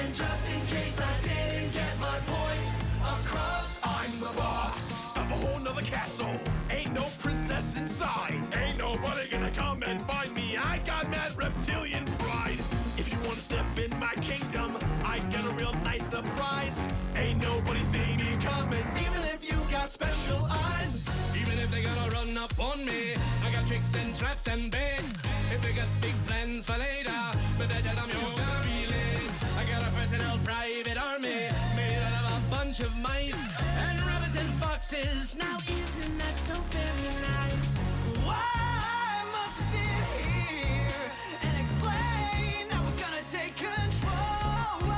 And just in case I didn't get my point across, I'm the boss of a whole nother castle. Ain't no princess inside. Ain't nobody gonna come and find me. I got mad reptilian pride. If you wanna step in my kingdom, I got a real nice surprise. Ain't nobody see me coming, even if you got special eyes. Even if they gonna run up on me, I got tricks and traps and bait. If they got big plans for later, but I tell them you're gonna be late. I got a personal private army made out of a bunch of mice and rabbits and foxes. Now isn't that so very nice? Why must I sit here and explain how we're gonna take control?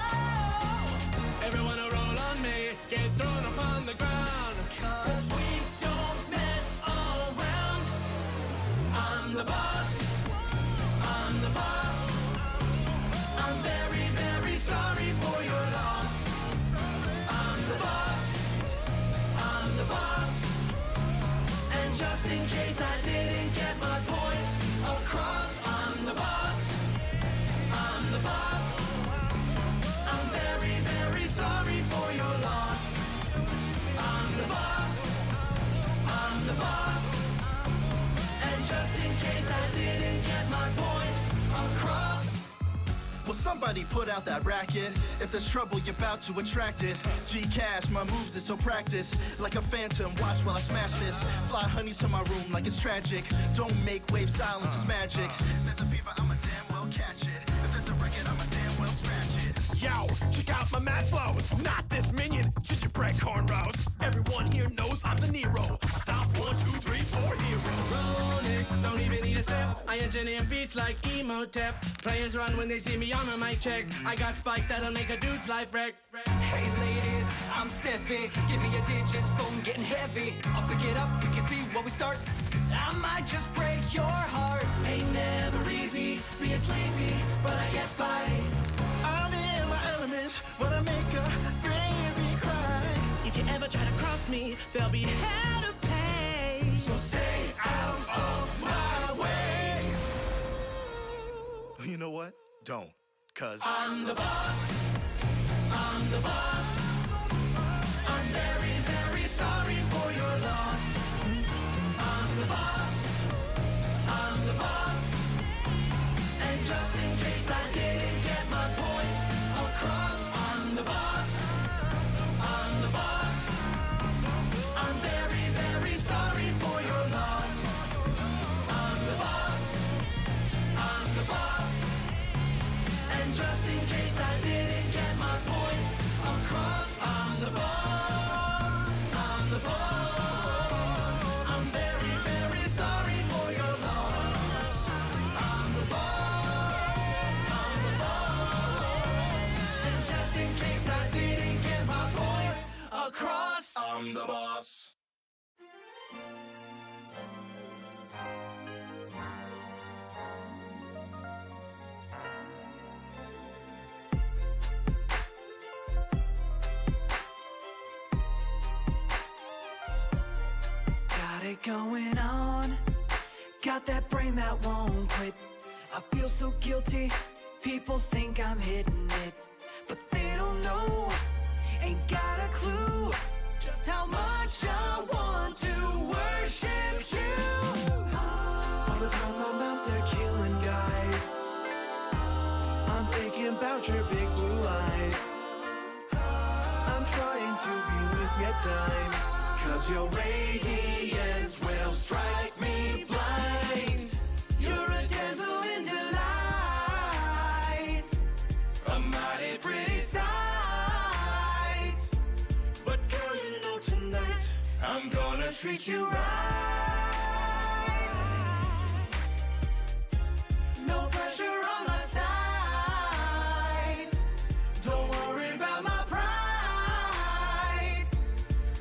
Everyone who roll on me, get thrown upon the ground. Cause we don't mess around. I'm the boss. I'm the boss. I'm very, very sorry for your loss. I'm the boss. I'm the boss. And just in case I didn't get my point across, I'm the boss. I'm the boss. I'm very, very sorry for your loss. I'm the boss. I'm the boss. And just in case I didn't get my point across. Will somebody put out that racket? If there's trouble, you're about to attract it. G-Cash, my moves is so practiced. Like a phantom, watch while I smash this. Fly honeys to my room like it's tragic. Don't make waves, silence is magic. If there's a fever, I'ma damn well catch it. If there's a record, I'ma damn well scratch it. Yo, check out my mad flows. Not this minion, gingerbread cornrows. Everyone here knows I'm the Nero. Stop 1, 2, 3, 4 hero. Rolling, don't even need a step. I engineer beats like Emotep. Players run when they see me on a mic check. I got spike that'll make a dude's life wreck. Hey ladies, I'm Seffy. Give me your digits, phone getting heavy. I'll pick it up, we can see what we start. I might just break your heart. Ain't never easy, being lazy, but I get by. I'm in my element when I make a baby cry. If you ever try to cross me, there'll be hell to pay. So stay out of my way. You know what? Don't. Cause I'm the boss. I'm the boss. I'm very, very sorry for your loss. I'm the boss. I'm the boss. And just in case I didn't get my point across, I'm the boss. I'm the boss. I'm very, very sorry for your loss. I'm the boss. I'm the boss. And just in case I didn't get my point across, I'm the boss. I'm the boss. I'm very, very sorry for your loss. I'm the boss. I'm the boss. And just in case I didn't get my point across, I'm the boss. got it going on. Got that brain that won't quit. I feel so guilty. People think I'm hitting it, but they don't know. Ain't got a clue just how much I want to worship you. All the time I'm out there killing guys, I'm thinking about your big blue eyes. I'm trying to be with your time, cause your radiance will strike me blind. You're a damsel in delight, a mighty pretty sight. But girl, you know tonight I'm gonna treat you right. No pressure on my side. Don't worry about my pride.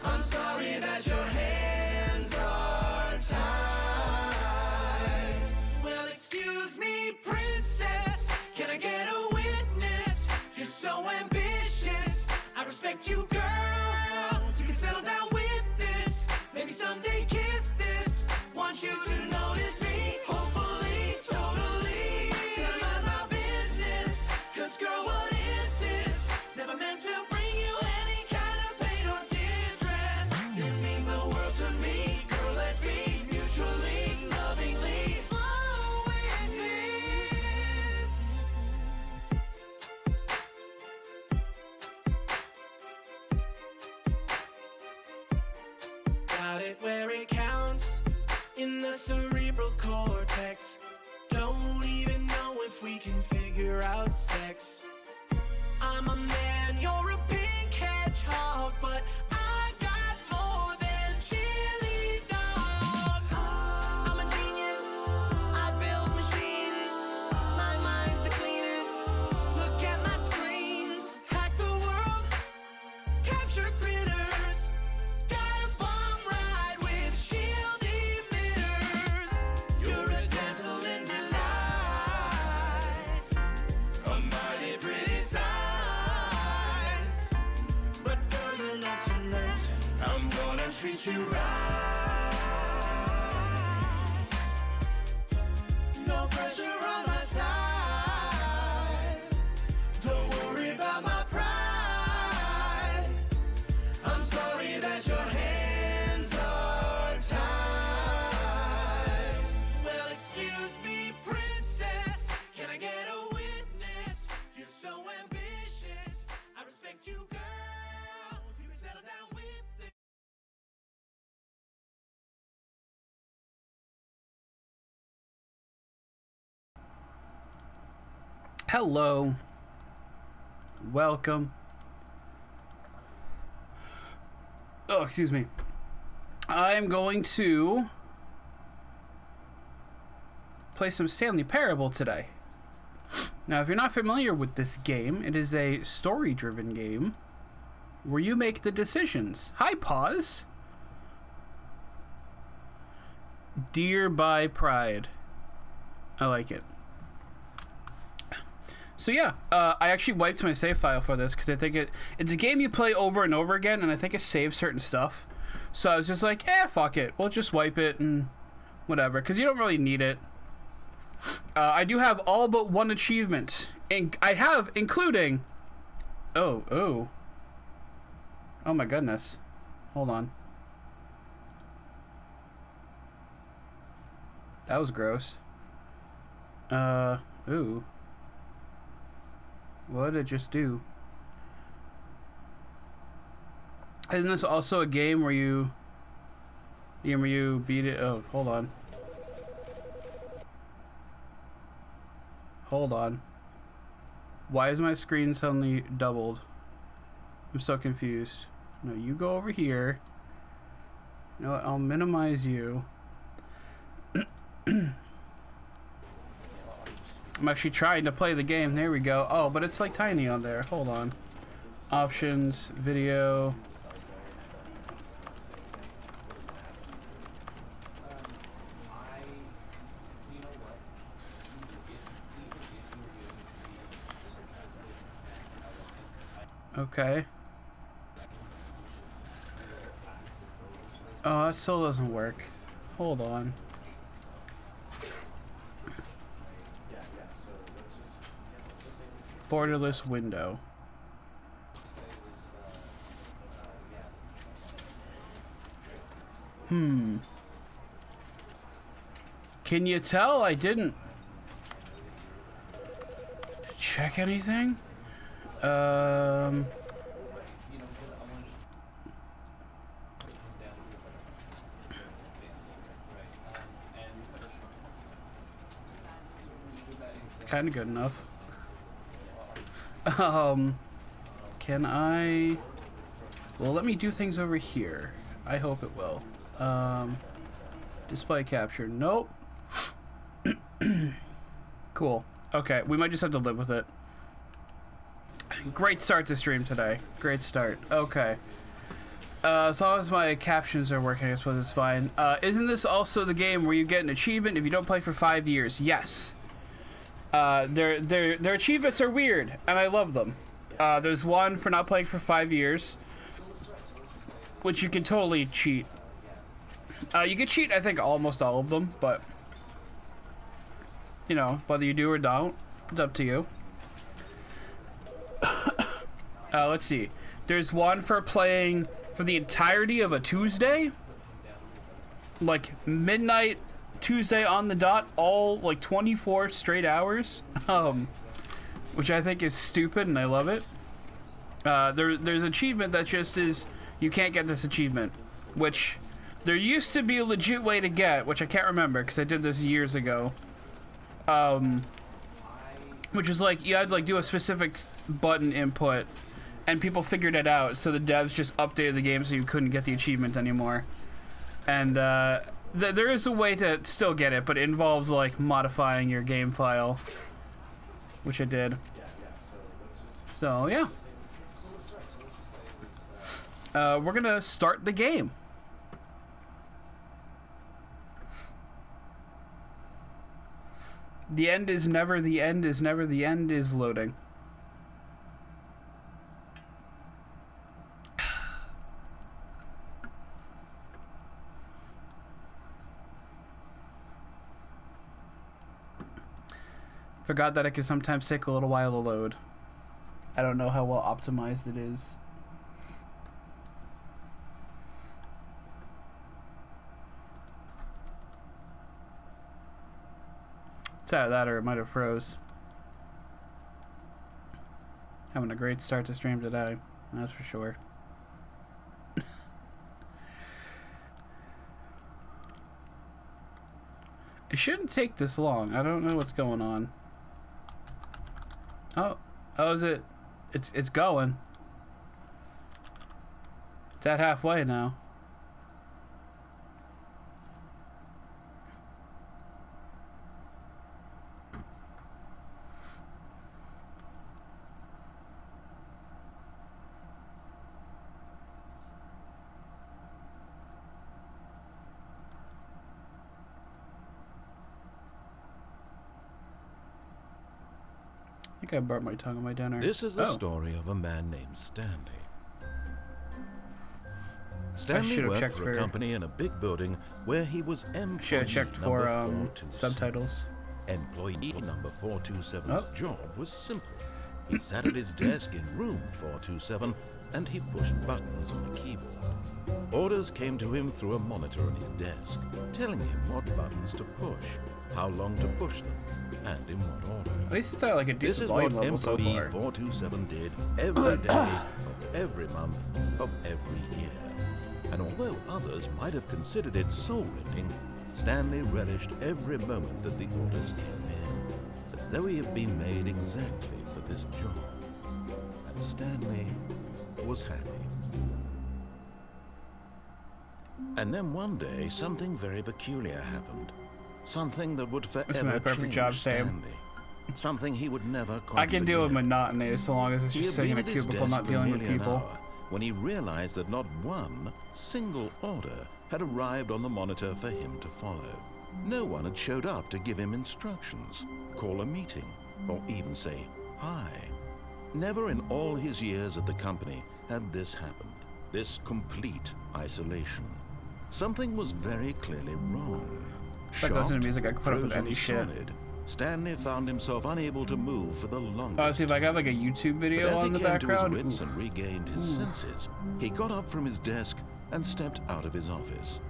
I'm sorry that your hands are tied. Well, excuse me, princess. Can I get a witness? You're so ambitious. I respect you, girl. You can settle down with this. Maybe someday kiss this. Want you to notice me. Hopefully, totally. Gotta mind my business. Cause girl, what is this? cerebral cortex. Don't even know if we can figure out sex. I'm a man, you're a pink hedgehog, but I got more than chili dogs. I'm a genius, I build machines. My mind's the cleanest. Look at my screens. Hack the world, capture critters. Got a bomb ride with shield emitters. You're a damsel in delight, a mighty pretty sight. But girl, you're not tonight. I'm gonna treat you right. No pressure on my side. Don't worry about my pride. I'm sorry that your hands are tied. Well, excuse me, princess. Can I get a witness? You're so ambitious. I respect you, girl. You can settle down with it. Hello. Welcome. Oh, excuse me. I am going to play some Stanley Parable today. Now, if you're not familiar with this game, it is a story-driven game where you make the decisions. Hi, pause. Dear by Pride. I like it. So yeah, I actually wiped my save file for this because I think it's a game you play over and over again, and I think it saves certain stuff. So I was just like, fuck it. We'll just wipe it and whatever, because you don't really need it. I do have all but one achievement. And I have, including... Oh my goodness. Hold on. That was gross. Ooh. What did it just do? Isn't this also a game where you beat it? Oh, hold on. Hold on. Why is my screen suddenly doubled? I'm so confused. No, you go over here. You know what? I'll minimize you. I'm actually trying to play the game. There we go. Oh, but it's like tiny on there. Hold on. Options, video. Okay. Oh, that still doesn't work. Hold on. Borderless window. Can you tell I didn't check anything? It's kind of good enough. Can I... Well, let me do things over here. I hope it will. Display capture. Nope. Cool. Okay, we might just have to live with it. Great start to stream today. Great start. Okay. As long as my captions are working, I suppose it's fine. Isn't this also the game where you get an achievement if you don't play for 5 years? Yes. Their achievements are weird, and I love them. There's one for not playing for 5 years, which you can totally cheat. You can cheat, I think, almost all of them, but, you know, whether you do or don't, it's up to you. Let's see. There's one for playing for the entirety of a Tuesday, like midnight Tuesday on the dot, all like 24 straight hours, which I think is stupid, and I love it. There's an achievement that just is, you can't get this achievement, which There used to be a legit way to get, which I can't remember because I did this years ago. Which is like, you had to like do a specific button input, and people figured it out, so the devs just updated the game so you couldn't get the achievement anymore. And there is a way to still get it, but it involves like modifying your game file, which I did. So yeah. We're gonna start the game. The end is never the end is never the end is loading. Forgot that it can sometimes take a little while to load. I don't know how well optimized it is. It's either that or it might have froze. Having a great start to stream today, that's for sure. It shouldn't take this long. I don't know what's going on. Oh, is it? It's going. It's at halfway now. I think I burnt my tongue on my dinner. This is the story of a man named Stanley. Stanley worked for a company in a big building where he was employee should have checked for subtitles. Employee number 427's job was simple. He sat at his desk in room 427 and he pushed buttons on the keyboard. Orders came to him through a monitor on his desk, telling him what buttons to push, how long to push them, and in what order. At least it's at like a decent volume level so far. This is what employee 427 did every day of every month of every year. And although others might have considered it soul-rending, Stanley relished every moment that the orders came in, as though he had been made exactly for this job. And Stanley was happy. And then one day, something very peculiar happened. Something that would forever change Stanley. Something he would never quite I can deal with monotony as long as it's just sitting in a cubicle, not dealing with people. When he realized that not one single order had arrived on the monitor for him to follow. No one had showed up to give him instructions, call a meeting, or even say hi. Never in all his years at the company had this happened, this complete isolation. Something was very clearly wrong. That goes into music I can put up with any shit. Stanley found himself unable to move for the longest. Oh, see if I got like a YouTube video on the background. As he came to his wits and regained his senses, he got up from his desk and stepped out of his office.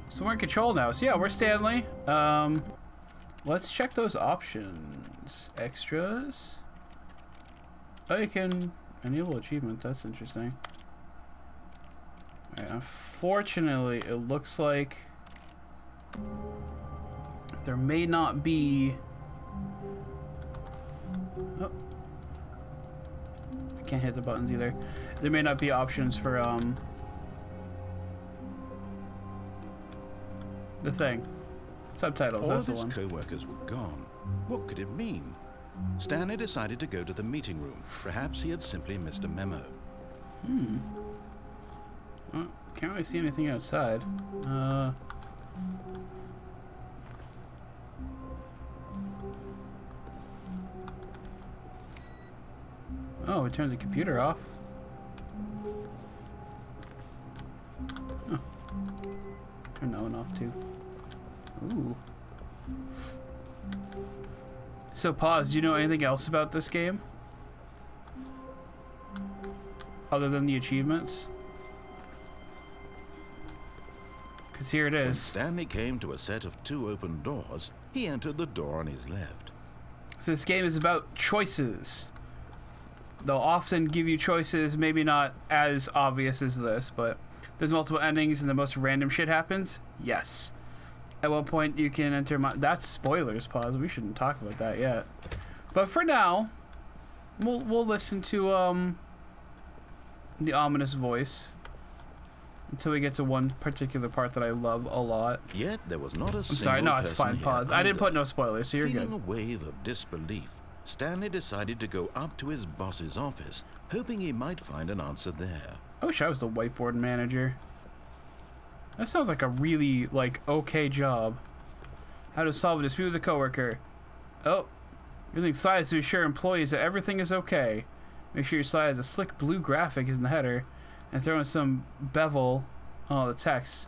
So we're in control now. So yeah, we're Stanley. Let's check those options. Extras. Oh, you can enable achievements. That's interesting. Right, unfortunately, it looks like there may not be. Oh. I can't hit the buttons either. There may not be options for the thing. Subtitles. All that's of the his one. co-workers were gone. What could it mean? Stanley decided to go to the meeting room. Perhaps he had simply missed a memo. Well, can't really see anything outside. Oh, we turned the computer off. Oh. Turn that one off too. Ooh. So, pause. Do you know anything else about this game? Other than the achievements? Because here it is. When Stanley came to a set of 2 open doors, he entered the door on his left. So this game is about choices. they'll often give you choices, maybe not as obvious as this, but there's multiple endings and the most random shit happens. Yes. At one point you can enter that's spoilers, pause. We shouldn't talk about that yet. But for now, we'll listen to the ominous voice until we get to one particular part that I love a lot. Yet there was not a I'm sorry, no, it's fine, pause. I didn't put no spoilers, so you're Feeling good. a wave of disbelief, Stanley decided to go up to his boss's office, hoping he might find an answer there. I wish I was the whiteboard manager. That sounds like a really, like, okay job. How to solve a dispute with a coworker. Oh, using slides to assure employees that everything is okay. Make sure your slide has a slick blue graphic in the header, and throw in some bevel. Oh, the text.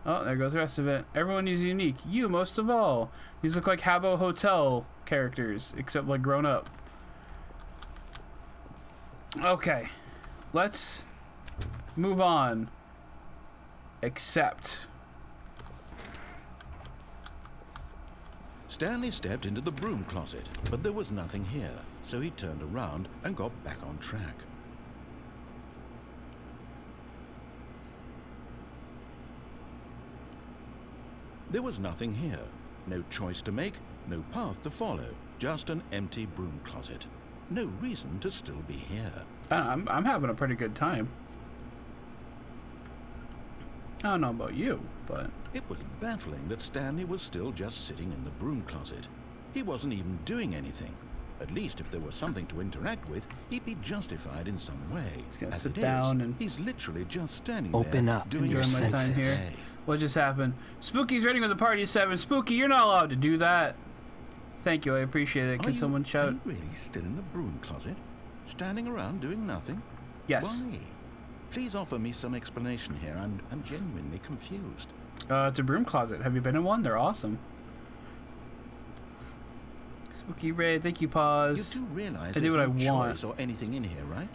Oh, there goes the rest of it. Everyone is unique. You most of all. These look like Habbo Hotel characters, except like grown up. Okay, let's move on. Except Stanley stepped into the broom closet, but there was nothing here, so he turned around and got back on track. There was nothing here. No choice to make, no path to follow, just an empty broom closet. No reason to still be here. I'm having a pretty good time. I don't know about you, but It was baffling that Stanley was still just sitting in the broom closet. He wasn't even doing anything. At least if there was something to interact with, he'd be justified in some way. He's gonna As sit it down is, and he's literally just standing Open there up, doing your enjoy his my time here. senses. What just happened? Spooky's ready with the party 7. Spooky, you're not allowed to do that. Thank you, I appreciate it. Can someone Are shout? you really still in the broom closet? Standing around doing nothing? Yes. Why? Please offer me some explanation here. I'm genuinely confused. It's a broom closet. Have you been in one? They're awesome. Spooky Ray, thank you, You pause. do realize I do there's what no I want. choice or anything in here, right?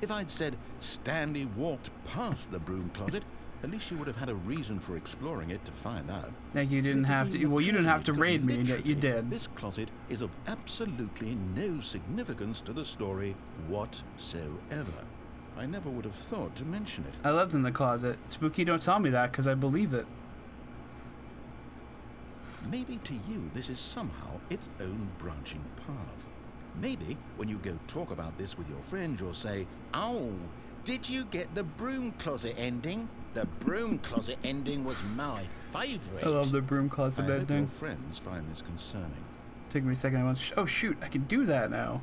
If I'd said Stanley walked past the broom closet, at least you would have had a reason for exploring it to find out. Thank you. Didn't It have to. even Well, you occur didn't to have me to because raid me, yet you literally, did. This closet is of absolutely no significance to the story whatsoever. I never would have thought to mention it. I lived in the closet. Spooky, don't tell me that, because I believe it. Maybe to you this is somehow its own branching path. Maybe when you go talk about this with your friends, you'll say, "Oh, did you get the broom closet ending? The broom closet ending was my favourite." I love the broom I closet hope your ending. friends find this concerning. Take me a second. I want. Oh shoot! I can do that now.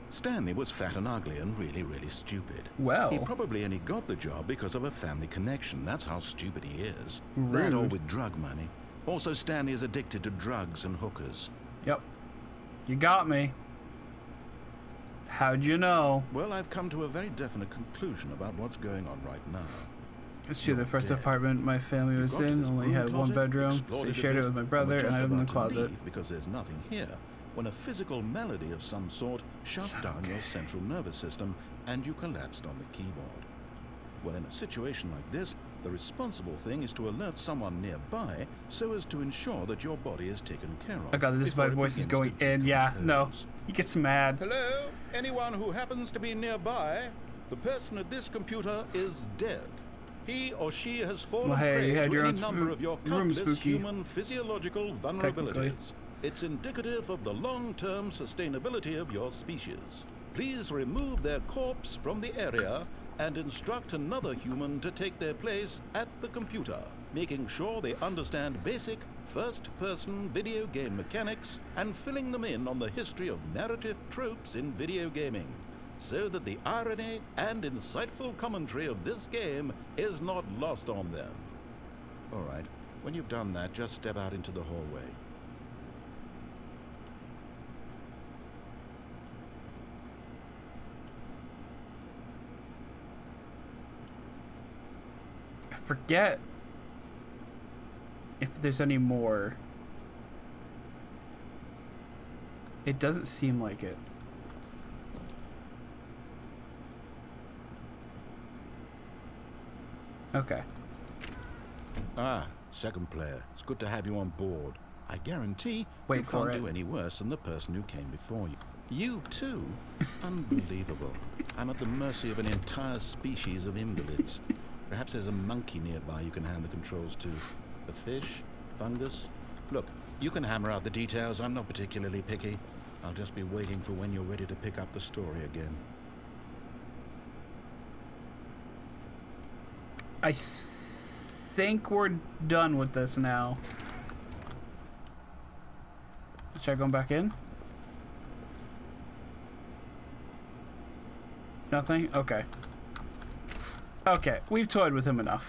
Stanley was fat and ugly and really, really stupid. Well. He probably only got the job because of a family connection. That's how stupid he is. That or Rude. with drug money. Also, Stanley is addicted to drugs and hookers. Yep. You got me. How'd you know? Well, I've come to a very definite conclusion about what's going on right now. It's true. The You're first dead. apartment my family You was got to in this only broom had one closet, bedroom, so explored I it a shared it bit, with my and brother, were and just I lived in the about to closet. leave because there's nothing here, when a physical malady of some sort shut down your central nervous system and you collapsed on the keyboard. Well, in a situation like this, the responsible thing is to alert someone nearby so as to ensure that your body is taken care of. Oh god, this is before my it voice is begins going to in. Yeah, no. decompose. He gets mad. Hello? Anyone who happens to be nearby? The person at this computer is dead. He or she has fallen Well, hey, you prey had to your any own number of your room, countless Spooky. human physiological Technically. vulnerabilities. It's indicative of the long-term sustainability of your species. Please remove their corpse from the area and instruct another human to take their place at the computer, making sure they understand basic first-person video game mechanics and filling them in on the history of narrative tropes in video gaming, so that the irony and insightful commentary of this game is not lost on them. All right, when you've done that, just step out into the hallway. I forget if there's any more. It doesn't seem like it. Okay. Ah, second player. It's good to have you on board. I guarantee Wait you for can't it. do any worse than the person who came before you. You too? Unbelievable. I'm at the mercy of an entire species of invalids. Perhaps there's a monkey nearby you can hand the controls to. A fish? Fungus? Look, you can hammer out the details. I'm not particularly picky. I'll just be waiting for when you're ready to pick up the story again. I think we're done with this now. Should I go back in? Nothing? Okay. Okay, we've toyed with him enough.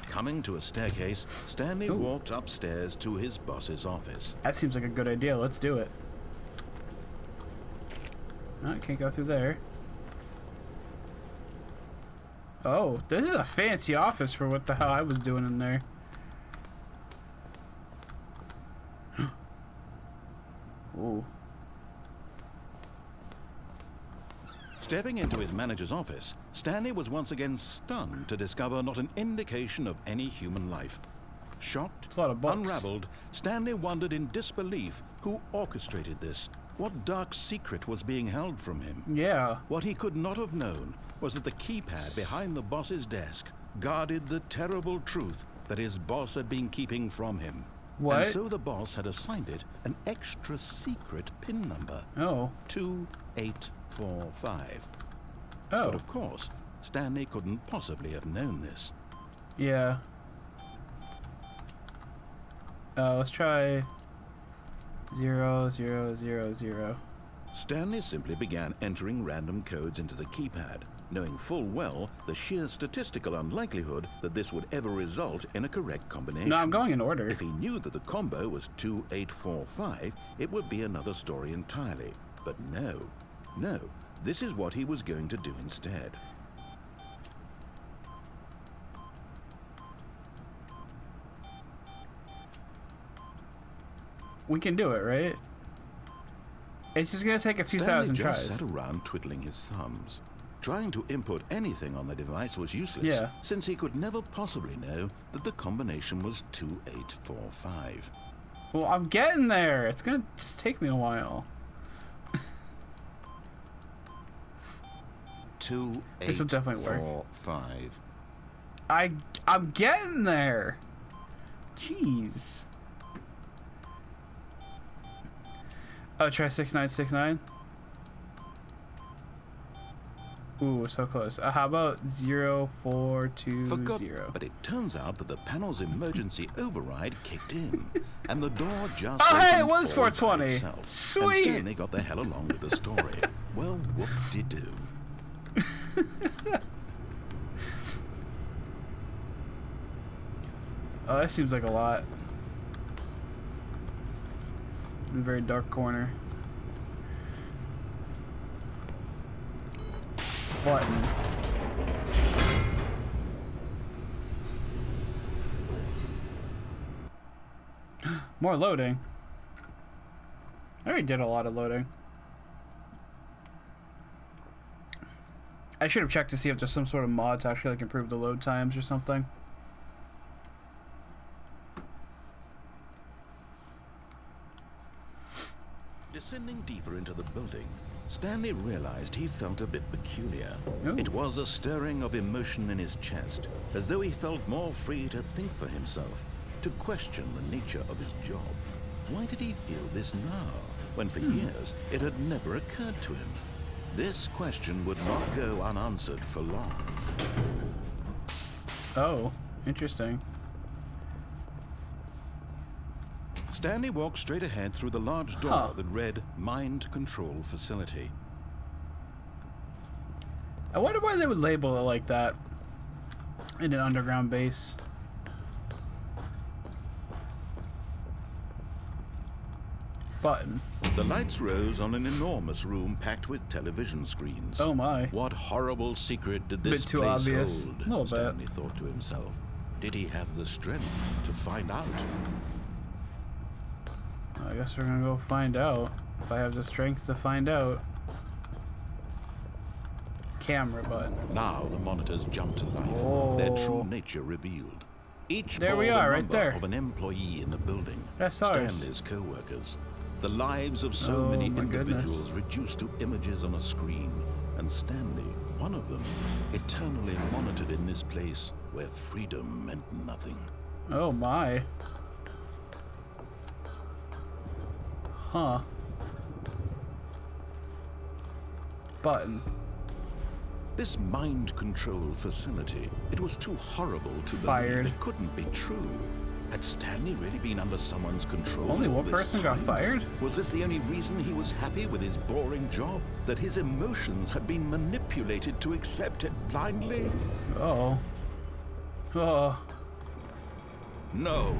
Coming to a staircase, Stanley Ooh. walked upstairs to his boss's office. That seems like a good idea. Let's do it. No, I can't go through there. Oh, this is a fancy office for what the hell I was doing in there. Ooh. Stepping into his manager's office, Stanley was once again stunned to discover not an indication of any human life. Shocked, It's a lot of books. unraveled, Stanley wondered in disbelief who orchestrated this. What dark secret was being held from him? Yeah. What he could not have known was that the keypad behind the boss's desk guarded the terrible truth that his boss had been keeping from him. What? And so the boss had assigned it an extra secret PIN number. Oh. 2845. Oh. But of course, Stanley couldn't possibly have known this. Yeah. Let's try 0000. Stanley simply began entering random codes into the keypad, knowing full well the sheer statistical unlikelihood that this would ever result in a correct combination. No, I'm going in order. If he knew that the combo was 2845, it would be another story entirely. But no, this is what he was going to do instead. We can do it, right? It's just gonna take a few Stanley thousand just tries. sat around twiddling his thumbs. Trying to input anything on the device was useless, Yeah. since he could never possibly know that the combination was 2845. Well, I'm getting there. It's gonna just take me a while. This'll definitely work. 2845. I'm getting there. Jeez. Oh, try 6969. Ooh, so close. How about 0420? Forgot, but it turns out that the panel's emergency override kicked in, and the door just Oh, hey, it opened was all by 420. itself, And Sweet. Stanley got the hell along with the story. Well, whoop-de-doo. Oh, that seems like a lot. In a very dark corner. Button. More loading. I already did a lot of loading. I should have checked to see if there's some sort of mod to actually like improve the load times or something. Descending deeper into the building, Stanley realized he felt a bit peculiar. Ooh. It was a stirring of emotion in his chest, as though he felt more free to think for himself, to question the nature of his job. Why did he feel this now, when for years it had never occurred to him? This question would not go unanswered for long. Oh, interesting. Stanley walked straight ahead through the large door Huh. that read Mind Control Facility. I wonder why they would label it like that in an underground base. Button. The lights rose on an enormous room packed with television screens. Oh my. What horrible secret did this Bit too place obvious. hold? Little bit. Stanley thought to himself. Did he have the strength to find out? I guess we're gonna go find out. If I have the strength to find out. Camera button. Now the monitors jumped to life, their true nature revealed. Each There we bore the are, right number there. of an employee in the building. That's ours. Stanley's co-workers. The lives of so Oh, many my individuals reduced to images on a screen, and Stanley, one of them, eternally monitored in this place where freedom meant nothing. Oh my. Huh. Button. This mind control facility, it was too horrible to Fired. believe it couldn't be true. Had Stanley really been under someone's control? Only all one this person got time? fired? Was this the only reason he was happy with his boring job? That his emotions had been manipulated to accept it blindly? Oh. Oh. No.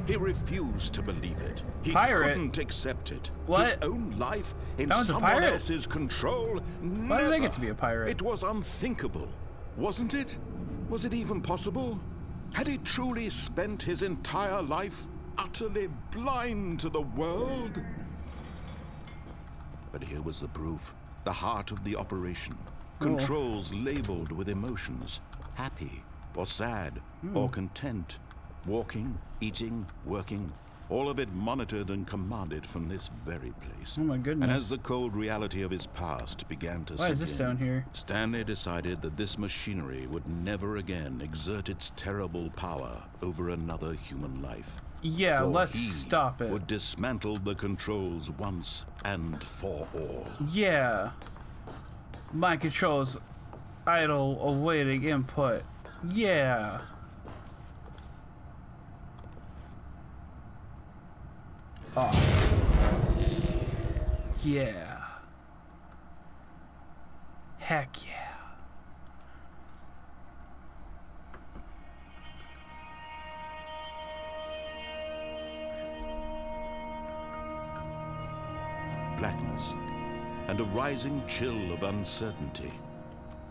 He refused to believe it. He Pirate? couldn't accept it. What? His own life in That one's a someone pirate? else's control? Why did they Never. get to be a pirate? It was unthinkable, wasn't it? Was it even possible? Had he truly spent his entire life utterly blind to the world? But here was the proof. The heart of the operation. Controls labeled with emotions. Happy or sad or content. Walking, eating, working. All of it monitored and commanded from this very place. Oh my goodness. And as the cold reality of his past began to Why is sink this in, down here? Stanley decided that this machinery would never again exert its terrible power over another human life. Yeah, For let's he stop it. would dismantle the controls once and for all. Yeah. Mind controls idle awaiting input. Yeah. Oh. Yeah. Heck yeah. Blackness and a rising chill of uncertainty.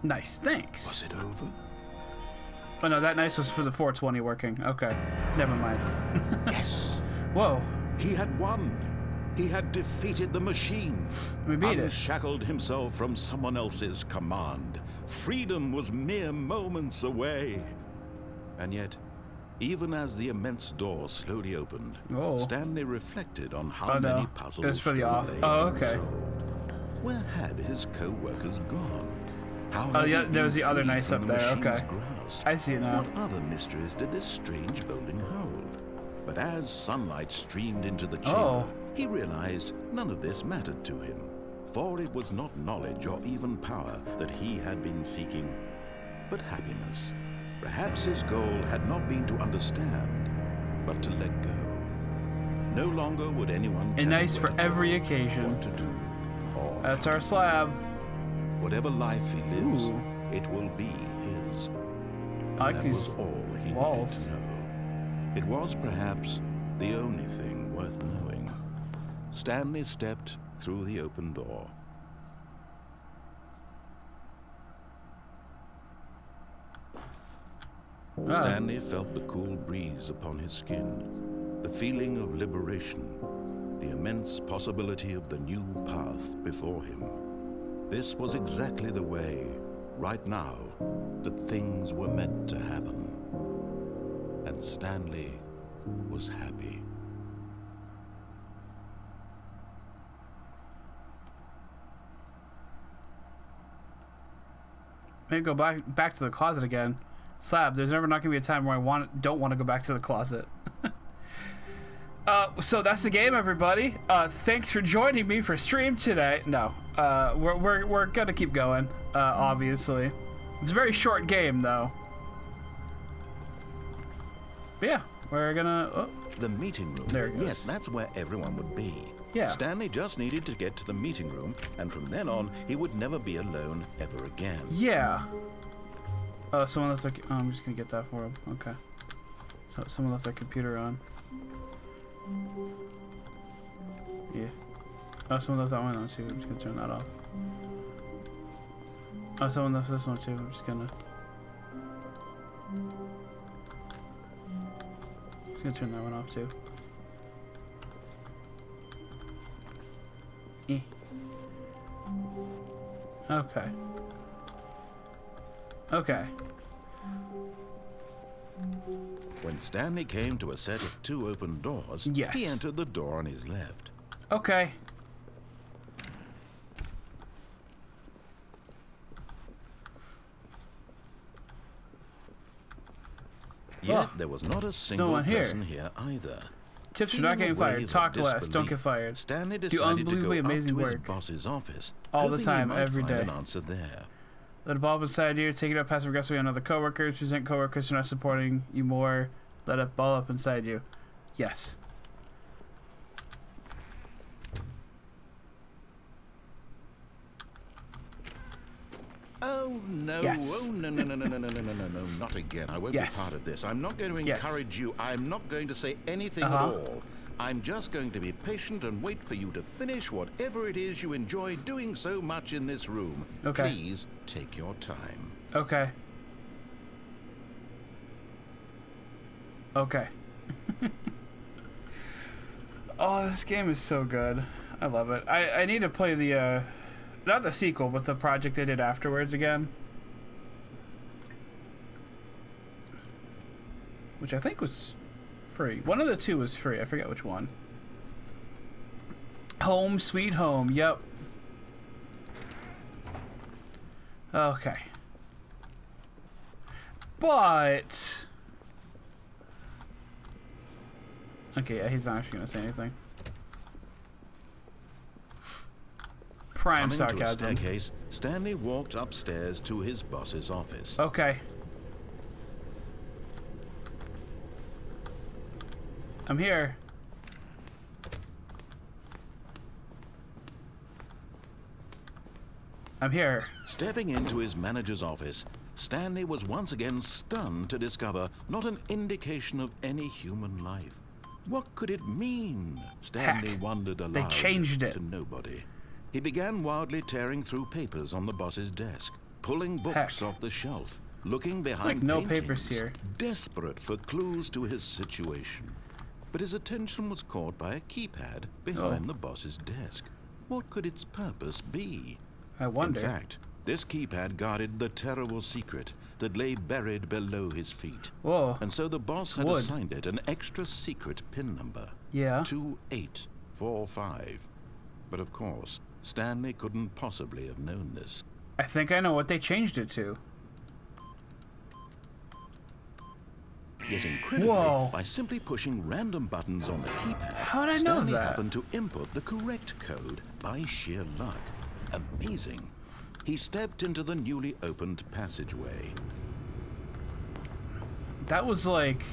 Nice, thanks. Was it over? Oh no, that nice was for the 420 working. Okay, never mind. Yes. Whoa, He had won. He had defeated the machine. we beat it. Unshackled himself from someone else's command. Freedom was mere moments away. And yet, even as the immense door slowly opened, Oh. Stanley reflected on how Oh, no. many puzzles It was for the still off. lay Oh, okay. unsolved. Where had his co-workers gone? How Oh, had yeah, he there was been the other freed nice from up the there, machine's okay. grasp? I see it now. What other mysteries did this strange building hold? But as sunlight streamed into the chamber, Oh. he realized none of this mattered to him. For it was not knowledge or even power that he had been seeking, but happiness. Perhaps his goal had not been to understand, but to let go. No longer would anyone And tell nice him for where to every go, occasion. what to do, or That's how our to slab. whatever life he lives, Ooh. it will be his. I like That these was all he walls. needed to know. It was perhaps the only thing worth knowing. Stanley stepped through the open door. Ah. Stanley felt the cool breeze upon his skin, the feeling of liberation, the immense possibility of the new path before him. This was exactly the way, right now, that things were meant to happen. And Stanley was happy. Maybe go back to the closet again. Slab, there's never not gonna be a time where I don't want to go back to the closet. So that's the game, everybody. Thanks for joining me for stream today. No, we're gonna keep going. Obviously, it's a very short game though. But yeah, we're gonna. Oh, The meeting room. There it goes. Yes, that's where everyone would be. Yeah. Stanley just needed to get to the meeting room, and from then on, he would never be alone ever again. yeah. Oh, someone left their. Oh, I'm just gonna get that for him. Okay. Oh, someone left their computer on. Yeah. Oh, someone left that one on too. I'm just gonna turn that off. Oh, someone left this one too. I'm just gonna turn that one off too. Eh. Okay. Okay. When Stanley came to a set of two open doors, Yes. he entered the door on his left. Okay. Yet there was not a single one here. person here either. Tips for not Feeling getting a wave fired. of Talk less. Don't disbelief, get fired. Stanley Do decided to go unbelievably up amazing to his work. boss's office, All the hoping time, he might every find day. an answer there. Let a bulb inside you. Take it up passive aggressively on other coworkers. Resent coworkers who are not supporting you more. Let it ball up inside you. Yes. Oh no! Yes. Oh no! No! Not again! I won't Yes. be part of this. I'm not going to Yes. encourage you. I'm not going to say anything at all. I'm just going to be patient and wait for you to finish whatever it is you enjoy doing so much in this room. Okay. Please take your time. Okay. Okay. Oh, this game is so good. I love it. I need to play the, not the sequel, but the project I did afterwards again. Which I think was free. One of the two was free. I forget which one. Home Sweet Home. Yep. Okay. But... Okay, yeah, he's not actually going to say anything. Prime Coming to a sarcasm. staircase, Stanley walked upstairs to his boss's office. Okay. I'm here. I'm here. Stepping into his manager's office, Stanley was once again stunned to discover not an indication of any human life. What could it mean? Stanley Heck, wondered aloud. they changed it. To nobody. He began wildly tearing through papers on the boss's desk, pulling books Heck. off the shelf, looking behind like no paintings, papers here. desperate for clues to his situation. But his attention was caught by a keypad behind the boss's desk. What could its purpose be? I wonder. In fact, this keypad guarded the terrible secret that lay buried below his feet. Whoa. And so the boss had wood. assigned it an extra secret PIN number. Yeah. 2845. But of course, Stanley couldn't possibly have known this. I think I know what they changed it to. Yet incredibly, Whoa. by simply pushing random buttons on the keypad, How'd I know Stanley that? happened to input the correct code by sheer luck. Amazing. He stepped into the newly opened passageway. That was like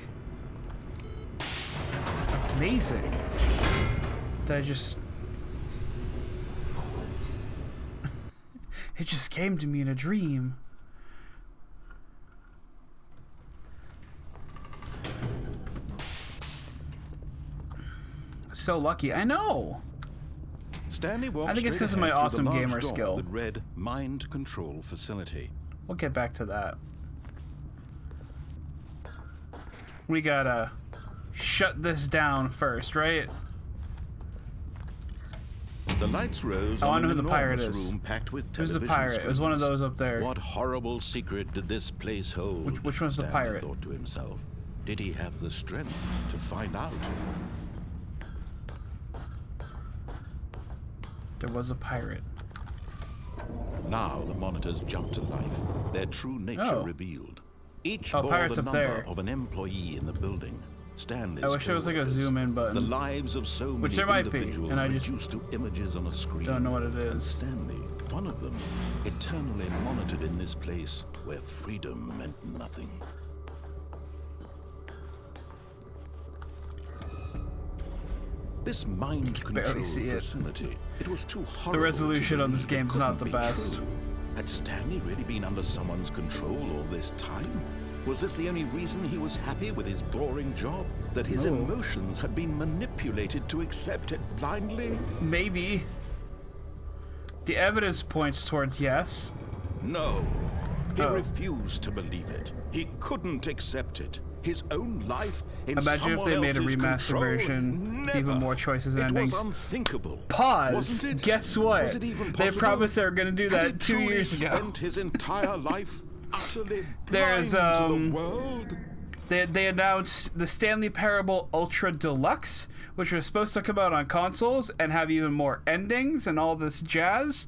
amazing. Did I just it just came to me in a dream. So lucky. I know. Stanley walked I think it's straight 'cause of my ahead through the awesome large gamer door skill. that read Mind Control Facility. We'll get back to that. We gotta shut this down first, right? The lights rose I on wonder an who the pirate enormous is. room packed with Who's the television pirate? It was one of screens. those up there. What horrible secret did this place hold? Which one's the Stanley pirate? thought to himself. Did he have the strength to find out? There was a pirate. Now the monitors jumped to life, their true nature Oh. revealed. Each Oh, bore pirate's the up number there. of an employee in the building. Stanley's I wish there was like a coworkers. zoom in button. The lives of so Which many there might be, individuals and I just reduced to images on a screen. don't know what it And is. Stanley, one of them, eternally monitored in this place where freedom meant nothing. This mind barely control see it. facility, it was too horrible. resolution to on this believe it game's not couldn't the be best. true. Had Stanley really been under someone's control all this time? Was this the only reason he was happy with his boring job? That his No. emotions had been manipulated to accept it blindly? Maybe. The evidence points towards yes. No. He Oh. refused to believe it. He couldn't accept it. His own life in Imagine if someone they made a else's remastered control? version, Never. even more choices and It endings. was unthinkable. Pause. Wasn't it? Guess what? Was it even They possible? promised they were going to do Had that he 2 truly years ago. spent his entire life utterly blind There's, to the world? They announced the Stanley Parable Ultra Deluxe, which was supposed to come out on consoles and have even more endings and all this jazz,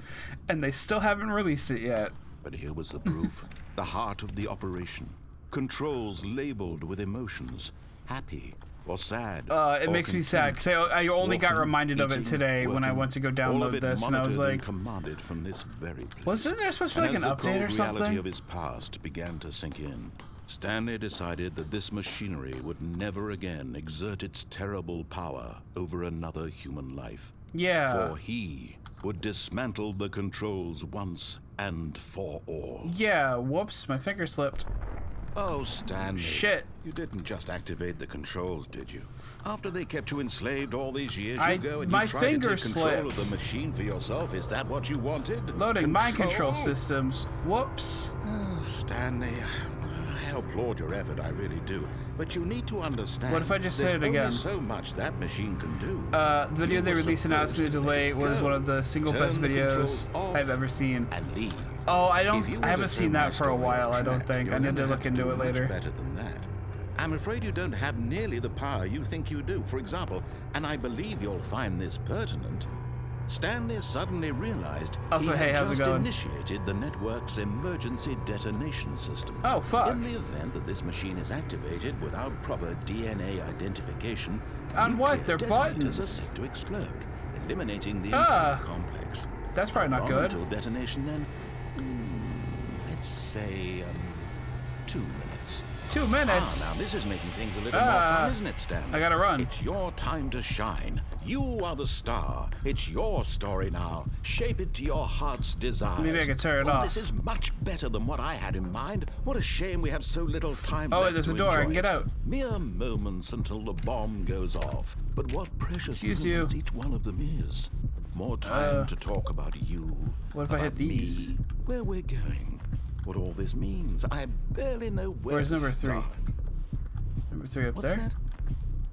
and they still haven't released it yet. But here was the proof. The heart of the operation. Controls labeled with emotions. Happy or sad. It makes me sad because I only got reminded of it today when I went to go download this, and I was like, commanded from this very place. wasn't there supposed to be like an update or The something? reality of his past began to sink in. Stanley decided that this machinery would never again exert its terrible power over another human life. Yeah. For he would dismantle the controls once and for all. Yeah, whoops, my finger slipped. Oh, Stanley. Shit. You didn't just activate the controls, did you? After they kept you enslaved all these years, you go and my you try to finger take control of slipped. the machine for yourself. Is that what you wanted? Loading mind control systems. Whoops. Oh, Stanley, I applaud your effort, I really do. But you need to understand. What if I just there's say it again? only so much that machine can do. The video You they were released announcing the supposed to delay let it was go. one of the single Turn best the videos controls off I've ever seen. And leave. Oh, I If you don't. were I haven't to seen turn my that for a story while. off I don't track, think. you're I need gonna to look have into do it much later. Better than that. I'm afraid you don't have nearly the power you think you do. For example, and I believe you'll find this pertinent, Stanley suddenly realized Also, he hey, had how's it just going? initiated the network's emergency detonation system. Oh, fuck. In the event that this machine is activated without proper DNA identification, On what? nuclear They're detonators buttons. are set to explode, eliminating the Ah. entire complex. That's probably not How good. long until detonation then? Let's say 2 minutes. 2 minutes. Now this is making things a little more fun, isn't it, Stanley? I gotta run. It's your time to shine. You are the star. It's your story now. Shape it to your heart's desires. Maybe I could turn it off. This is much better than what I had in mind. What a shame we have so little time Oh, left there's to a door. I enjoy can get it. out. Mere moments until the bomb goes off. But what precious moments each one of them is. More time to talk about you. What if I hit about these? me, where we're going, what all this means. I barely know where Where's to number 3? start. Number 3 up What's there? that?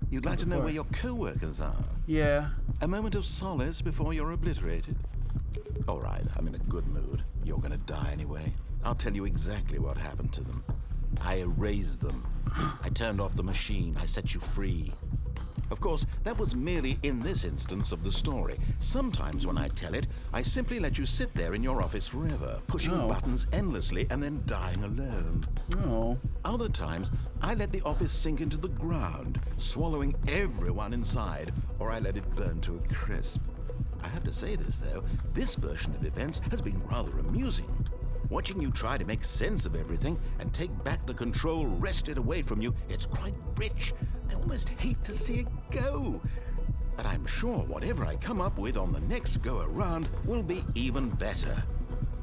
You'd like to know Number where 4. your co-workers are? Yeah. A moment of solace before you're obliterated? All right, I'm in a good mood. You're gonna die anyway. I'll tell you exactly what happened to them. I erased them. I turned off the machine. I set you free. Of course, that was merely in this instance of the story. Sometimes when I tell it, I simply let you sit there in your office forever, pushing Oh. buttons endlessly and then dying alone. Oh. Other times, I let the office sink into the ground, swallowing everyone inside, or I let it burn to a crisp. I have to say this, though, this version of events has been rather amusing. Watching you try to make sense of everything and take back the control wrested away from you, it's quite rich. I almost hate to see it go. But I'm sure whatever I come up with on the next go-around will be even better.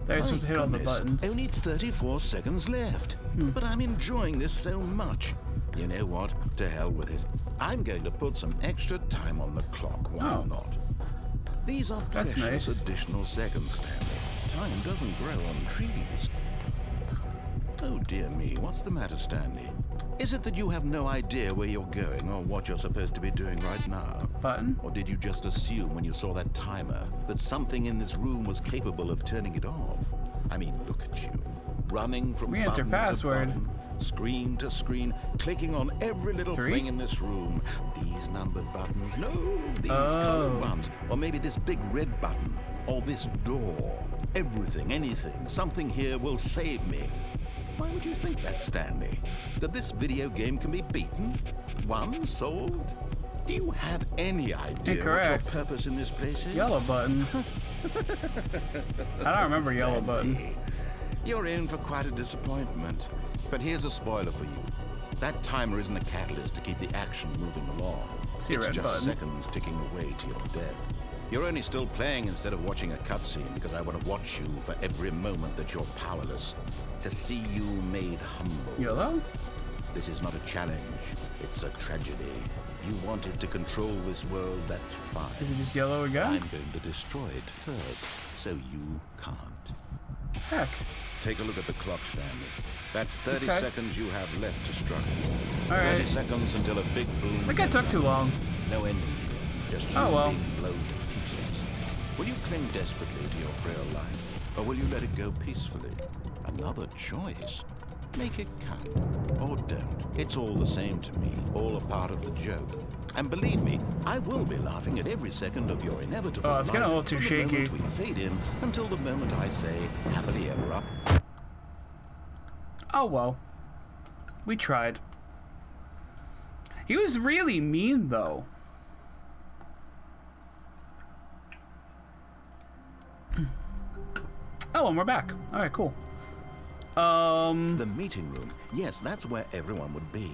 They're supposed to hit all the Goodness, buttons. only 34 seconds left. But I'm enjoying this so much. You know what? To hell with it. I'm going to put some extra time on the clock. Why Oh. not? These are That's precious nice. additional seconds, Stanley. Time doesn't grow on trees. Oh dear me, what's the matter, Stanley? Is it that you have no idea where you're going or what you're supposed to be doing right now? Button? Or did you just assume when you saw that timer that something in this room was capable of turning it off? I mean, look at you. Running from Re-enter button password. to button, screen to screen, clicking on every little 3? thing in this room. These numbered buttons, no, these Oh. colored ones. Or maybe this big red button, or this door. Everything, anything, something here will save me. Why would you think that, Stanley? That this video game can be beaten? Won? Solved? Do you have any idea Incorrect. what your purpose in this place is? Yellow button. I don't remember yellow button. Stanley, you're in for quite a disappointment. But here's a spoiler for you. That timer isn't a catalyst to keep the action moving along. See a It's red just button. seconds ticking away to your death. You're only still playing instead of watching a cutscene because I want to watch you for every moment that you're powerless. To see you made humble. Yellow? This is not a challenge. It's a tragedy. You wanted to control this world, that's Is fine. it just yellow again? I'm going to destroy it first, so you can't. Heck. Take a look at the clock, Stanley. That's 30 Okay. seconds you have left to struggle. All 30 right. seconds until a big boom. I think I took too long. No ending here. Just you Oh, well. being blown to pieces. Will you cling desperately to your frail life, or will you let it go peacefully? Another choice. Make it count. Or don't. It's all the same to me. All a part of the joke. And believe me, I will be laughing at every second of your inevitable Oh, it's getting a little too from the shaky. moment we fade in until the moment I say, happily ever up. Oh well. We tried. He was really mean though. Oh, and we're back. Alright, cool. The meeting room. Yes, that's where everyone would be.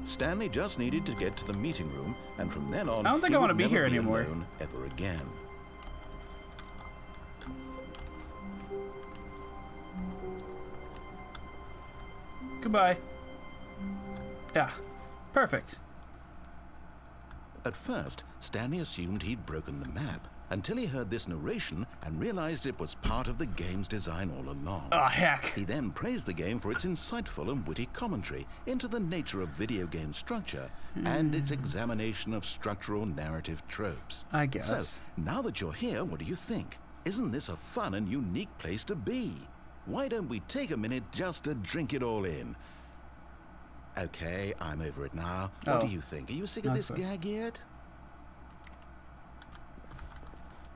Stanley just needed to get to the meeting room, and from then on, I don't think he I wanna would be never here anymore. alone ever again. Goodbye. Yeah. Perfect. At first, Stanley assumed he'd broken the map until he heard this narration and realized it was part of the game's design all along. Oh, heck. He then praised the game for its insightful and witty commentary into the nature of video game structure and its examination of structural narrative tropes. I guess. So, now that you're here, what do you think? Isn't this a fun and unique place to be? Why don't we take a minute just to drink it all in? Okay, I'm over it now. What do Oh. you think? Are you sick of That's this fine. gag yet?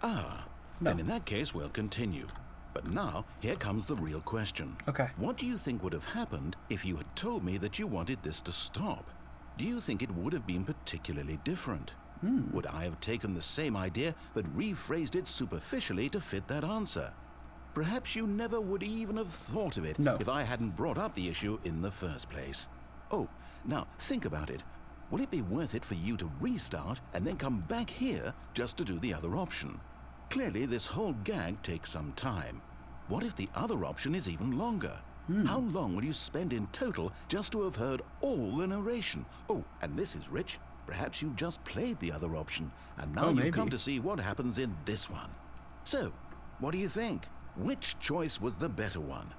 Ah, No. then in that case, we'll continue. But now, here comes the real question. Okay. What do you think would have happened if you had told me that you wanted this to stop? Do you think it would have been particularly different? Would I have taken the same idea but rephrased it superficially to fit that answer? Perhaps you never would even have thought of it No. if I hadn't brought up the issue in the first place. Oh, now think about it. Will it be worth it for you to restart and then come back here just to do the other option? Clearly, this whole gag takes some time. What if the other option is even longer? How long will you spend in total just to have heard all the narration? Oh, and this is rich. Perhaps you've just played the other option, and now Oh, you've maybe. come to see what happens in this one. So, what do you think? Which choice was the better one?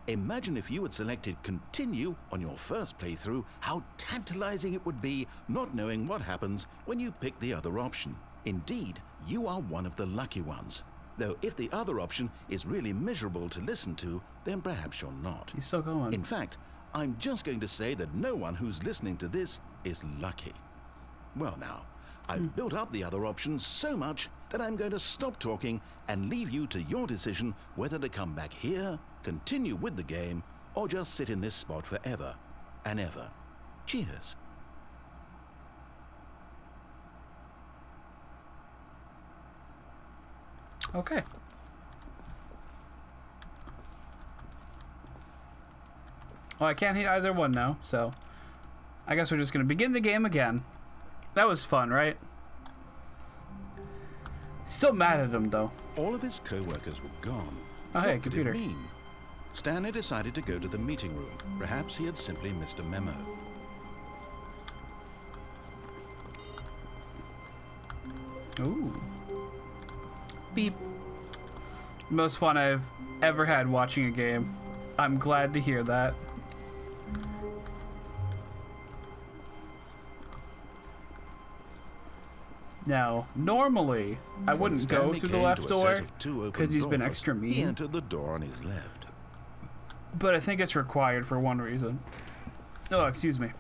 Imagine if you had selected continue on your first playthrough, how tantalizing it would be not knowing what happens when you pick the other option. Indeed, you are one of the lucky ones. Though if the other option is really miserable to listen to, then perhaps you're not. He's still going. In fact, I'm just going to say that no one who's listening to this is lucky. Well now, I've built up the other option so much that I'm going to stop talking and leave you to your decision whether to come back here, continue with the game, or just sit in this spot forever and ever. Cheers. Okay. Well, I can't hit either one now, so I guess we're just gonna begin the game again. That was fun, right? Still mad at him though. All of his co-workers were gone. Oh, hey, What could computer. it mean? Stanley decided to go to the meeting room. Perhaps he had simply missed a memo. Ooh. Beep. Most fun I've ever had watching a game. I'm glad to hear that. Now, normally, I wouldn't go Stanley through the came left to a door, set of two open because he's been doors. extra He mean. entered the door on his left. But I think it's required for one reason. Oh, excuse me.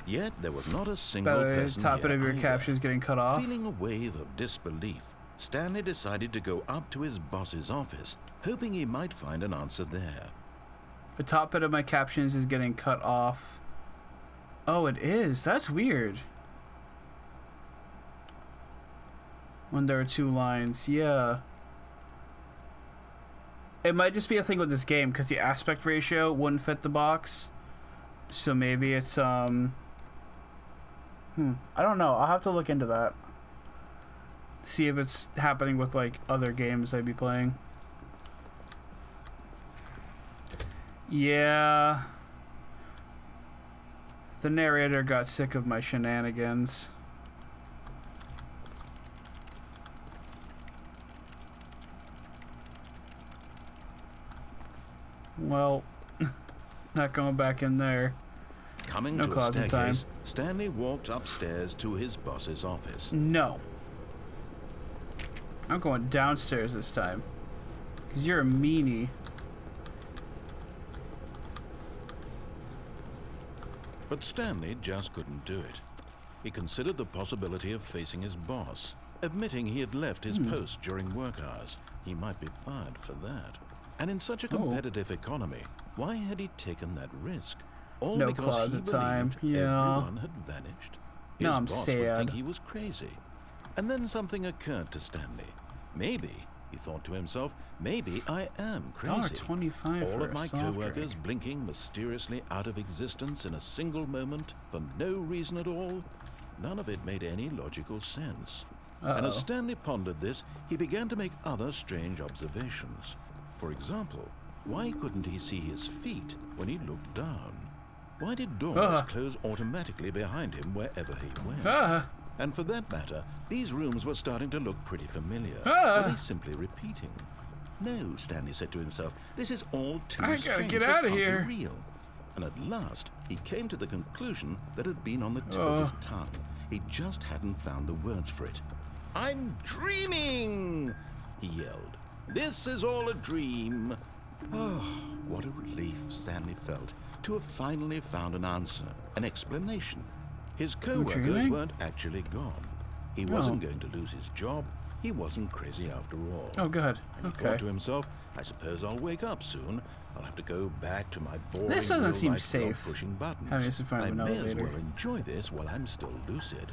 Yet there was not a By single the way, the person top bit here of your either. caption is getting cut off. Feeling a wave of disbelief, Stanley decided to go up to his boss's office, hoping he might find an answer there. The top bit of my captions is getting cut off. Oh, it is. That's weird. When there are two lines, yeah. It might just be a thing with this game because the aspect ratio wouldn't fit the box. So maybe it's I don't know. I'll have to look into that. See if it's happening with like other games I'd be playing. Yeah. The narrator got sick of my shenanigans. Well, not going back in there. Coming No to a closet staircase, time. Stanley walked upstairs to his boss's office. No. I'm going downstairs this time. Because you're a meanie. But Stanley just couldn't do it. He considered the possibility of facing his boss, admitting he had left his post during work hours. He might be fired for that. And in such a competitive economy, why had he taken that risk? All No because he closet time. believed Yeah. everyone had vanished. His No, I'm boss would sad. think he was crazy. And then something occurred to Stanley. Maybe, he thought to himself, maybe I am crazy. $1.25 All for of a my soft co-workers drink. blinking mysteriously out of existence in a single moment for no reason at all. None of it made any logical sense. And as Stanley pondered this, he began to make other strange observations. For example, why couldn't he see his feet when he looked down? Why did doors close automatically behind him wherever he went? And for that matter, these rooms were starting to look pretty familiar. Were they simply repeating? No, Stanley said to himself, this is all too I gotta strange. get This outta can't be here. real. And at last, he came to the conclusion that had been on the tip of his tongue. He just hadn't found the words for it. I'm dreaming, he yelled. This is all a dream. Oh, what a relief Stanley felt to have finally found an answer, an explanation. His co-workers dreaming? weren't actually gone. He wasn't going to lose his job. He wasn't crazy after all. Oh, good. And he thought to himself, I suppose I'll wake up soon. I'll have to go back to my boring This doesn't seem real-life job safe, pushing buttons. having this in front of I an may as elevator. well enjoy this while I'm still lucid.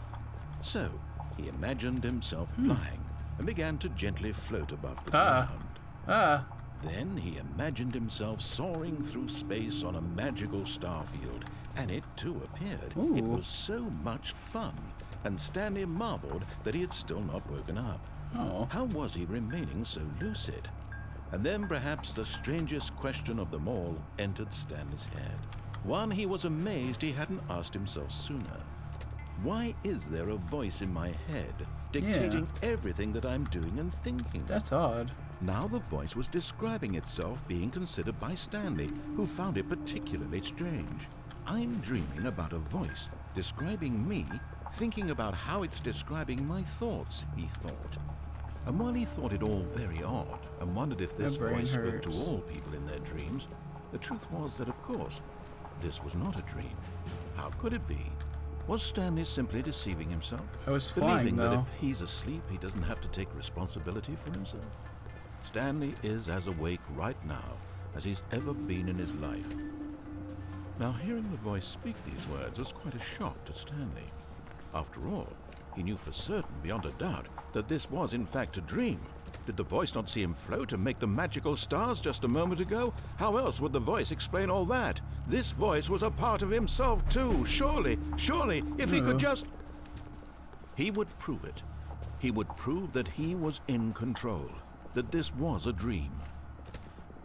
So he imagined himself flying and began to gently float above the ground. Then he imagined himself soaring through space on a magical star field, and it too appeared. It was so much fun, and Stanley marveled that he had still not woken up. How was he remaining so lucid? And then perhaps the strangest question of them all entered Stanley's head. One he was amazed he hadn't asked himself sooner. Why is there a voice in my head dictating everything that I'm doing and thinking? That's odd. Now the voice was describing itself being considered by Stanley, who found it particularly strange. I'm dreaming about a voice describing me, thinking about how it's describing my thoughts, he thought. And while he thought it all very odd and wondered if this My brain voice spoke to hurts. all people in their dreams, the truth was that, of course, this was not a dream. How could it be? Was Stanley simply deceiving himself? I was flying, Believing that though. if he's asleep, he doesn't have to take responsibility for himself? Stanley is as awake right now as he's ever been in his life. Now, hearing the voice speak these words was quite a shock to Stanley. After all, he knew for certain, beyond a doubt, that this was in fact a dream. Did the voice not see him float and make the magical stars just a moment ago? How else would the voice explain all that? This voice was a part of himself too. Surely, if he could just... He would prove it. He would prove that he was in control, that this was a dream.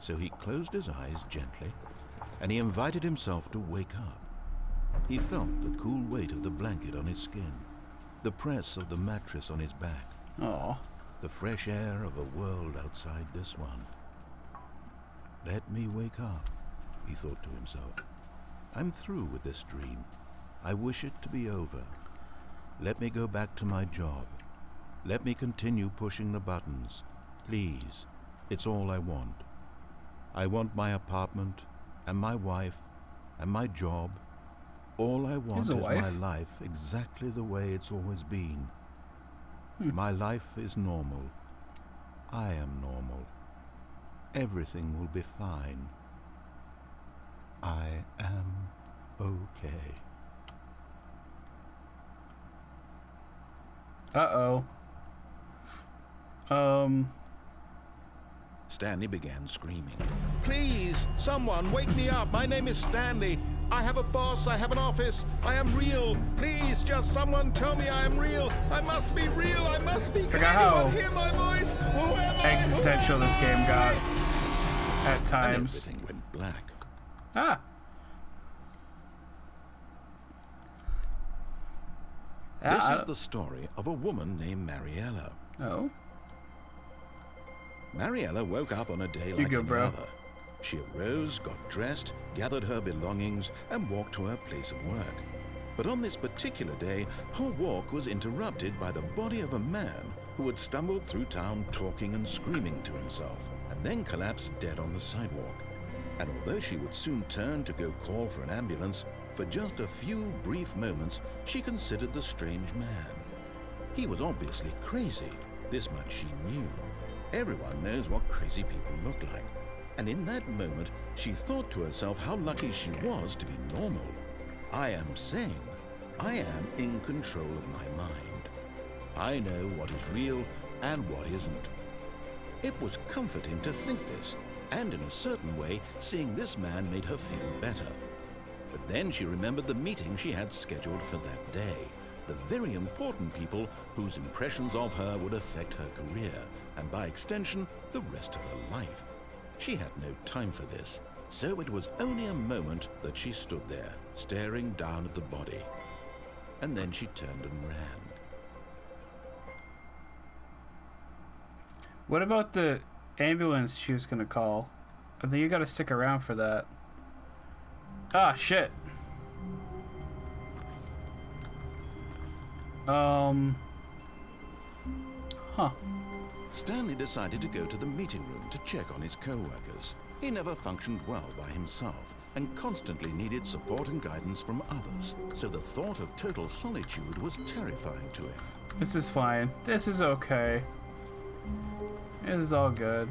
So he closed his eyes gently, and he invited himself to wake up. He felt the cool weight of the blanket on his skin, the press of the mattress on his back, Oh. the fresh air of a world outside this one. Let me wake up, he thought to himself. I'm through with this dream. I wish it to be over. Let me go back to my job. Let me continue pushing the buttons. Please, it's all I want. I want my apartment, and my wife, and my job. All I want is my life exactly the way it's always been. My life is normal. I am normal. Everything will be fine. I am okay. Uh-oh. Stanley began screaming. Please, someone, wake me up. My name is Stanley. I have a boss. I have an office. I am real. Please, just someone tell me I am real. I must be real. I must be. Can anyone hear my voice? Who am I? Existential this game got at And times. everything went black. This is the story of a woman named Mariella. Oh. Mariella woke up on a day You like go, any bro. other. She arose, got dressed, gathered her belongings, and walked to her place of work. But on this particular day, her walk was interrupted by the body of a man who had stumbled through town talking and screaming to himself, and then collapsed dead on the sidewalk. And although she would soon turn to go call for an ambulance, for just a few brief moments she considered the strange man. He was obviously crazy, this much she knew. Everyone knows what crazy people look like. And in that moment, she thought to herself how lucky she was to be normal. I am sane. I am in control of my mind. I know what is real and what isn't. It was comforting to think this, and in a certain way, seeing this man made her feel better. But then she remembered the meeting she had scheduled for that day, the very important people whose impressions of her would affect her career, and by extension, the rest of her life. She had no time for this, so it was only a moment that she stood there, staring down at the body. And then she turned and ran. What about the ambulance she was gonna call? I think you gotta stick around for that. Ah, shit. Huh. Stanley decided to go to the meeting room to check on his co-workers. He never functioned well by himself and constantly needed support and guidance from others, so the thought of total solitude was terrifying to him. This is fine. This is okay. This is all good.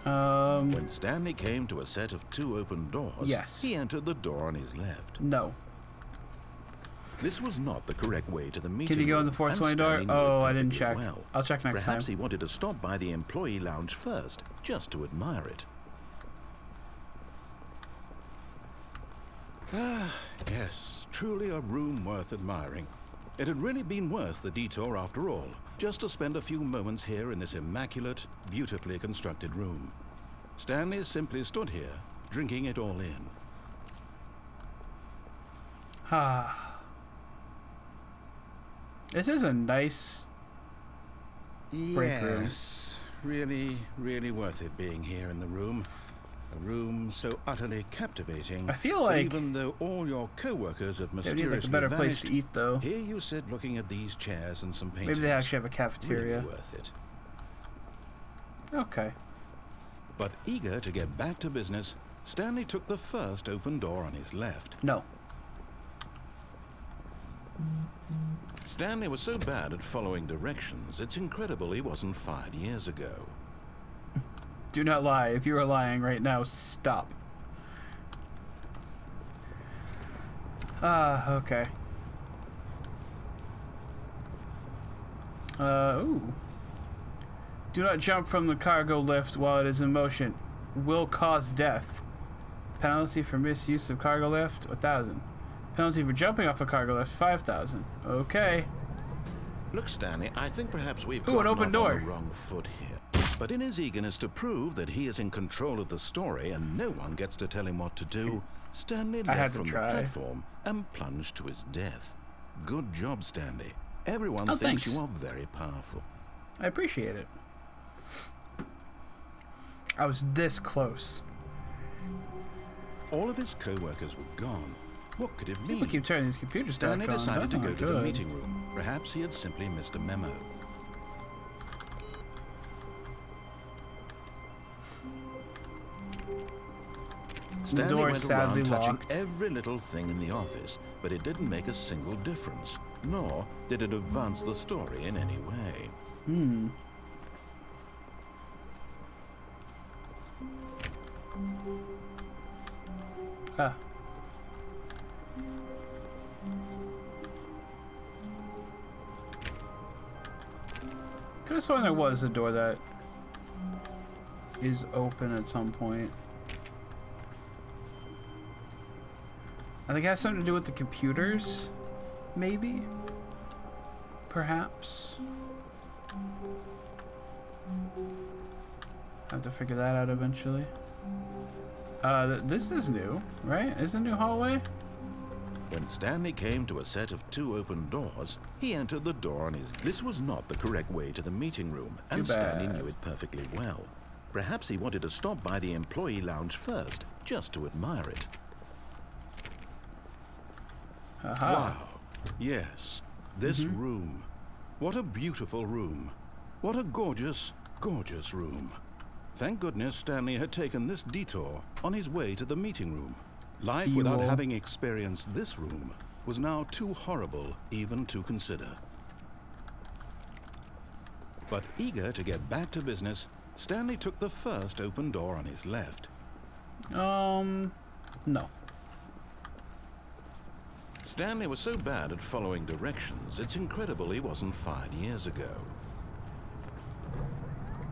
When Stanley came to a set of 2 open doors, Yes. he entered the door on his left. No. This was not the correct way to the meeting Can you go in room, the 420 and door? Stanley knew Oh, it I didn't perfectly check. well. I'll check next Perhaps time. he wanted to stop by the employee lounge first, just to admire it. Ah, yes, truly a room worth admiring. It had really been worth the detour after all, just to spend a few moments here in this immaculate, beautifully constructed room. Stanley simply stood here, drinking it all in. Ah. This is a nice break room. Yes, really, really worth it being here in the room. A room so utterly captivating. I feel that like even though all your co-workers have They need mysteriously like a better place vanished, to eat, though. here you sit looking at these chairs and some paintings. Maybe they actually have a cafeteria. Really worth it. Okay. But eager to get back to business, Stanley took the first open door on his left. No. Stanley was so bad at following directions, it's incredible he wasn't fired years ago. Do not lie. If you are lying right now, stop. Ah, okay. Ooh. Do not jump from the cargo lift while it is in motion. Will cause death. Penalty for misuse of cargo lift, 1,000. Penalty for jumping off a cargo lift, 5,000. Okay. Look, Stanley, I think perhaps we've Ooh, an gotten open off door. on the wrong foot here. But in his eagerness to prove that he is in control of the story and no one gets to tell him what to do, Stanley I had leapt to from the try. platform and plunged to his death. Good job, Stanley. Everyone Oh, thinks thanks. you are very powerful. I appreciate it. I was this close. All of his co-workers were gone. What could it mean? People keep turning these computers back Stanley on. decided to That's go not to the good. meeting room. Perhaps he had simply missed a memo. Stanley door went is sadly around touching locked. every little thing in the office, but it didn't make a single difference, nor did it advance the story in any way. Ah. Could have sworn there was a door that is open at some point. I think it has something to do with the computers, maybe? Perhaps? Have to figure that out eventually. This is new, right? Is it a new hallway? When Stanley came to a set of 2 open doors, he entered the door on his... This was not the correct way to the meeting room, and Too bad. Stanley knew it perfectly well. Perhaps he wanted to stop by the employee lounge first, just to admire it. Aha. Wow. Yes, this room. What a beautiful room. What a gorgeous, gorgeous room. Thank goodness Stanley had taken this detour on his way to the meeting room. Life without Fuel. having experienced this room was now too horrible even to consider. But eager to get back to business, Stanley took the first open door on his left. No. Stanley was so bad at following directions, it's incredible he wasn't fired years ago.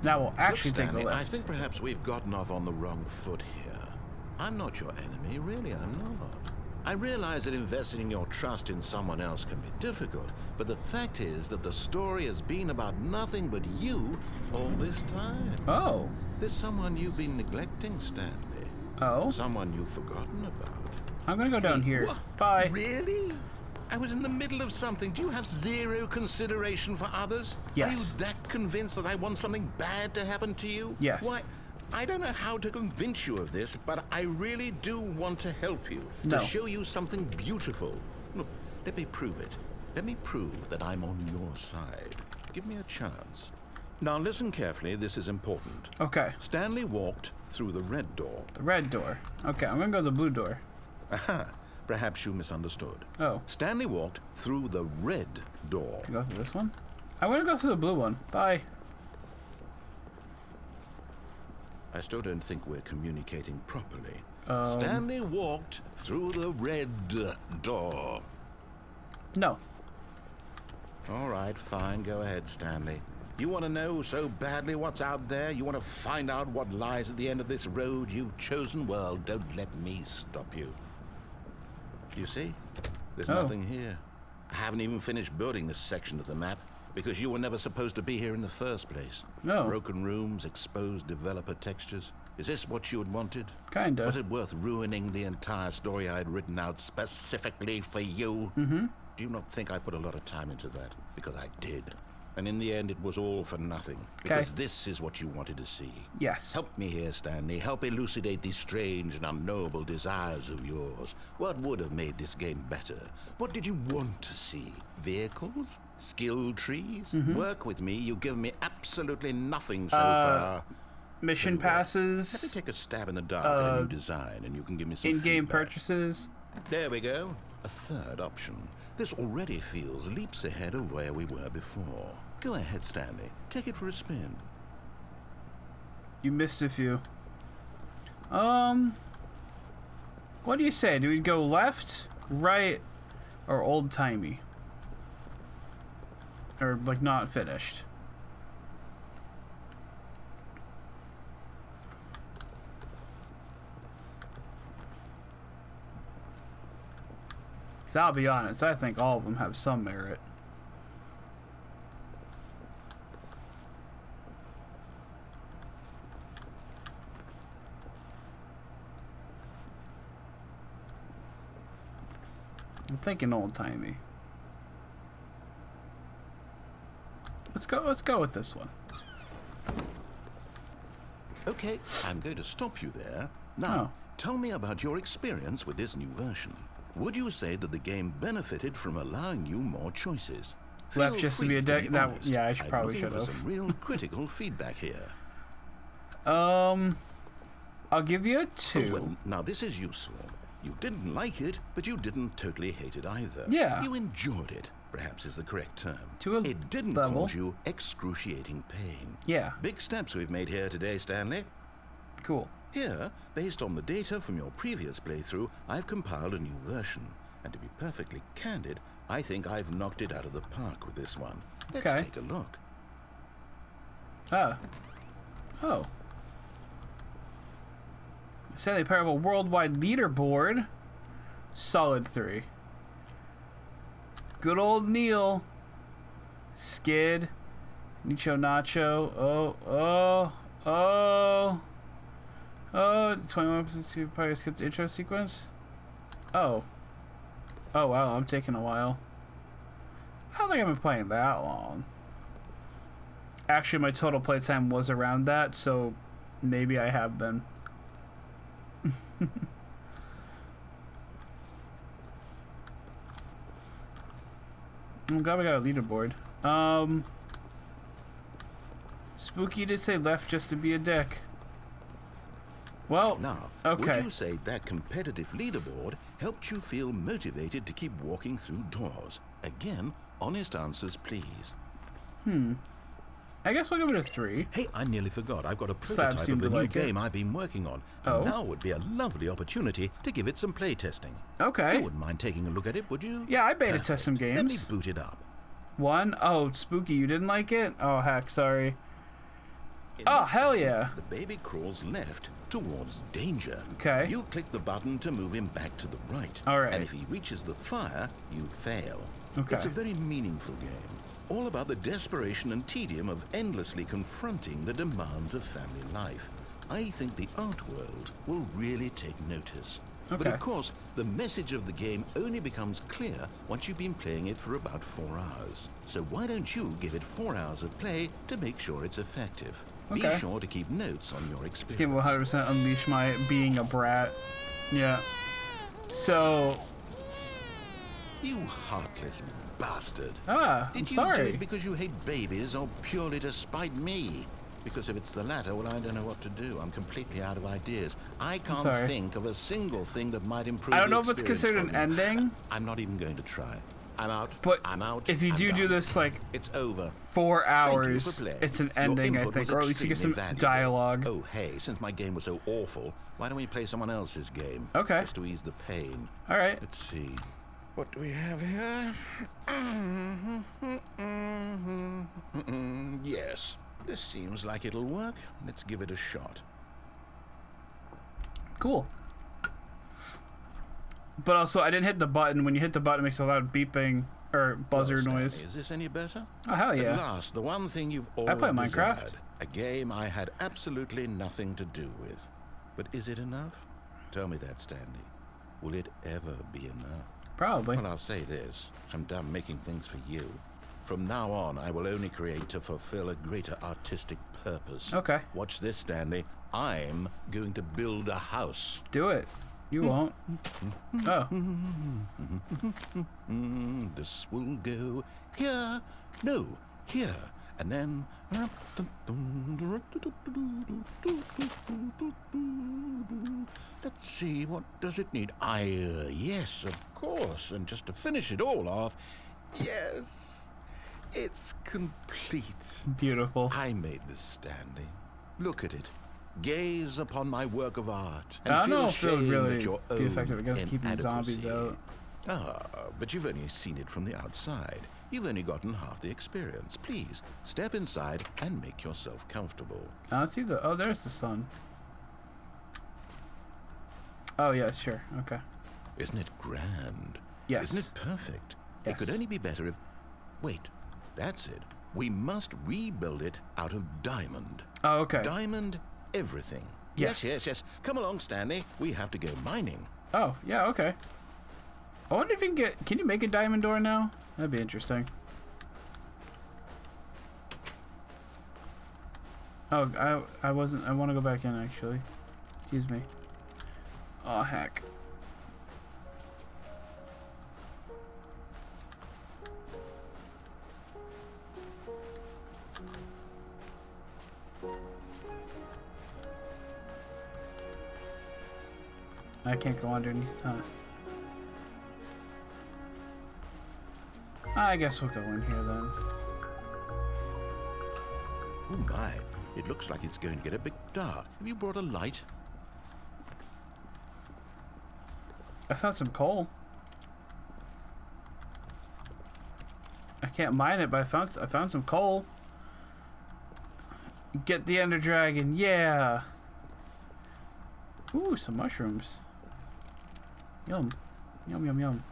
That will actually Look, take Stanley, the I left. think perhaps we've gotten off on the wrong foot here. I'm not your enemy, really I'm not. I realize that investing your trust in someone else can be difficult, but the fact is that the story has been about nothing but you all this time. Oh. There's someone you've been neglecting, Stanley. Oh. Someone you've forgotten about. I'm gonna go down here. What? Bye. Really? I was in the middle of something. Do you have zero consideration for others? Yes. Are you that convinced that I want something bad to happen to you? Yes. Why, I don't know how to convince you of this, but I really do want to help you. No. To show you something beautiful. Look, let me prove it. Let me prove that I'm on your side. Give me a chance. Now listen carefully, this is important. Okay. Stanley walked through the red door. The red door. Okay, I'm gonna go to the blue door. Aha, perhaps you misunderstood. Oh. Stanley walked through the red door. Go through this one? I'm gonna go through the blue one. Bye. I still don't think we're communicating properly. Stanley walked through the red door. No. All right, fine. Go ahead, Stanley. You want to know so badly what's out there? You want to find out what lies at the end of this road you've chosen? Well, don't let me stop you. You see? There's Oh. nothing here. I haven't even finished building this section of the map because you were never supposed to be here in the first place. No. Broken rooms, exposed developer textures. Is this what you had wanted? Kinda. Was it worth ruining the entire story I had written out specifically for you? Mm-hmm. Do you not think I put a lot of time into that? Because I did. And in the end, it was all for nothing. Because this is what you wanted to see. Yes. Help me here, Stanley. Help elucidate these strange and unknowable desires of yours. What would have made this game better? What did you want to see? Vehicles? Skill trees? Work with me. You've given me absolutely nothing so far. Mission Let me passes. take a stab in the dark at a new design, and you can give me some In-game feedback. purchases. There we go. A third option. This already feels leaps ahead of where we were before. Go ahead, Stanley. Take it for a spin. You missed a few. What do you say? Do we go left, right, or old-timey? Or, like, not finished? So I'll be honest, I think all of them have some merit. I'm thinking old-timey. Let's go with this one. Okay, I'm going to stop you there. Now, tell me about your experience with this new version. Would you say that the game benefited from allowing you more choices? Left Feel just to free be a deck. That honest. yeah, I should I'm probably looking should for have. some real critical feedback here. I'll give you a 2. Oh, well, now this is useful. You didn't like it, but you didn't totally hate it either. Yeah. You enjoyed it, perhaps is the correct term. To a it didn't level. cause you excruciating pain. Yeah. Big steps we've made here today, Stanley. Cool. Here, based on the data from your previous playthrough, I've compiled a new version. And to be perfectly candid, I think I've knocked it out of the park with this one. Let's Okay. take a look. Oh. Stanley Parable Worldwide Leaderboard. Solid 3. Good old Neil. Skid. Nicho Nacho. Oh, 21% you probably skipped the intro sequence. Oh. Oh wow, I'm taking a while. I don't think I've been playing that long. Actually, my total playtime was around that, so maybe I have been. I'm glad we got a leaderboard. Spooky did say left just to be a dick. Well, Now, okay. would you say that competitive leaderboard helped you feel motivated to keep walking through doors? Again, honest answers, please. I guess we'll give it a 3. Hey, I nearly forgot. I've got a Sam prototype seemed of to a new like it. game I've been working on. Oh. And now would be a lovely opportunity to give it some playtesting. Okay. You wouldn't mind taking a look at it, would you? Yeah, I beta test some Perfect. Let me games. boot it up. 1? Oh, Spooky, you didn't like it? Oh, heck, sorry. In Oh, this hell game, yeah. The baby crawls left towards danger. Okay. You click the button to move him back to the right. All right. And if he reaches the fire, you fail. Okay. It's a very meaningful game. All about the desperation and tedium of endlessly confronting the demands of family life. I think the art world will really take notice. But Okay. of course, the message of the game only becomes clear once you've been playing it for about 4 hours. So why don't you give it 4 hours of play to make sure it's effective? Be Okay. sure to keep notes on your This game will experience. 100% unleash my being a brat. Yeah. So, You heartless bastard. I'm Did you do sorry. it because you hate babies or purely to spite me? Because if it's the latter, well, I don't know what to do. I'm completely out of ideas. I can't sorry. think of a single thing that might improve I don't the know if it's experience considered an for you. ending, I'm not even going to try. I'm out. but I'm out. if you I'm do done. this like It's over. 4 Thank you hours, for playing. it's an Your ending, I input think, was or at least you get some extremely valuable. dialogue. Oh, hey, since my game was so awful, why don't we play someone else's game? Okay. Just to ease the pain. All right. Let's see. What do we have here? Yes. This seems like it'll work. Let's give it a shot. Cool. But also, I didn't hit the button. When you hit the button, it makes a loud beeping or buzzer Well, Stanley, noise. Is this any better? Oh, hell At yeah. last, the one thing you've always play Minecraft. desired. A game I had absolutely nothing to do with. But is it enough? Tell me that, Stanley. Will it ever be enough? Probably. Well, I'll say this. I'm done making things for you. From now on, I will only create to fulfill a greater artistic purpose. Okay. Watch this, Stanley. I'm going to build a house. Do it. You won't. Oh. This will go here. No, here. And then... Let's see, what does it need? Yes, of course. And just to finish it all off, yes, it's complete. Beautiful. I made this, Stanley. Look at it. Gaze upon my work of art. I And don't feel know if it would ashamed really at your be own effective against keeping zombies inadequacy. out. But you've only seen it from the outside. You've only gotten half the experience. Please, step inside and make yourself comfortable. I don't see the... Oh, there's the sun. Oh, yeah, sure. Okay. Isn't it grand? Yes. Isn't it perfect? Yes. It could only be better if... Wait, that's it. We must rebuild it out of diamond. Oh, okay. Diamond everything. Yes. Yes. Come along, Stanley. We have to go mining. Oh, yeah, okay. I wonder if you can get... Can you make a diamond door now? That'd be interesting. Oh, I wasn't... I want to go back in, actually. Excuse me. Oh, heck. I can't go underneath that. I guess we'll go in here then. Oh my, it looks like it's going to get a bit dark. Have you brought a light? I found some coal. I can't mine it, but I found some coal. Get the Ender Dragon, yeah. Ooh, some mushrooms. Yum. Yum, yum, yum.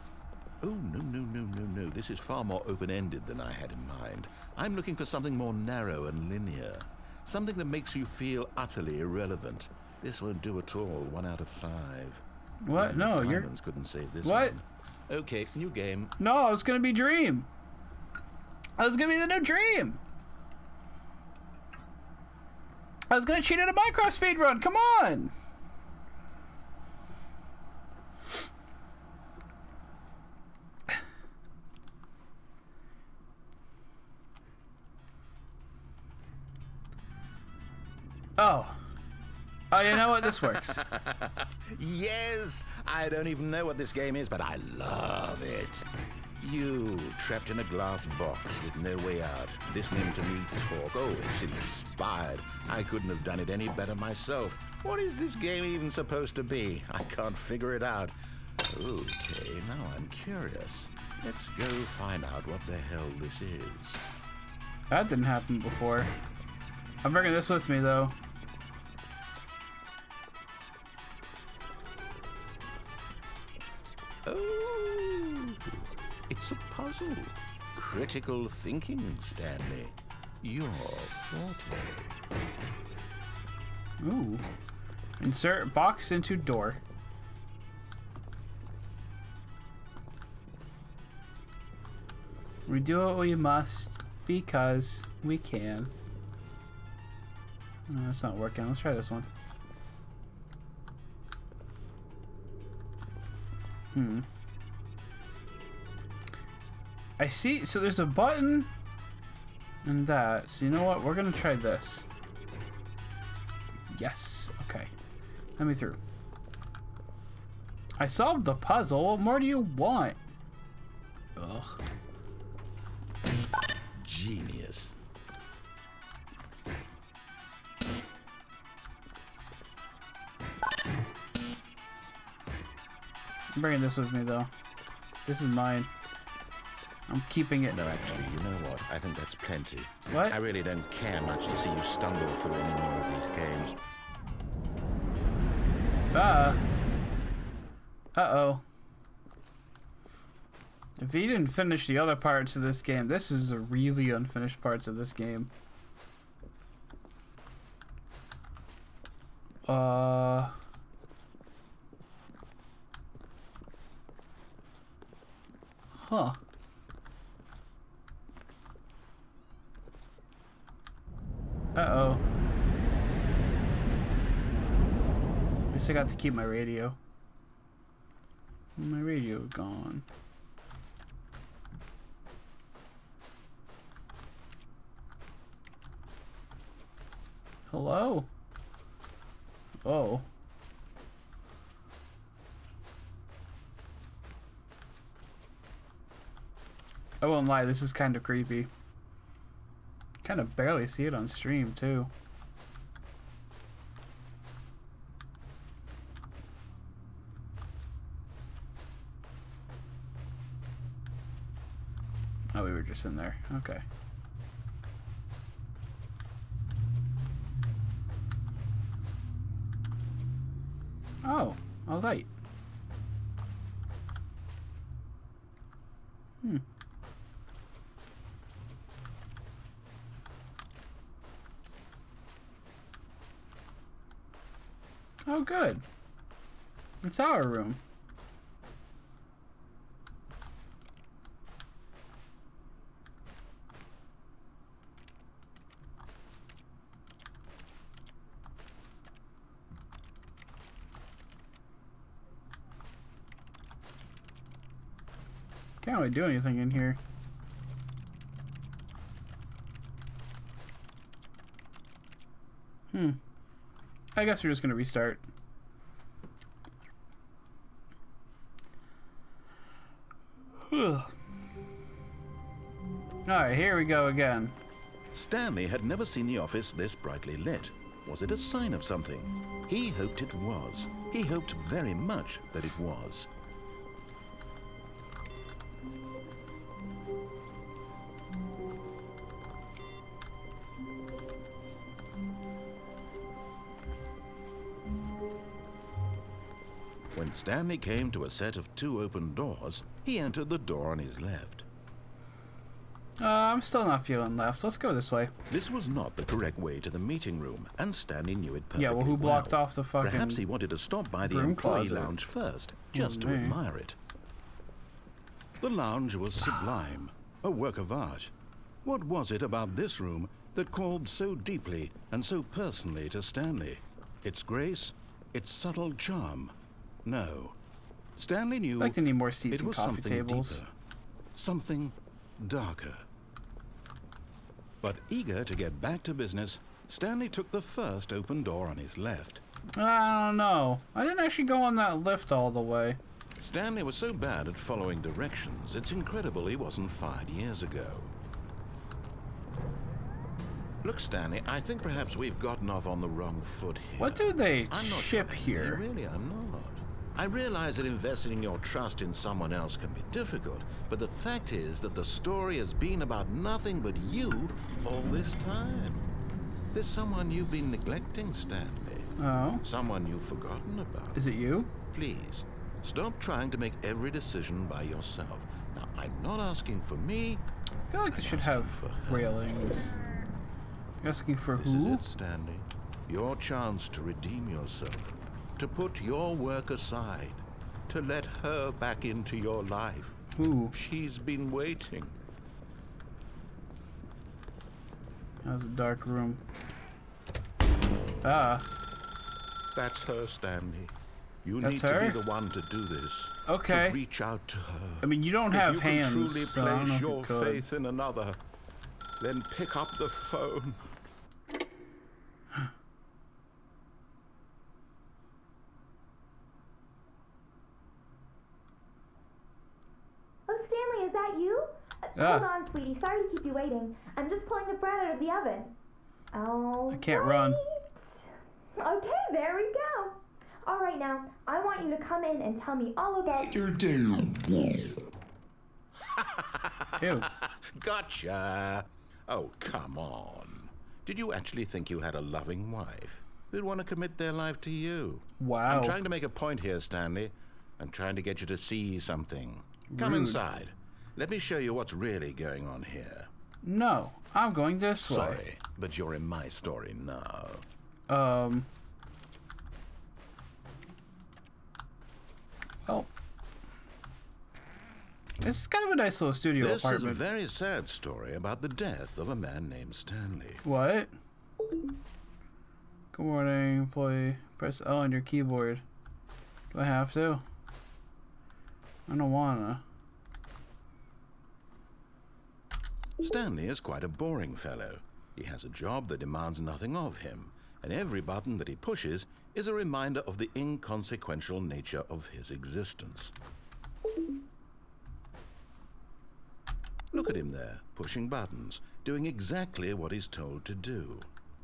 Oh, no. This is far more open-ended than I had in mind. I'm looking for something more narrow and linear. Something that makes you feel utterly irrelevant. This won't do at all. 1 out of 5. What? Even No, the you're... diamonds couldn't save this What? one. Okay, new game. No, it was gonna be Dream. I was gonna be the new Dream. I was gonna cheat at a Minecraft speedrun. Come on. Oh. Oh, you know what? This works. Yes, I don't even know what this game is, but I love it. You, trapped in a glass box with no way out, listening to me talk. Oh, it's inspired. I couldn't have done it any better myself. What is this game even supposed to be? I can't figure it out. Okay, now I'm curious. Let's go find out what the hell this is. That didn't happen before. I'm bringing this with me, though. Oh, it's a puzzle. Critical thinking, Stanley. Your forte. Ooh. Insert box into door. We do what we must because we can. No, it's not working. Let's try this one. I see. So there's a button and that. So you know what? We're gonna try this. Yes. Okay. Let me through. I solved the puzzle. What more do you want? Ugh. Genius. I'm bringing this with me, though. This is mine. I'm keeping it. No, actually, you know what? I think that's plenty. What? I really don't care much to see you stumble through any more of these games. Uh-oh. If he didn't finish the other parts of this game, this is the really unfinished parts of this game. Huh. Uh-oh. I guess I got to keep my radio. My radio gone. Hello? Oh. I won't lie, this is kind of creepy. Kind of barely see it on stream, too. Oh, we were just in there. Okay. Oh, a light. Oh, good. It's our room. Can't really do anything in here. I guess we're just gonna restart. Alright, here we go again. Stanley had never seen the office this brightly lit. Was it a sign of something? He hoped it was. He hoped very much that it was. When Stanley came to a set of 2 open doors, he entered the door on his left. I'm still not feeling left. Let's go this way. This was not the correct way to the meeting room, and Stanley knew it perfectly Yeah, well, who blocked off the fucking Perhaps he wanted to stop by the broom employee closet? lounge first, just to me. admire it. The lounge was sublime, a work of art. What was it about this room that called so deeply and so personally to Stanley? Its grace? Its subtle charm? No. Stanley knew I'd like to need more seats it and was coffee something tables. deeper, something darker. But eager to get back to business, Stanley took the first open door on his left. I don't know. I didn't actually go on that lift all the way. Stanley was so bad at following directions, it's incredible he wasn't fired years ago. Look, Stanley, I think perhaps we've gotten off on the wrong foot here. What do they I'm not ship trying- here? Really, I'm not. I realize that investing your trust in someone else can be difficult, but the fact is that the story has been about nothing but you all this time. There's someone you've been neglecting, Stanley. Oh. Someone you've forgotten about. Is it you? Please, stop trying to make every decision by yourself. Now, I'm not asking for me. I feel like they should have railings. You're asking for This who? is it, Stanley. Your chance to redeem yourself. To put your work aside. To let her back into your life. Who? She's been waiting. That's a dark room. Ah. That's her, Stanley. You That's need her? to be the one to do this. Okay. To reach out to her. I mean, you don't If have you hands, can truly so I don't know place if you your could. faith in another, then pick up the phone. Oh, Stanley, is that you? Hold on, sweetie. Sorry to keep you waiting. I'm just pulling the bread out of the oven. Oh. I can't run. Okay, there we go. All right, now, I want you to come in and tell me all about your Ew. Gotcha. Oh, come on. Did you actually think you had a loving wife who'd want to commit their life to you? Wow. I'm trying to make a point here, Stanley. I'm trying to get you to see something. Come Rude. inside. Let me show you what's really going on here. No, I'm going this way. Sorry, but you're in my story now. Well, this is kind of a nice little studio This is a apartment. very sad story about the death of a man named Stanley. What? Good morning, employee. Press L on your keyboard. Do I have to? I don't wanna. Stanley is quite a boring fellow. He has a job that demands nothing of him, and every button that he pushes is a reminder of the inconsequential nature of his existence. Look at him there, pushing buttons, doing exactly what he's told to do.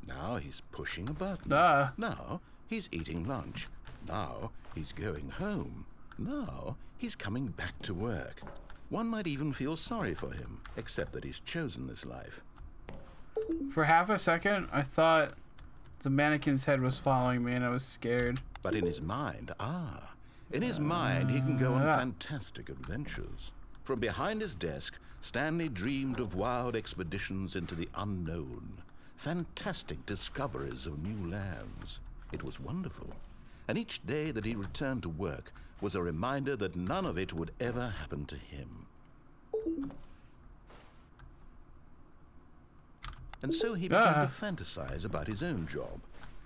Now he's pushing a button. Ah. Now he's eating lunch. Now he's going home. Now he's coming back to work. One might even feel sorry for him, except that he's chosen this life. For half a second, I thought the mannequin's head was following me and I was scared. But in his mind, in his mind he can go on fantastic adventures. From behind his desk, Stanley dreamed of wild expeditions into the unknown, fantastic discoveries of new lands. It was wonderful. And each day that he returned to work was a reminder that none of it would ever happen to him. And so he began to fantasize about his own job.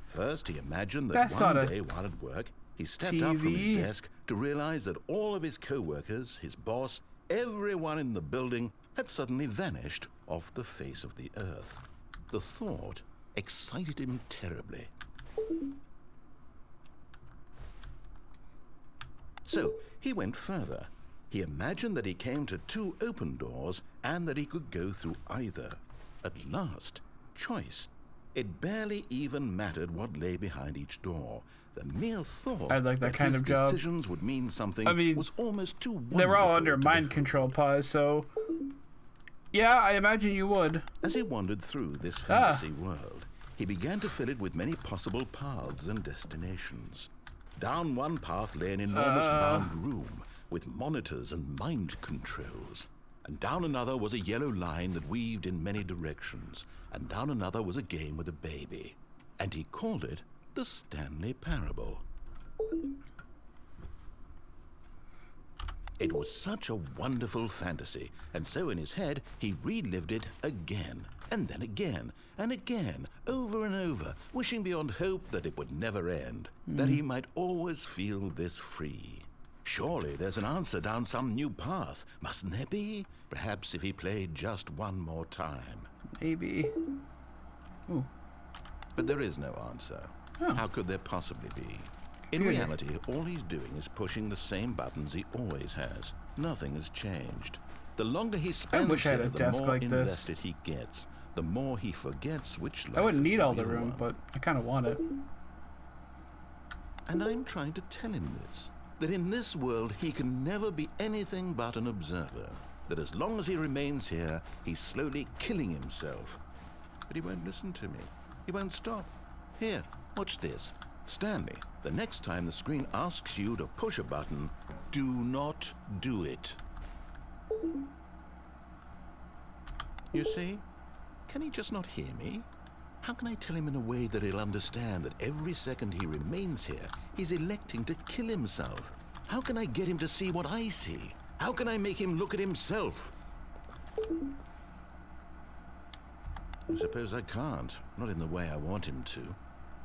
First, he imagined that That's not one a day while at work, he stepped up from TV. his desk to realize that all of his co-workers, his boss, everyone in the building had suddenly vanished off the face of the earth. The thought excited him terribly. So he went further. He imagined that he came to two open doors and that he could go through either. At last, choice. It barely even mattered what lay behind each door. The mere thought I'd like that kind his of job. decisions would mean something I mean, was almost too wonderful. They were all under to mind behold. control pause, so yeah, I imagine you would. As he wandered through this fantasy world, he began to fill it with many possible paths and destinations. Down one path lay an enormous round room with monitors and mind controls. And down another was a yellow line that weaved in many directions. And down another was a game with a baby. And he called it the Stanley Parable. It was such a wonderful fantasy, and so in his head he relived it again, and then again, and again, over and over, wishing beyond hope that it would never end, that he might always feel this free. Surely there's an answer down some new path, mustn't there be? Perhaps if he played just one more time. Maybe. Ooh. But there is no answer. Oh. How could there possibly be? In Computer. reality, all he's doing is pushing the same buttons he always has. Nothing has changed. The longer he spends wish I had here, a the desk more like this. invested he gets. The more he forgets which life I wouldn't is need all the real room, one. but I kind of want it. And I'm trying to tell him this. That in this world, he can never be anything but an observer. That as long as he remains here, he's slowly killing himself. But he won't listen to me. He won't stop. Here, watch this. Stanley, the next time the screen asks you to push a button, do not do it. You see? Can he just not hear me? How can I tell him in a way that he'll understand that every second he remains here, he's electing to kill himself? How can I get him to see what I see? How can I make him look at himself? I suppose I can't, not in the way I want him to.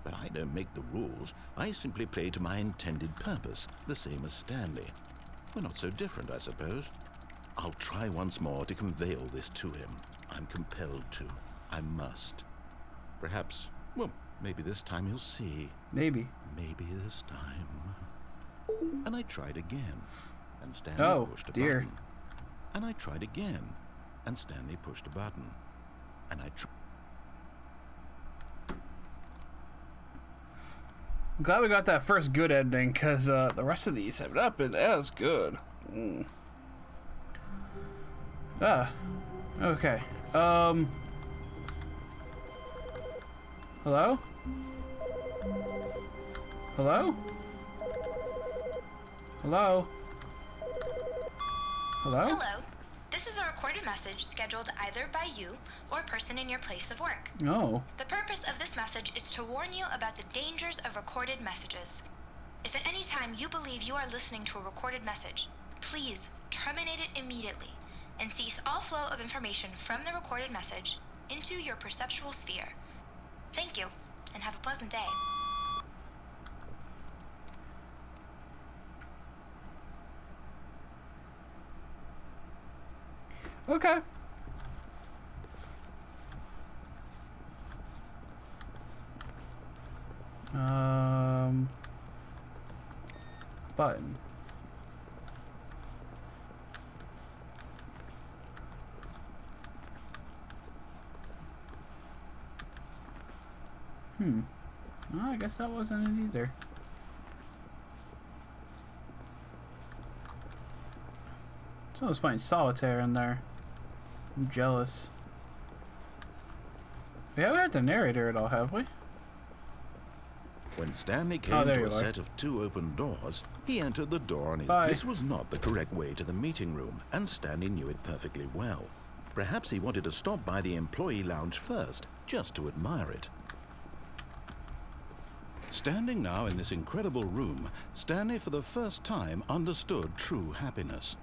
But I don't make the rules. I simply play to my intended purpose, the same as Stanley. We're not so different, I suppose. I'll try once more to convey all this to him. I'm compelled to. I must. Perhaps, well, maybe this time he'll see. Maybe. Maybe this time. And I tried again, and Stanley pushed a dear. button. And I tried again, and Stanley pushed a button. And I tried. I'm glad we got that first good ending, because the rest of these have not been as good. Okay. Hello? Hello? Hello? Hello? Hello. This is a recorded message scheduled either by you or a person in your place of work. Oh. The purpose of this message is to warn you about the dangers of recorded messages. If at any time you believe you are listening to a recorded message, please terminate it immediately and cease all flow of information from the recorded message into your perceptual sphere. Thank you, and have a pleasant day. Okay. Button. Well, I guess that wasn't it either. Someone's playing solitaire in there. I'm jealous. We haven't had the narrator at all, have we? When Stanley Oh, came there to you a are. set of two open doors, he entered the door on his... Bye. This was not the correct way to the meeting room, and Stanley knew it perfectly well. Perhaps he wanted to stop by the employee lounge first, just to admire it. Standing now in this incredible room, Stanley for the first time understood true happiness.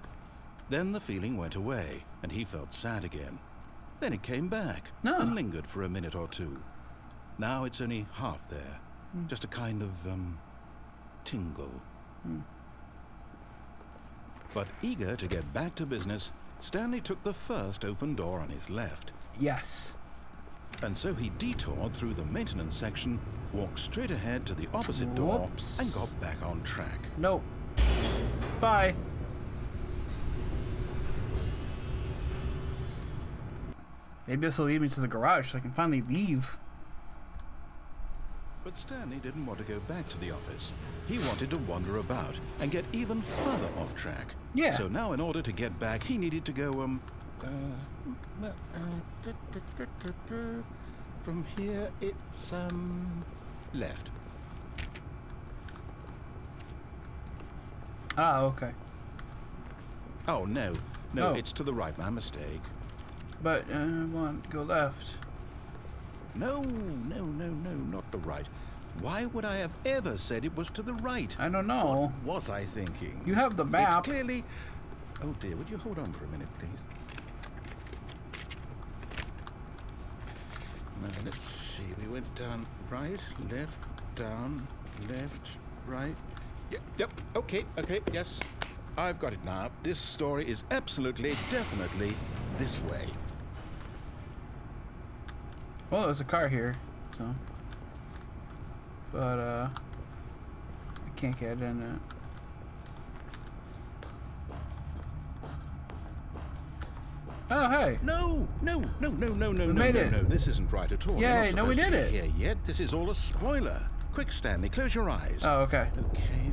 Then the feeling went away, and he felt sad again. Then it came back, No. and lingered for a minute or two. Now it's only half there. Just a kind of, tingle. But eager to get back to business, Stanley took the first open door on his left. Yes. And so he detoured through the maintenance section, walked straight ahead to the opposite door, Whoops. and got back on track. Nope. Bye. Maybe this will lead me to the garage so I can finally leave. But Stanley didn't want to go back to the office. He wanted to wander about and get even further off track. Yeah. So now in order to get back, he needed to go, from here, it's, left. Ah, okay. Oh, no, Oh. it's to the right, my mistake. But I want to go left. No, not the right. Why would I have ever said it was to the right? I don't know. What was I thinking? You have the map. It's clearly... Oh dear, would you hold on for a minute, please? Now, let's see. We went down right, left, down, left, right. Yep, okay, yes. I've got it now. This story is absolutely, definitely this way. Well, there's a car here, so. but I can't get in it. Oh, hey. No. made it. No. This isn't right at all. Yay, You're not no, we supposed did to be it. here yet. This is all a spoiler. Quick, Stanley, close your eyes. Oh, okay. Okay.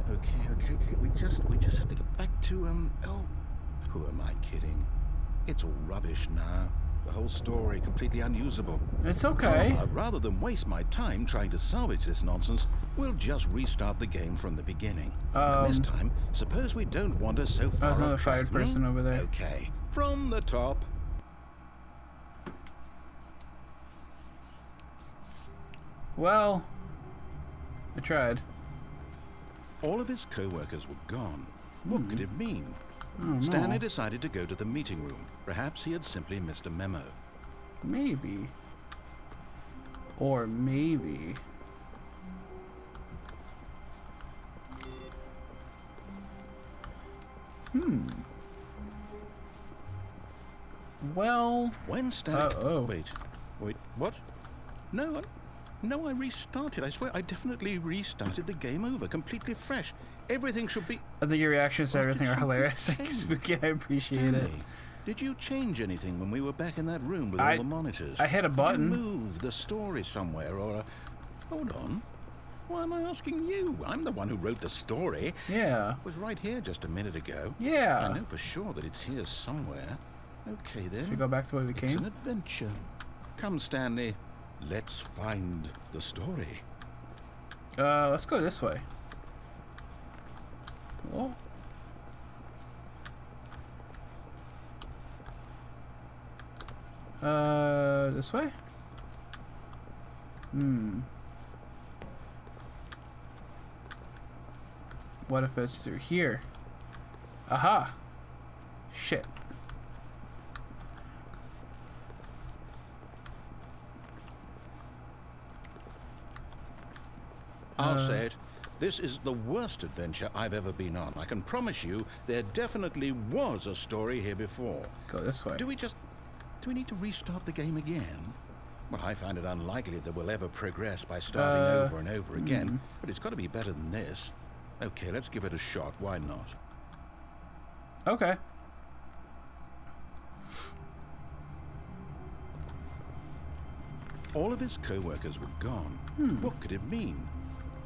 We just have to get back to oh, who am I kidding? It's all rubbish now. The whole story completely unusable. It's okay. How about, rather than waste my time trying to salvage this nonsense, we'll just restart the game from the beginning. And this time, suppose we don't wander so far There's another off track, fired person over there. Okay, from the top. Well, I tried. All of his co-workers were gone. What could it mean? Oh, Stanley no. decided to go to the meeting room. Perhaps he had simply missed a memo. Maybe. Or maybe. Well, When Stanley... oh. Wait, what? No, I restarted. I swear, I definitely restarted the game over, completely fresh. Everything should be... I think your reactions to What everything did are hilarious. something change? Spooky, I appreciate it. Stanley, did you change anything when we were back in that room with all the monitors? I hit a button. Did you move the story somewhere or... Hold on. Why am I asking you? I'm the one who wrote the story. Yeah. It was right here just a minute ago. Yeah. I know for sure that it's here somewhere. Okay, then. Should we go back to where we It's an came? adventure. Come, Stanley. Let's find the story. Let's go this way. Oh. This way? What if it's through here? Aha! Shit. I'll say it. This is the worst adventure I've ever been on. I can promise you there definitely was a story here before. Go this way. Do we need to restart the game again? Well, I find it unlikely that we'll ever progress by starting over and over again, but it's got to be better than this. Okay, let's give it a shot. Why not? Okay. All of his co-workers were gone. What could it mean?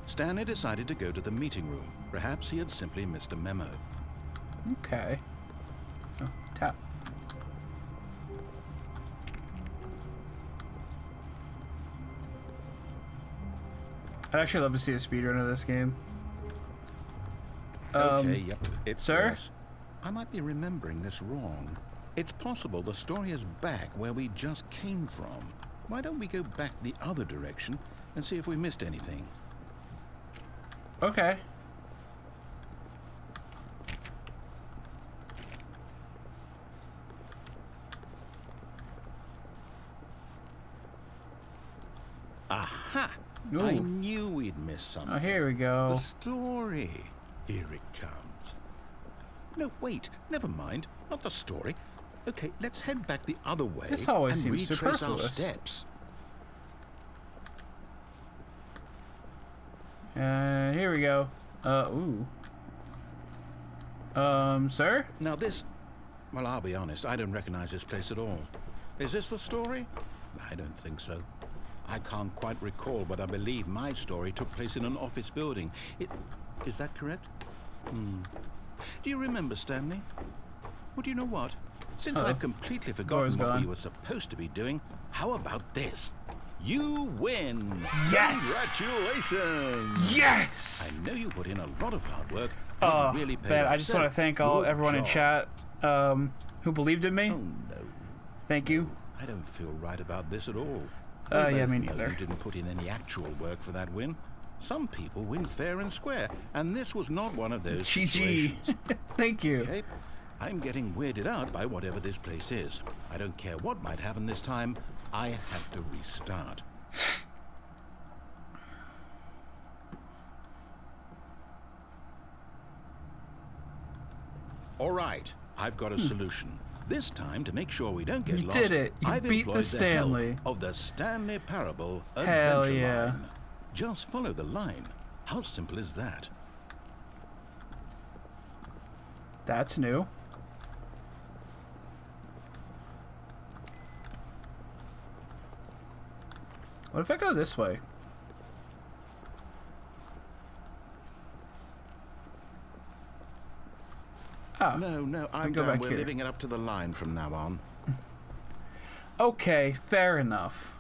Stanley decided to go to the meeting room. Perhaps he had simply missed a memo. Okay. Oh, tap. I'd actually love to see a speedrun of this game. Okay, yep. It's sir? worse. I might be remembering this wrong. It's possible the story is back where we just came from. Why don't we go back the other direction and see if we missed anything? Okay. Aha! Ooh. I knew we'd missed something. Oh, here we go. The story. Here it comes. No, wait. Never mind. Not the story. Okay, let's head back the other way This hallway and seems retrace our superfluous. steps. Here we go. Ooh. Sir? Now this... Well, I'll be honest. I don't recognize this place at all. Is this the story? I don't think so. I can't quite recall, but I believe my story took place in an office building. Is that correct? Do you remember, Stanley? Well, do you know what? Since I've completely forgotten what we gone. were supposed to be doing, how about this? You win! Yes! Congratulations! Yes! I know you put in a lot of hard work. Oh, It really paid man, off. I just So, want to thank good everyone in job. chat who believed in me. Oh, no. Thank you. I don't feel right about this at all. Yeah, We both me know neither. You didn't put in any actual work for that win. Some people win fair and square, and this was not one of those GG. situations. Thank you. Okay? I'm getting weirded out by whatever this place is. I don't care what might happen this time. I have to restart. All right, I've got a solution. This time, to make sure we don't get You lost, did it. You I've beat the employed Stanley. help of the Stanley Parable Hell Adventure yeah. Line. Just follow the line. How simple is that? That's new. What if I go this way? Oh. No, I'm go down. back We're here. leaving it up to the line from now on. Okay, fair enough.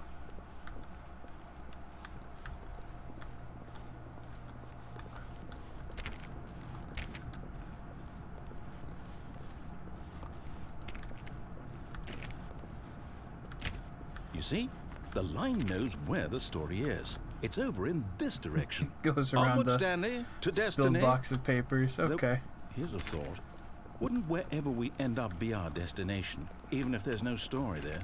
You see? The line knows where the story is. It's over in this direction. Goes around Onward, the Stanley, to spilled destiny. box of papers. Though, Okay. here's a thought. Wouldn't wherever we end up be our destination, even if there's no story there?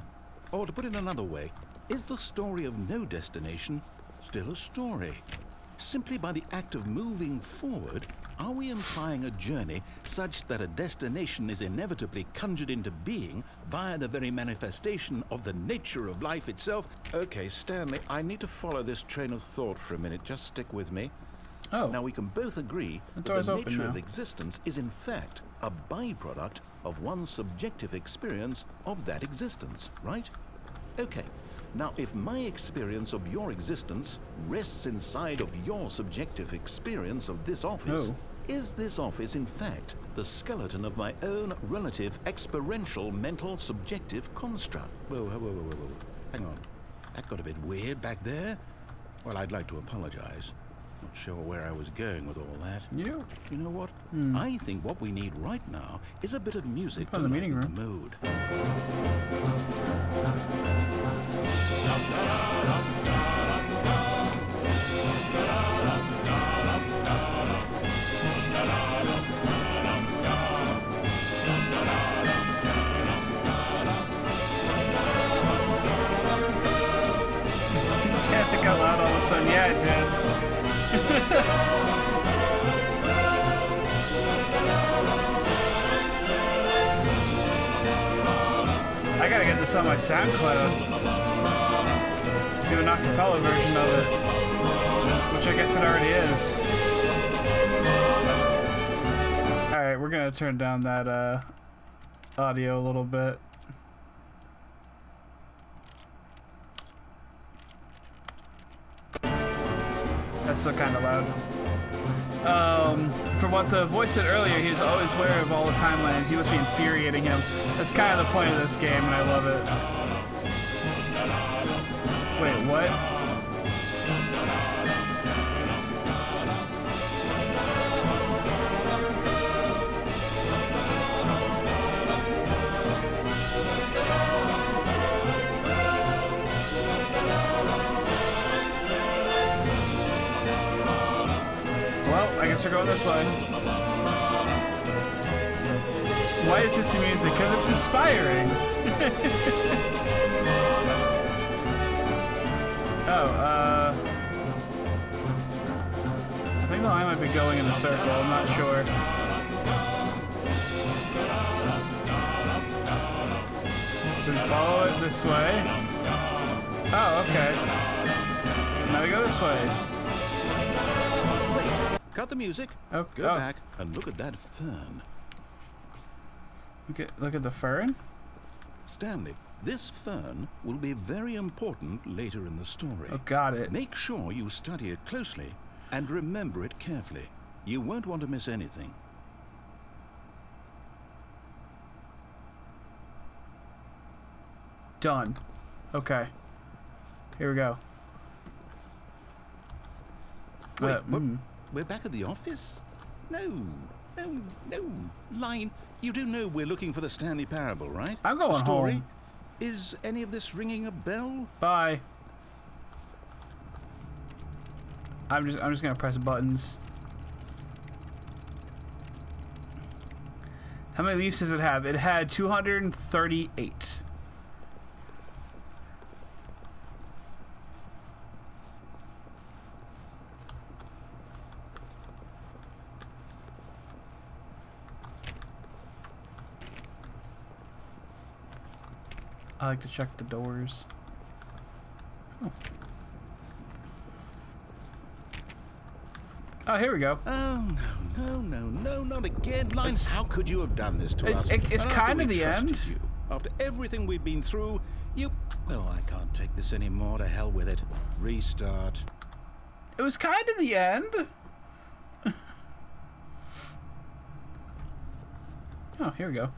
Or to put it another way, is the story of no destination still a story? Simply by the act of moving forward, are we implying a journey such that a destination is inevitably conjured into being via the very manifestation of the nature of life itself? Okay, Stanley, I need to follow this train of thought for a minute. Just stick with me. Oh. Now we can both agree The that door's the open nature now. of existence is in fact a byproduct of one's subjective experience of that existence, right? Okay. Now, if my experience of your existence rests inside of your subjective experience of this office, Oh. is this office, in fact, the skeleton of my own relative experiential mental subjective construct? Whoa. Hang on. That got a bit weird back there. Well, I'd like to apologize. Not sure where I was going with all that. You? You know what? I think what we need right now is a bit of music to From the meeting lighten the room. mood. Yeah, I think out loud all of a sudden. Yeah, it did. I gotta get this on my SoundCloud. Do an acapella version of it, which I guess it already is. Alright, we're gonna turn down that audio a little bit. That's still kind of loud. From what the voice said earlier, he was always aware of all the timelines. He must be infuriating him. That's kind of the point of this game, and I love it. Wait, what? Well, I guess we're going this way. Why is this music? Because it's inspiring. I think the line might be going in a circle. I'm not sure. So we follow it this way. Oh, okay. Now we go this way. Cut the music. Oh, Go back and look at that fern. Look at the fern. Stanley, this fern will be very important later in the story. Oh, got it. Make sure you study it closely and remember it carefully. You won't want to miss anything. Done. Okay. Here we go. Wait, what? We're back at the office? No. Line, you do know we're looking for the Stanley Parable, right? I'm going Story? home. Is any of this ringing a bell? Bye. I'm just gonna press buttons. How many leaves does it have? It had 238. I like to check the doors. Oh. Oh, here we go. Oh, no, not again. Lines, how could you have done this to us? It's And after kind of we the trusted end. You, after everything we've been through, well, I can't take this anymore. To hell with it. Restart. It was kind of the end. Oh, here we go.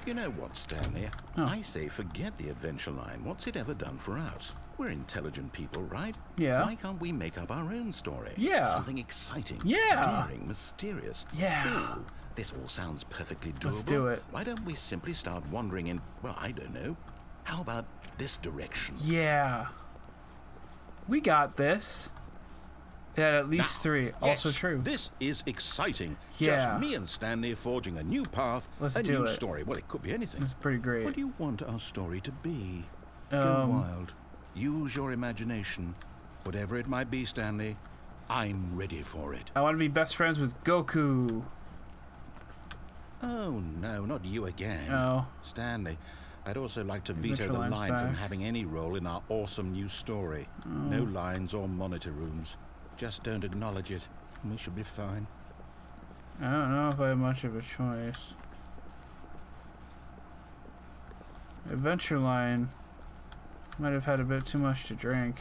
You know what, Stanley? Oh. I say forget the adventure line. What's it ever done for us? We're intelligent people, right? Yeah. Why can't we make up our own story? Yeah. Something exciting. Yeah. Daring, mysterious. Yeah. Ooh, this all sounds perfectly doable. Let's do it. Why don't we simply start wandering in, well, I don't know. How about this direction? Yeah. We got this. It had at least Now, 3. Also yes, true. This is exciting. Yeah. Just me and Stanley forging a new path, Let's a do new it. story. Well, it could be anything. It's pretty great. What do you want our story to be? Go wild. Use your imagination. Whatever it might be, Stanley, I'm ready for it. I want to be best friends with Goku. Oh, no, not you again. Oh. Stanley, I'd also like to veto Adventure the Line's line from back. having any role in our awesome new story. No lines or monitor rooms. Just don't acknowledge it, and we should be fine. I don't know if I have much of a choice. Adventure Line might have had a bit too much to drink.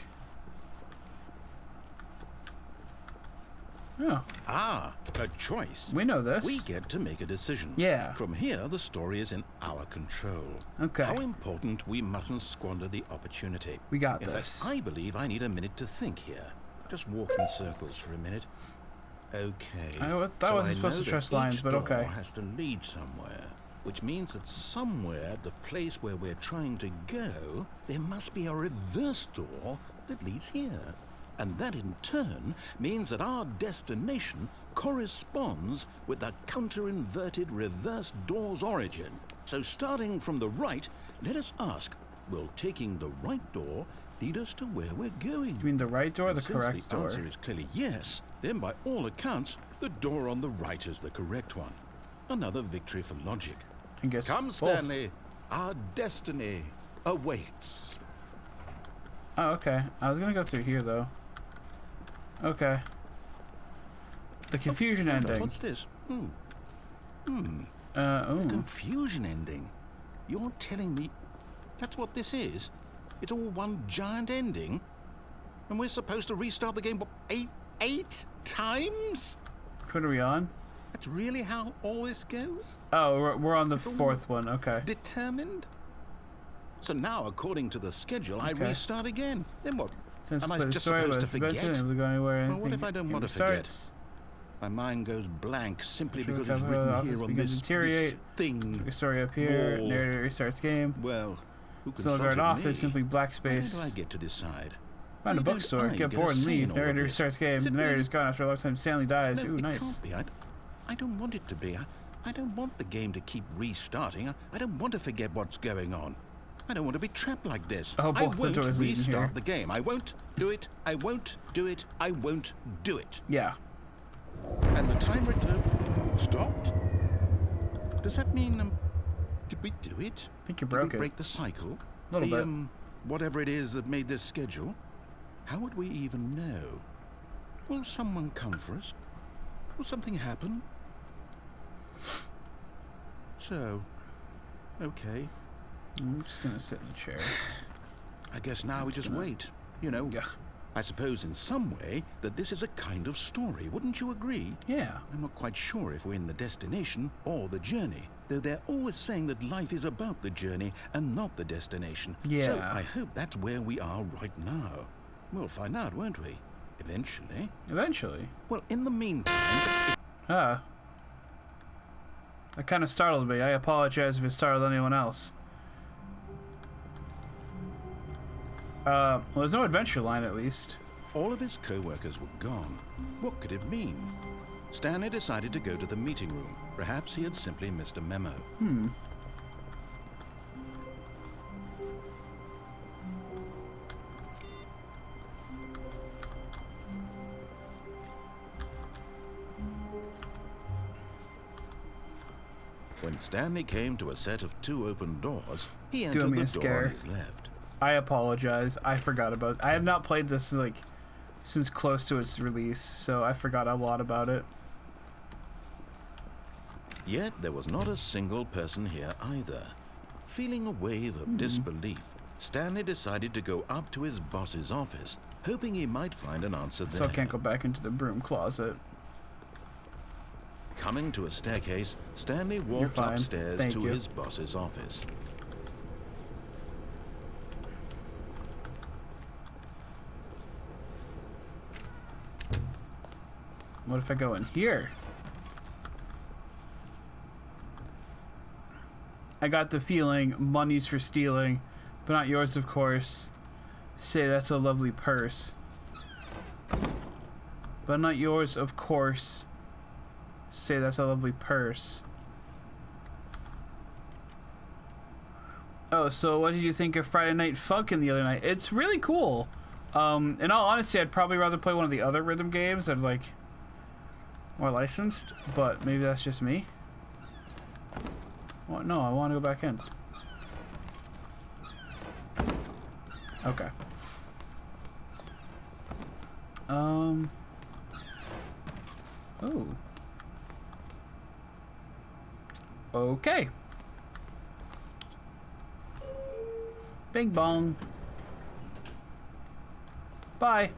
Oh, Ah, a choice. we know this. We get to make a decision. Yeah. From here, the story is in our control. Okay. How important, we mustn't squander the opportunity. We got In this. fact, I believe I need a minute to think here. Just walk in circles for a minute. Okay. That wasn't supposed know to that trust lines, each but door okay. has to lead somewhere, which means that somewhere, the place where we're trying to go, there must be a reverse door that leads here. And that in turn means that our destination corresponds with the counter-inverted reverse door's origin. So starting from the right, let us ask, will taking the right door lead us to where we're going? You mean the right door or the And since correct the door? answer is clearly yes, then by all accounts, the door on the right is the correct one. Another victory for logic. I guess Come, both. Stanley. Our destiny awaits. Oh, okay. I was gonna go through here though. Okay. The confusion Hold on, ending. What's this? Oh. Confusion ending. You're telling me that's what this is? It's all one giant ending? And we're supposed to restart the game, what, eight times? What are we on? That's really how all this goes? Oh, we're on the all 4th one. Okay. Determined? So now, according to the schedule, I Okay. restart again. Then what? Since Am I play the just story, supposed but to if eventually forget? able to go anywhere, Well, what anything if I don't it want to forget? restarts. My mind goes blank simply Sure, because it's cover written office here on begins this to deteriorate. thing. Your story up here. Wall. Narrator restarts game. Well, who So guard consulted off me? is simply black Why space. don't I get to decide? Find a Why don't bookstore. I Get get a bored and say in leave. all of Narrator this? restarts game. Is it The narrator's really- gone after a long time. Stanley dies. No, Ooh, it nice. can't be. I don't want it to be. I don't want the game to keep restarting. I don't want to forget what's going on. I don't want to be trapped like this. Oh, I both the won't doors lead in here. restart the game. I won't do it. I won't do it. I won't do it. Yeah. And the timer stopped? Does that mean, did we do it? I think you Did broke we it. break the cycle? Little the, bit. Whatever it is that made this schedule? How would we even know? Will someone come for us? Will something happen? So, okay. I'm just gonna sit in the chair. I guess now we just wait. You know, Yeah. I suppose in some way that this is a kind of story. Wouldn't you agree? Yeah. I'm not quite sure if we're in the destination or the journey, though they're always saying that life is about the journey and not the destination. So Yeah. I hope that's where we are right now. We'll find out, won't we? Eventually. Eventually. Well, in the meantime, Ah. That kind of startled me. I apologize if it startled anyone else. Well, there's no adventure line at least. all of his co-workers were gone. What could it mean? Stanley decided to go to the meeting room. Perhaps he had simply missed a memo. When Stanley came to a set of 2 open doors, he entered me the a door scare. on his left. I apologize. I forgot about. I have not played this like since close to its release, so I forgot a lot about it. Yet there was not a single person here either. Feeling a wave of disbelief, Stanley decided to go up to his boss's office, hoping he might find an answer there. So I can't go back into the broom closet. Coming to a staircase, Stanley walked fine. upstairs Thank to you. his boss's office. What if I go in here? I got the feeling money's for stealing, but not yours, of course. Say that's a lovely purse. But not yours, of course. Say that's a lovely purse. Oh, so what did you think of Friday Night Funkin' the other night? It's really cool. In all honesty, I'd probably rather play one of the other rhythm games that are like more licensed, but maybe that's just me. Well, no, I want to go back in. Okay. Oh. Okay. Bing bong. Bye.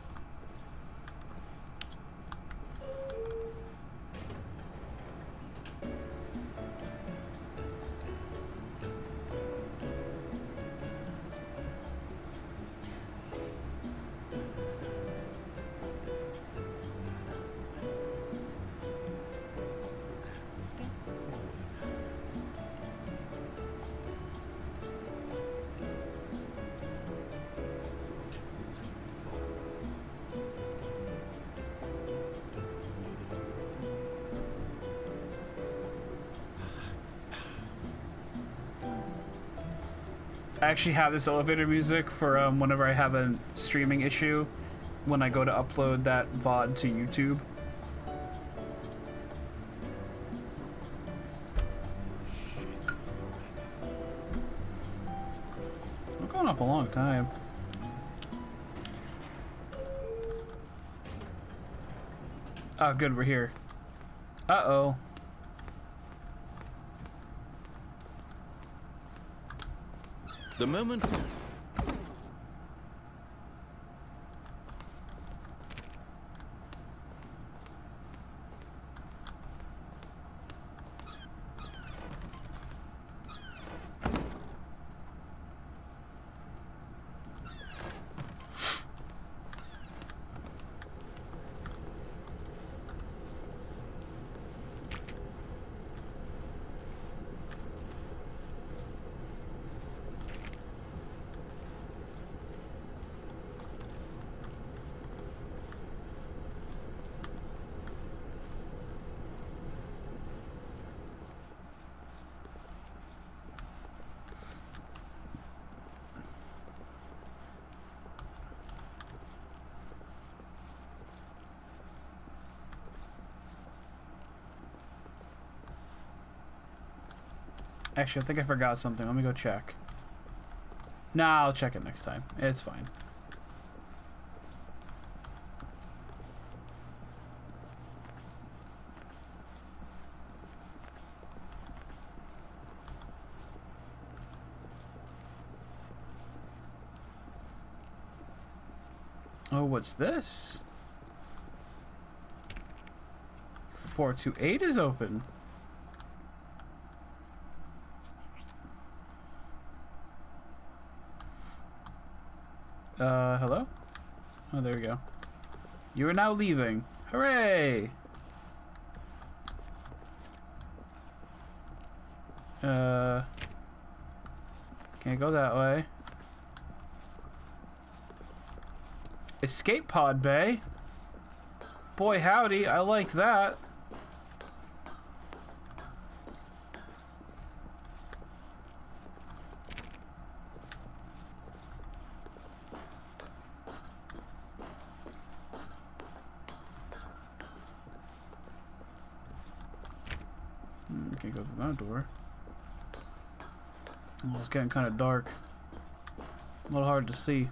I actually have this elevator music for whenever I have a streaming issue when I go to upload that VOD to YouTube. We're going up a long time. Oh, good, we're here. Uh-oh. The moment Actually, I think I forgot something. Let me go check. Nah, I'll check it next time. It's fine. Oh, what's this? 428 is open. Hello? Oh, there we go. You are now leaving. Hooray! Can't go that way. Escape pod bay? Boy howdy, I like that. Can't go through that door. Oh, it's getting kind of dark. A little hard to see.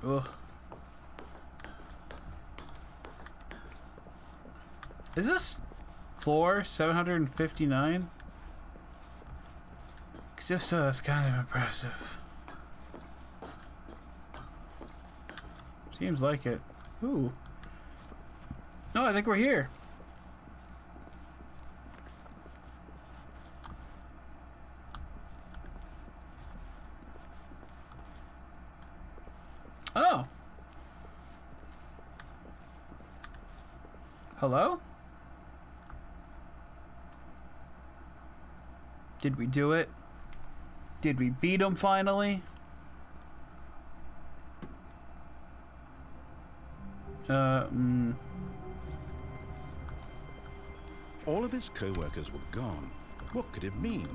Ugh. Is this floor 759? Because if so, that's kind of impressive. Seems like it. Ooh. No, I think we're here. Oh. Hello? Did we do it? Did we beat him finally? All of his co-workers were gone. What could it mean?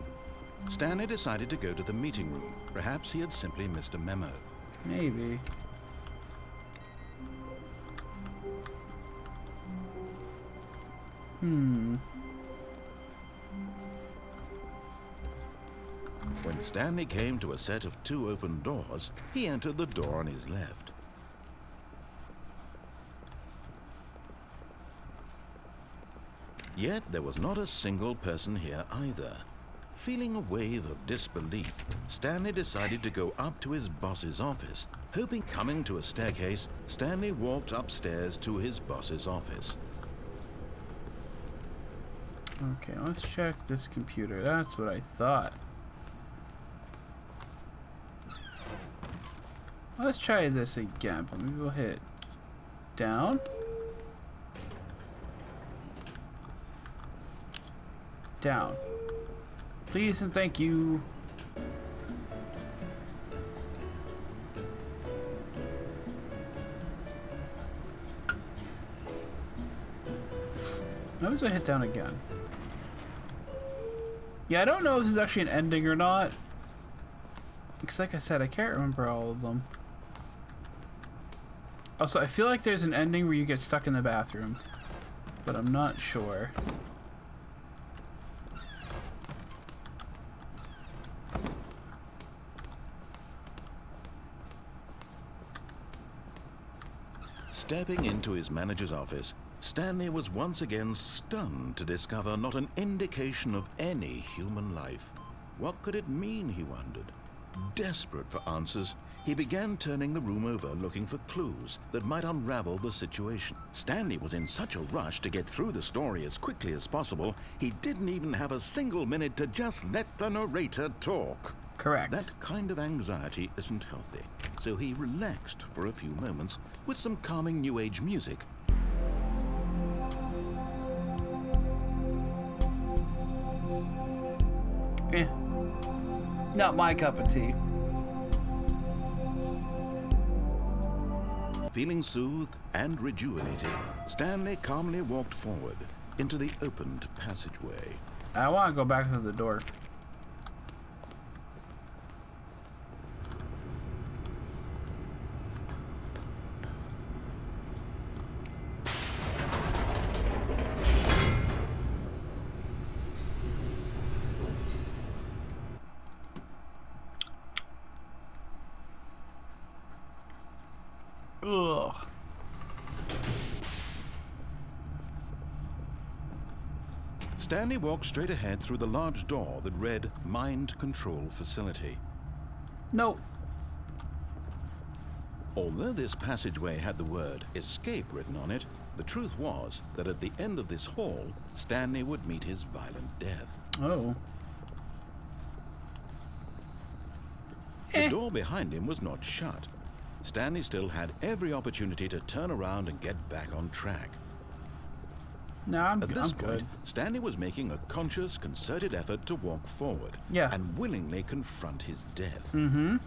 Stanley decided to go to the meeting room. Perhaps he had simply missed a memo. Maybe. When Stanley came to a set of 2 open doors, he entered the door on his left. Yet there was not a single person here either. Feeling a wave of disbelief, Stanley decided to go up to his boss's office. Hoping coming to a staircase, Stanley walked upstairs to his boss's office. Okay, let's check this computer. That's what I thought. Let's try this again, but maybe we'll hit down. Down. Please and thank you. Notice I hit down again. Yeah, I don't know if this is actually an ending or not. Because like I said, I can't remember all of them. Also, I feel like there's an ending where you get stuck in the bathroom. But I'm not sure. Stepping into his manager's office, Stanley was once again stunned to discover not an indication of any human life. What could it mean, he wondered. Desperate for answers, he began turning the room over looking for clues that might unravel the situation. Stanley was in such a rush to get through the story as quickly as possible, he didn't even have a single minute to just let the narrator talk. Correct. That kind of anxiety isn't healthy, so he relaxed for a few moments with some calming New Age music. Not my cup of tea. Feeling soothed and rejuvenated, Stanley calmly walked forward into the opened passageway. I want to go back to the door. Ugh. Stanley walked straight ahead through the large door that read Mind Control Facility. Nope. Although this passageway had the word escape written on it, the truth was that at the end of this hall, Stanley would meet his violent death. Oh. The door behind him was not shut. Stanley still had every opportunity to turn around and get back on track. No, I'm At good. this I'm point, good. Stanley was making a conscious, concerted effort to walk forward Yeah. and willingly confront his death. Mm-hmm.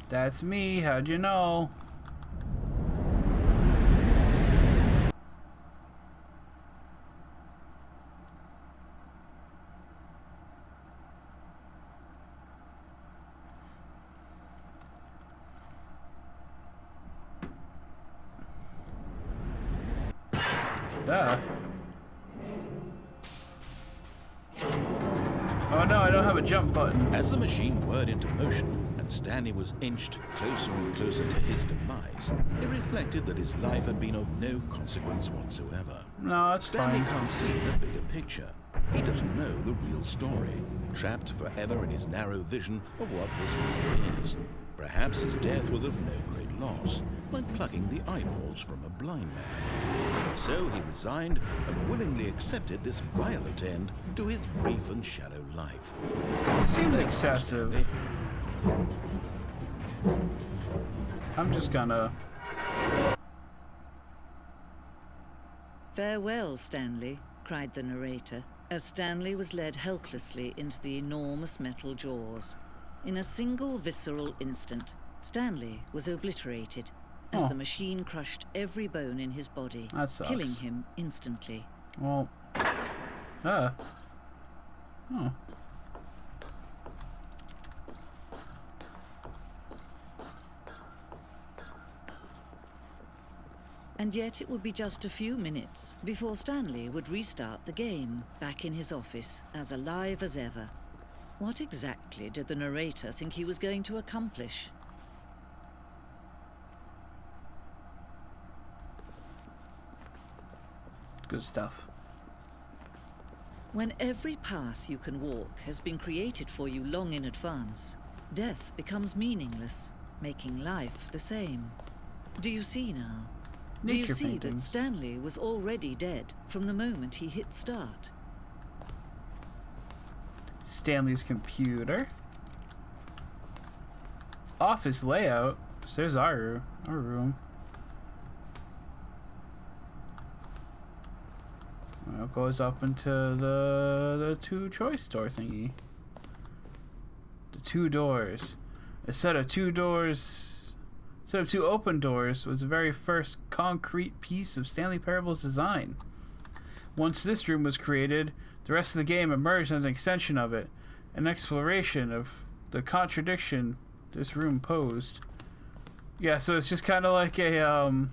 That's me. How'd you know? Duh. Oh no, I don't have a jump button. As the machine whirred into motion and when Stanley was inched closer and closer to his demise, it reflected that his life had been of no consequence whatsoever. No, it's Stanley fine. can't see the bigger picture. He doesn't know the real story, trapped forever in his narrow vision of what this world is. Perhaps his death was of no great loss, like plucking the eyeballs from a blind man. So he resigned and willingly accepted this violent end to his brief and shallow life. It seems excessive. I'm just gonna... "Farewell, Stanley," cried the narrator, as Stanley was led helplessly into the enormous metal jaws. In a single visceral instant, Stanley was obliterated as Oh. the machine crushed every bone in his body, That sucks. killing him instantly. Well... Oh. And yet it would be just a few minutes before Stanley would restart the game, back in his office, as alive as ever. What exactly did the narrator think he was going to accomplish? Good stuff. When every path you can walk has been created for you long in advance, death becomes meaningless, making life the same. Do you see now? Do you Nature see that paintings. Stanley was already dead from the moment he hit start? Stanley's computer. Office layout. So there's our room. Well, it goes up into the two choice door thingy. The two doors. A set of two doors. A set of two open doors was the very first concrete piece of Stanley Parable's design. Once this room was created, the rest of the game emerged as an extension of it, an exploration of the contradiction this room posed. Yeah, so it's just kind of like a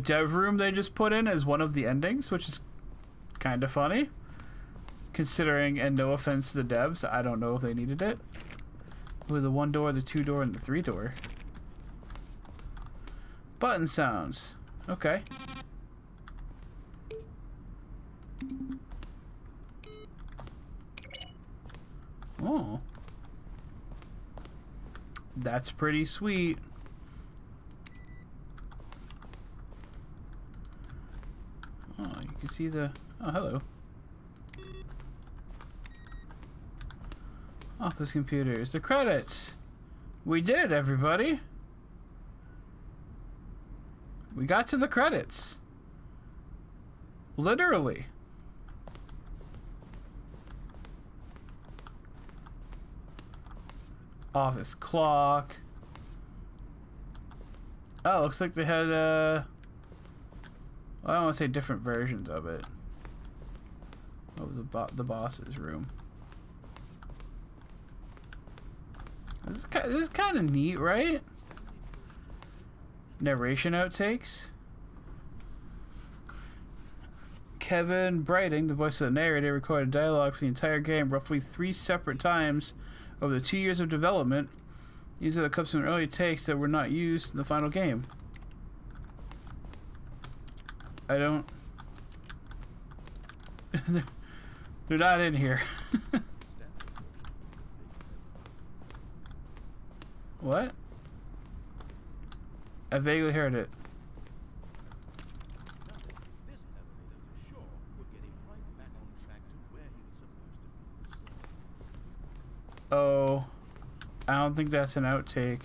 dev room they just put in as one of the endings, which is kind of funny. Considering, and no offense to the devs, I don't know if they needed it. With the 1 door, the 2 door, and the 3 door. Button sounds. Okay. Oh. That's pretty sweet. Oh, you can see the... Oh, hello. Office computers. The credits! We did it, everybody! We got to the credits. Literally. Office clock. Oh, looks like they had, well, I don't want to say different versions of it. What was the boss's room? This is kind of neat, right? Narration outtakes. Kevin Brighting, the voice of the narrator, recorded dialogue for the entire game roughly 3 separate times over the 2 years of development. These are the clips from early takes that were not used in the final game. I don't... They're not in here. What? I vaguely heard it. This elevator for sure would get him right back on track to where he was supposed to be in the story. Oh, I don't think that's an outtake.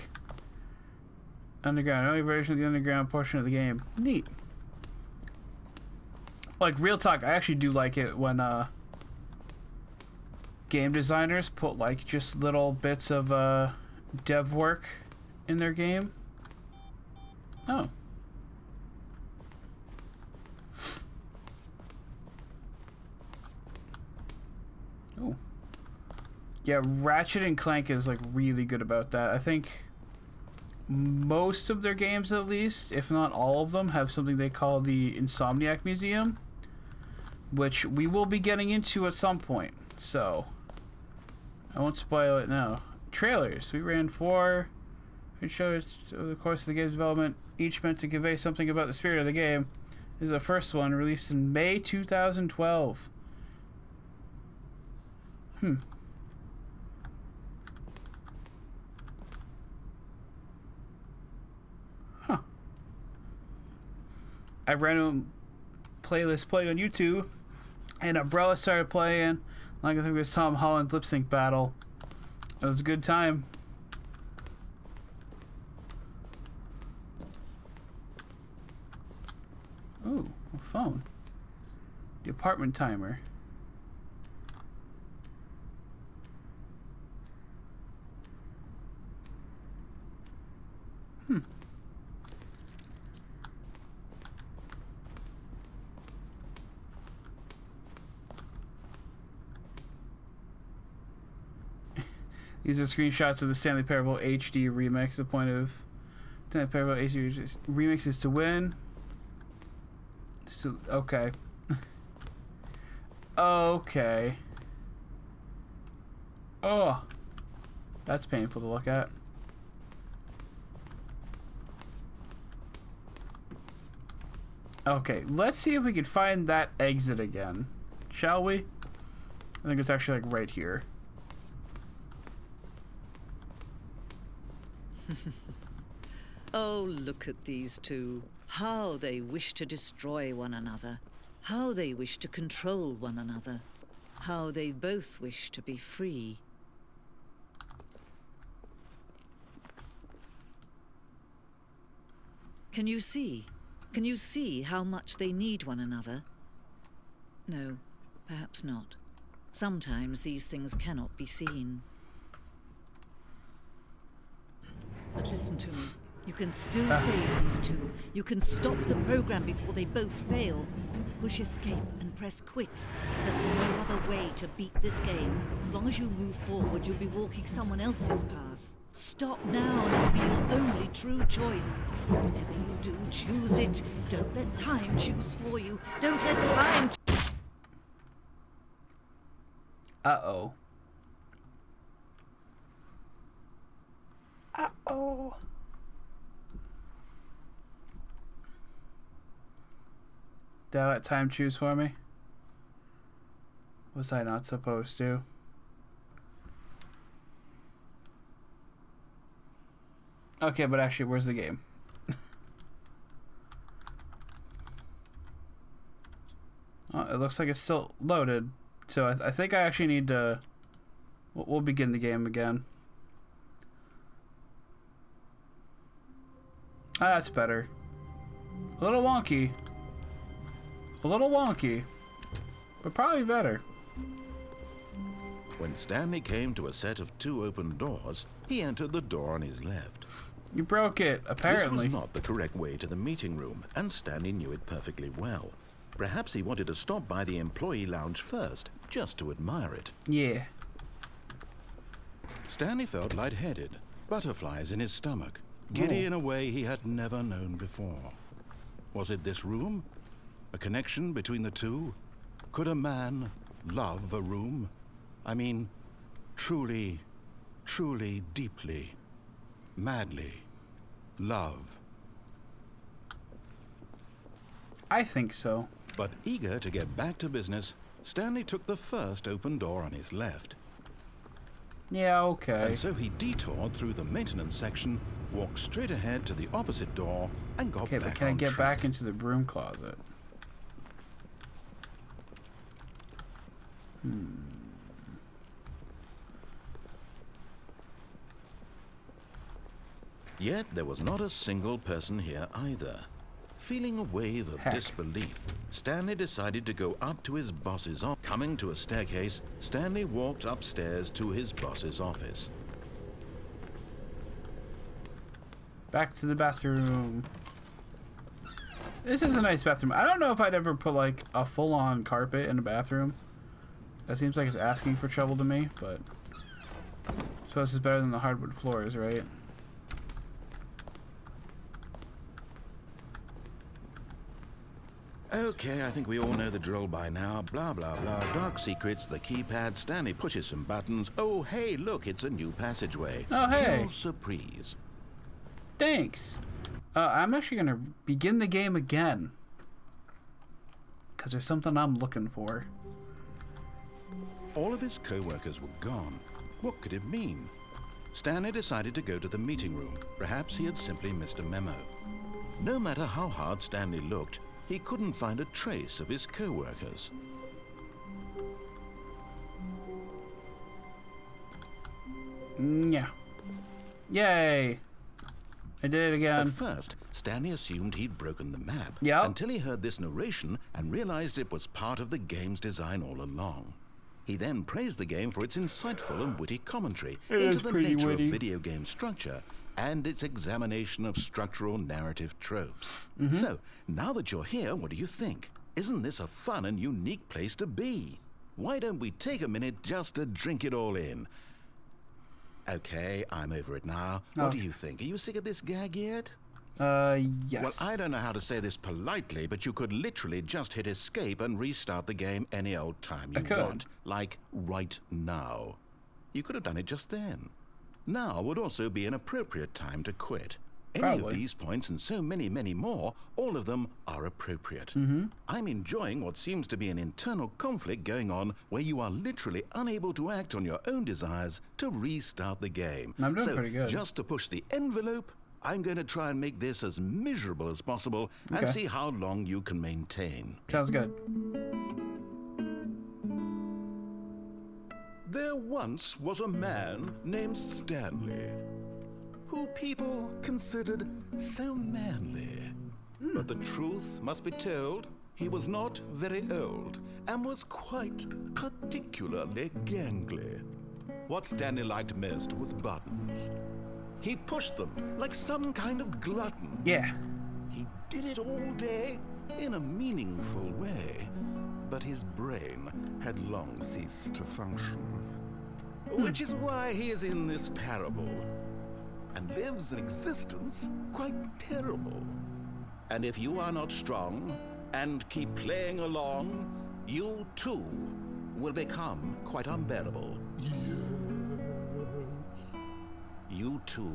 Underground, only version of the underground portion of the game. Neat. Like, real talk, I actually do like it when game designers put like just little bits of dev work in their game. Oh. Oh. Yeah, Ratchet and Clank is like really good about that. I think most of their games, at least, if not all of them, have something they call the Insomniac Museum, which we will be getting into at some point. So I won't spoil it now. trailers. We ran 4. Which shows over the course of the game's development, each meant to convey something about the spirit of the game. This is the first one, released in May 2012. Huh. I random playlist playing on YouTube, and Umbrella started playing. Like I think it was Tom Holland's lip sync battle. It was a good time. Ooh, a phone. The apartment timer. These are screenshots of the Stanley Parable HD remix. The point of Stanley Parable HD remix is to win. So, okay. Okay. Oh. That's painful to look at. Okay, let's see if we can find that exit again. Shall we? I think it's actually like right here. Oh, look at these two. How they wish to destroy one another. How they wish to control one another. How they both wish to be free. Can you see? Can you see how much they need one another? No, perhaps not. Sometimes these things cannot be seen. But listen to me. You can still save these two. You can stop the program before they both fail. Push escape and press quit. There's no other way to beat this game. As long as you move forward, you'll be walking someone else's path. Stop now and it'll be your only true choice. Whatever you do, choose it. Don't let time choose for you. Don't let time... Uh-oh. Uh-oh. Did I let time choose for me? Was I not supposed to? Okay, but actually, where's the game? Oh, it looks like it's still loaded. So I think I actually need to... We'll begin the game again. Ah, that's better. A little wonky. A little wonky. But probably better. When Stanley came to a set of 2 open doors, he entered the door on his left. You broke it, apparently. This was not the correct way to the meeting room, and Stanley knew it perfectly well. Perhaps he wanted to stop by the employee lounge first, just to admire it. Yeah. Stanley felt lightheaded, butterflies in his stomach, giddy in a way he had never known before. Was it this room? A connection between the two? Could a man love a room? I mean, truly, truly, deeply, madly love. I think so. But eager to get back to business, Stanley took the first open door on his left. Yeah, okay. And so he detoured through the maintenance section, walked straight ahead to the opposite door, and got Okay, back but can I on get track. back into the broom closet? Yet there was not a single person here either. Feeling a wave of Heck. disbelief, Stanley decided to go up to his boss's office. Coming to a staircase, Stanley walked upstairs to his boss's office. Back to the bathroom. This is a nice bathroom. I don't know if I'd ever put like a full-on carpet in a bathroom. That seems like it's asking for trouble to me, but I suppose it's better than the hardwood floors, right? Okay, I think we all know the drill by now. Blah, blah, blah. Dark secrets, the keypad. Stanley pushes some buttons. Oh, hey, look, it's a new passageway. Oh, hey. Kill surprise. Thanks. I'm actually going to begin the game again. Because there's something I'm looking for. All of his co-workers were gone. What could it mean? Stanley decided to go to the meeting room. Perhaps he had simply missed a memo. No matter how hard Stanley looked, he couldn't find a trace of his co-workers. Yeah. Yay. I did it again. At first, Stanley assumed he'd broken the map Yep. until he heard this narration and realized it was part of the game's design all along. He then praised the game for its insightful and witty commentary into is the pretty nature witty. of video game structure and its examination of structural narrative tropes. So, now that you're here, what do you think? Isn't this a fun and unique place to be? Why don't we take a minute just to drink it all in? Okay, I'm over it now. What do you think? Are you sick of this gag yet? Yes. Well, I don't know how to say this politely, but you could literally just hit escape and restart the game any old time you could. want. Like right now. You could have done it just then. Now would also be an appropriate time to quit. Any of Probably. these points and so many, many more, all of them are appropriate. I'm enjoying what seems to be an internal conflict going on where you are literally unable to act on your own desires to restart the game. I'm doing so pretty good. just to push the envelope, I'm going to try and make this as miserable as possible and Okay. see how long you can maintain. Sounds good. There once was a man named Stanley, who people considered so manly. But the truth must be told, he was not very old and was quite particularly gangly. What Stanley liked most was buttons. He pushed them like some kind of glutton. Yeah. He did it all day in a meaningful way, but his brain had long ceased to function. Which is why he is in this parable and lives an existence quite terrible. And if you are not strong and keep playing along, you too will become quite unbearable. You too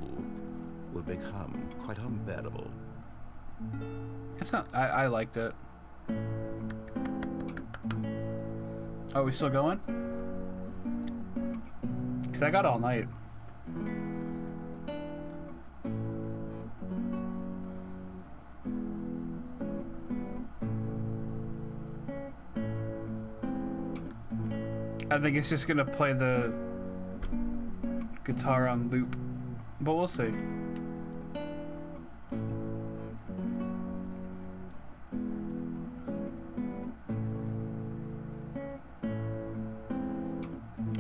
will become quite unbearable. It's not. I liked it. Are we still going? Because I got all night. I think it's just gonna play the guitar on loop, but we'll see.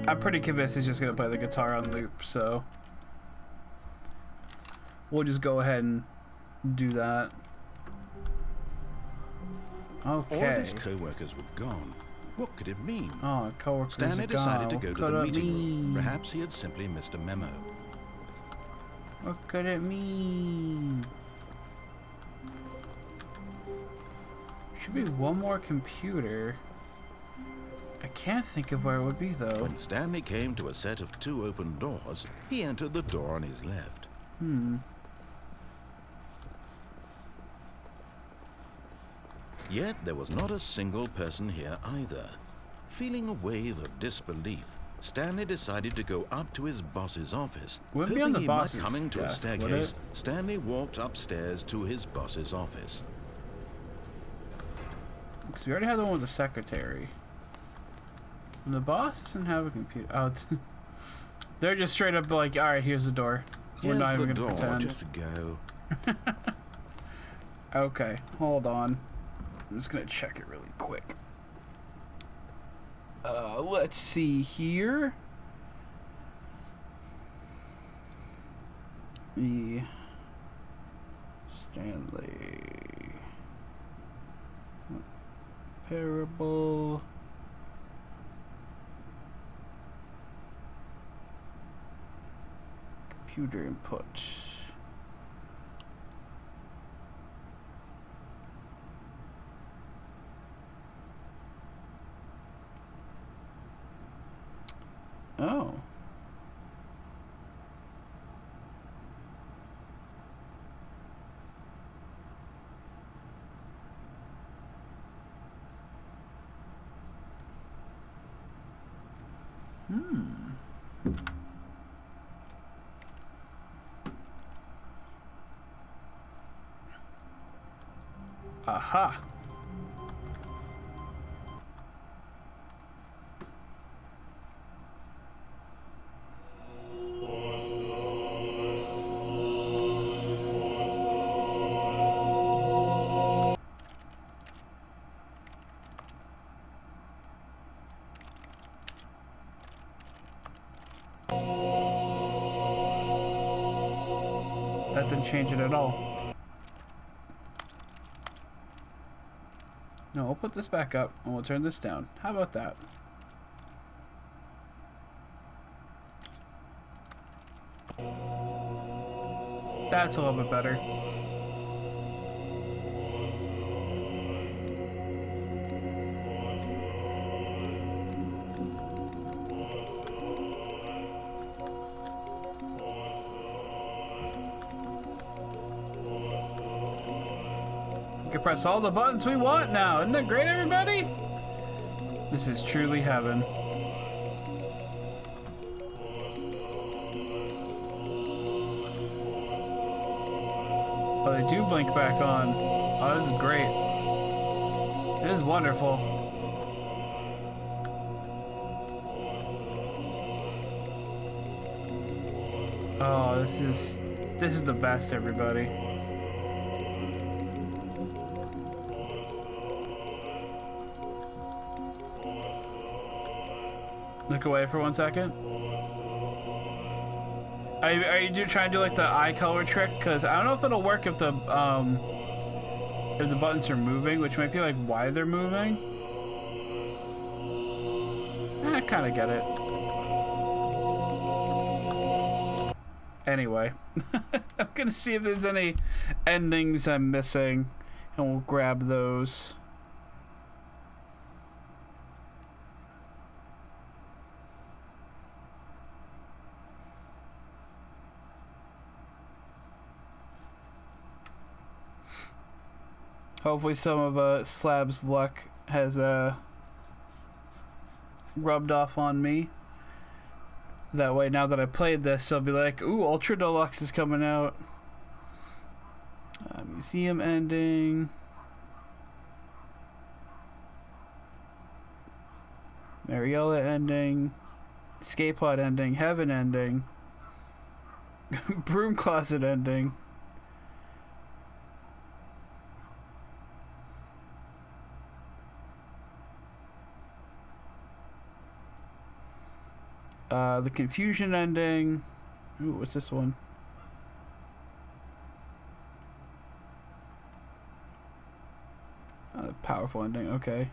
I'm pretty convinced it's just gonna play the guitar on loop, so we'll just go ahead and do that. Okay. All of his co-workers were gone. What could it mean? Oh, coworkers Stanley are decided to gone. go What to the could it meeting room. mean? Perhaps he had simply missed a memo. What could it mean? Should be one more computer. I can't think of where it would be though. When Stanley came to a set of 2 open doors, he entered the door on his left. Yet there was not a single person here either. Feeling a wave of disbelief, Stanley decided to go up to his boss's office. Wouldn't be on the Hoping he might boss's come into a desk, would staircase, it? Stanley walked upstairs to his boss's office. Because we already had the one with the secretary. And the boss doesn't have a computer. Oh, it's they're just straight up like, all right, here's the door. We're Here's not the even door, gonna pretend. just go. Okay, hold on. I'm just gonna check it really quick. Let's see here. The Stanley Parable. Computer input. Oh. Aha. That didn't change it at all. No, we'll put this back up and we'll turn this down. How about that? That's a little bit better. We can press all the buttons we want now. Isn't that great, everybody? This is truly heaven. Oh, they do blink back on. Oh, this is great. It is wonderful. Oh, this is the best, everybody. Look away for 1 second. Are you trying to do like the eye color trick? Because I don't know if it'll work if the buttons are moving, which might be like why they're moving. I kind of get it. Anyway, I'm gonna see if there's any endings I'm missing, and we'll grab those. Hopefully some of Slab's luck has rubbed off on me. That way, now that I played this, I'll be like, ooh, Ultra Deluxe is coming out. Museum ending. Mariella ending. Escape pod ending. Heaven ending. Broom closet ending. The confusion ending. Ooh, what's this one? Powerful ending. Okay.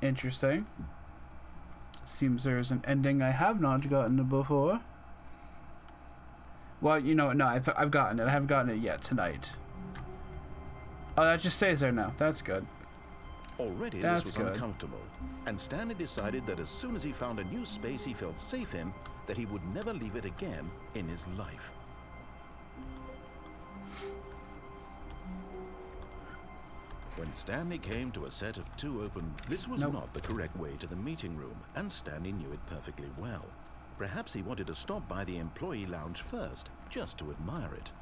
Interesting. Seems there's an ending I have not gotten before. Well, you know, no, I've gotten it. I haven't gotten it yet tonight. Oh, that just stays there now. That's good. Already That's this was good. uncomfortable, and Stanley decided that as soon as he found a new space he felt safe in, that he would never leave it again in his life. When Stanley came to a set of two open, this was not the correct way to the meeting room, and Stanley knew it perfectly well. Perhaps he wanted to stop by the employee lounge first, just to admire it.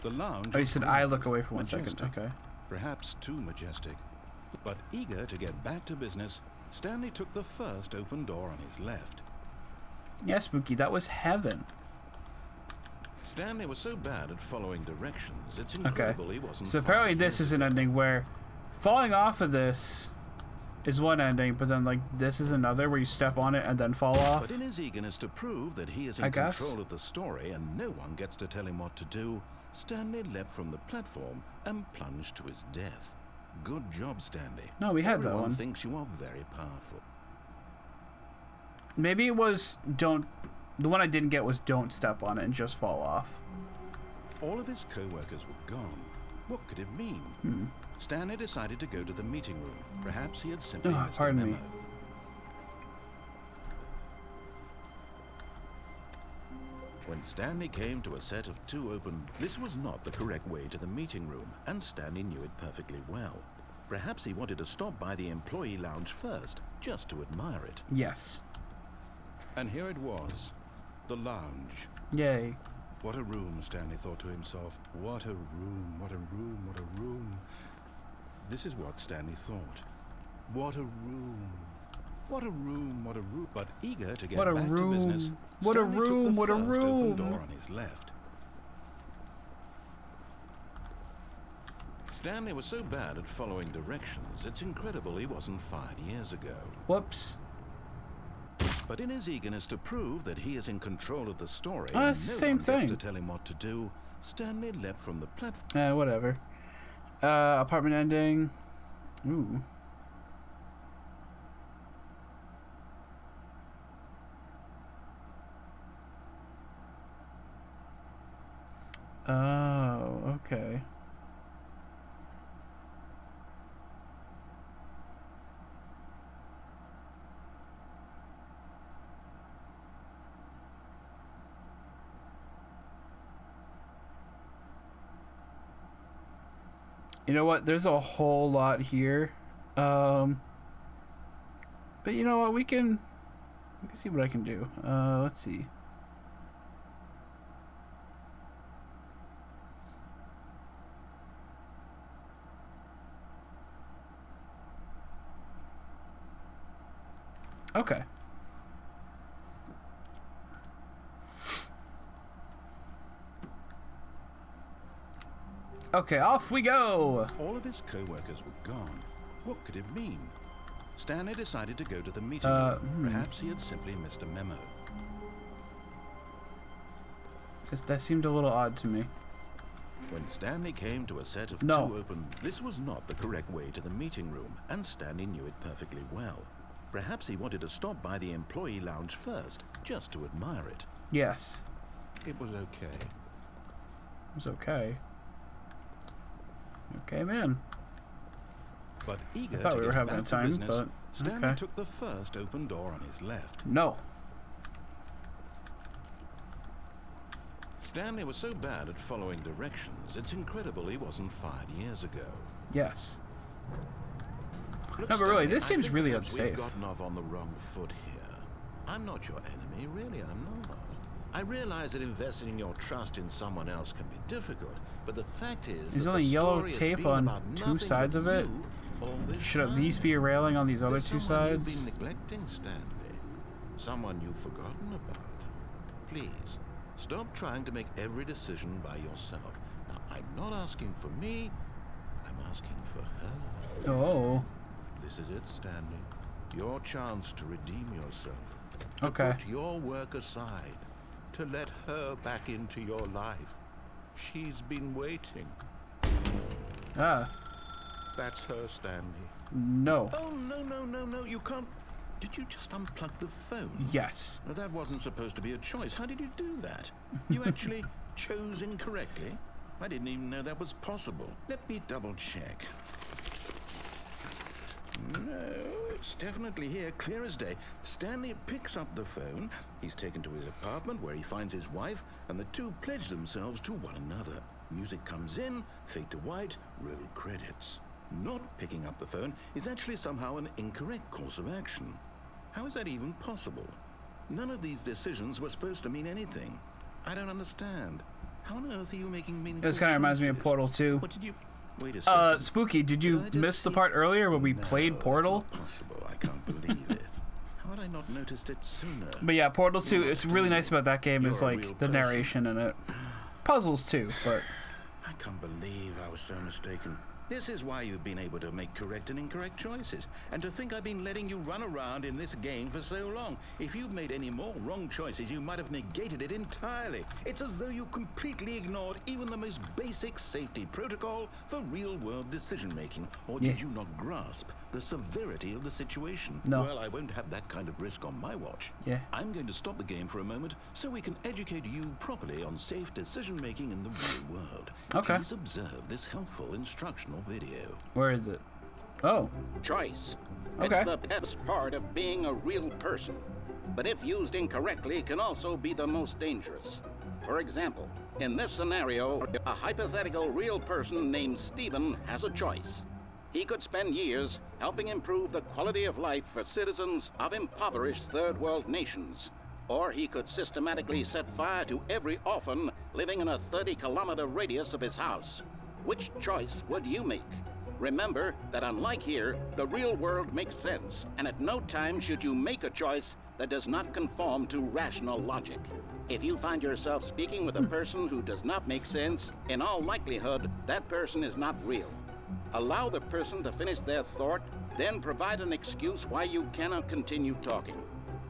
The lounge. Oh, you was said green, I look away for 1 majestic, second. Okay. Perhaps too majestic. But eager to get back to business, Stanley took the first open door on his left. Yeah, Spooky, that was heaven. Stanley was so bad at following directions, it's incredible he wasn't. So apparently 5 this years is an ago. ending where falling off of this is one ending, but then like this is another where you step on it and then fall off. But in his eagerness to prove that he is I in guess. control of the story and no one gets to tell him what to do, Stanley leapt from the platform and plunged to his death. Good job, Stanley. No, we had that Everyone one. thinks you are very powerful. Maybe it was don't. The one I didn't get was don't step on it and just fall off. All of his co-workers were gone. What could it mean? Stanley decided to go to the meeting room. Perhaps he had simply missed a memo. When Stanley came to a set of 2 open, this was not the correct way to the meeting room, and Stanley knew it perfectly well. Perhaps he wanted to stop by the employee lounge first, just to admire it. Yes. And here it was, the lounge. Yay. What a room, Stanley thought to himself. What a room, what a room, what a room. This is what Stanley thought. What a room. What a room, what a room. But eager to get back to business, what a Stanley took room, the what a first open room. door on his left. Stanley was so bad at following directions, it's incredible he wasn't fired years ago. Whoops. But in his eagerness to prove that he is in control of the story, Oh, it's the same one gets thing. to tell him what to do, Stanley left from the platform. Whatever. Apartment ending. Ooh. Oh, okay. You know what? There's a whole lot here. But you know what? We can see what I can do. Let's see. Okay. Okay, off we go. All of his co-workers were gone. What could it mean? Stanley decided to go to the meeting room. Perhaps he had simply missed a memo. That seemed a little odd to me. When Stanley came to a set of No. 2 open, this was not the correct way to the meeting room, and Stanley knew it perfectly well. Perhaps he wanted to stop by the employee lounge first, just to admire it. Yes. It was okay. It was okay. Okay, man. But eager I thought to we were get having a back to time, business, but Stanley okay. took the first open door on his left. No. Stanley was so bad at following directions, it's incredible he wasn't fired years ago. Yes. Look, No, but really, Stanley, this I seems think really perhaps unsafe. We've gotten off on the wrong foot here. I'm not your enemy, really, I'm not. I realize that investing your trust in someone else can be difficult, but the fact is There's that only the yellow story has tape been on about 2 nothing sides but of it. you all this Should at time. least be a railing on these other There's 2 someone you've sides. been neglecting, Stanley. Someone you've forgotten about. Please, stop trying to make every decision by yourself. Now, I'm not asking for me, I'm asking for her. Oh. This is it, Stanley. Your chance to redeem yourself. To Okay. put your work aside. To let her back into your life. She's been waiting. Ah. That's her, Stanley. No. Oh, no, you can't. Did you just unplug the phone? Yes. Now, that wasn't supposed to be a choice. How did you do that? You actually chose incorrectly? I didn't even know that was possible. Let me double check. No, it's definitely here, clear as day. Stanley picks up the phone. He's taken to his apartment where he finds his wife, and the 2 pledge themselves to one another. Music comes in, fade to white, roll credits. Not picking up the phone is actually somehow an incorrect course of action. How is that even possible? None of these decisions were supposed to mean anything. I don't understand. How on earth are you making meaningful This kind of reminds me of choices? Portal 2. What did you... Wait a second. Spooky, did you Did I just miss the see- part earlier when we No, played Portal? That's not possible. I can't believe it. How had I not noticed it sooner? But yeah, Portal 2, You're it's really nice about that game is You're a like real the person. narration in it. Puzzles too, but I can't believe I was so mistaken. This is why you've been able to make correct and incorrect choices. And to think I've been letting you run around in this game for so long. If you'd made any more wrong choices, you might have negated it entirely. It's as though you completely ignored even the most basic safety protocol for real-world decision-making. Or did Yeah. you not grasp the severity of the situation. No. Well, I won't have that kind of risk on my watch. Yeah. I'm going to stop the game for a moment so we can educate you properly on safe decision-making in the real world. Okay. Please observe this helpful instructional video. Where is it? Oh. Choice. Okay. It's the best part of being a real person, but if used incorrectly can also be the most dangerous. For example, in this scenario, a hypothetical real person named Stephen has a choice. He could spend years helping improve the quality of life for citizens of impoverished third world nations. Or he could systematically set fire to every orphan living in a 30-kilometer radius of his house. Which choice would you make? Remember that unlike here, the real world makes sense, and at no time should you make a choice that does not conform to rational logic. If you find yourself speaking with a person who does not make sense, in all likelihood, that person is not real. Allow the person to finish their thought, then provide an excuse why you cannot continue talking.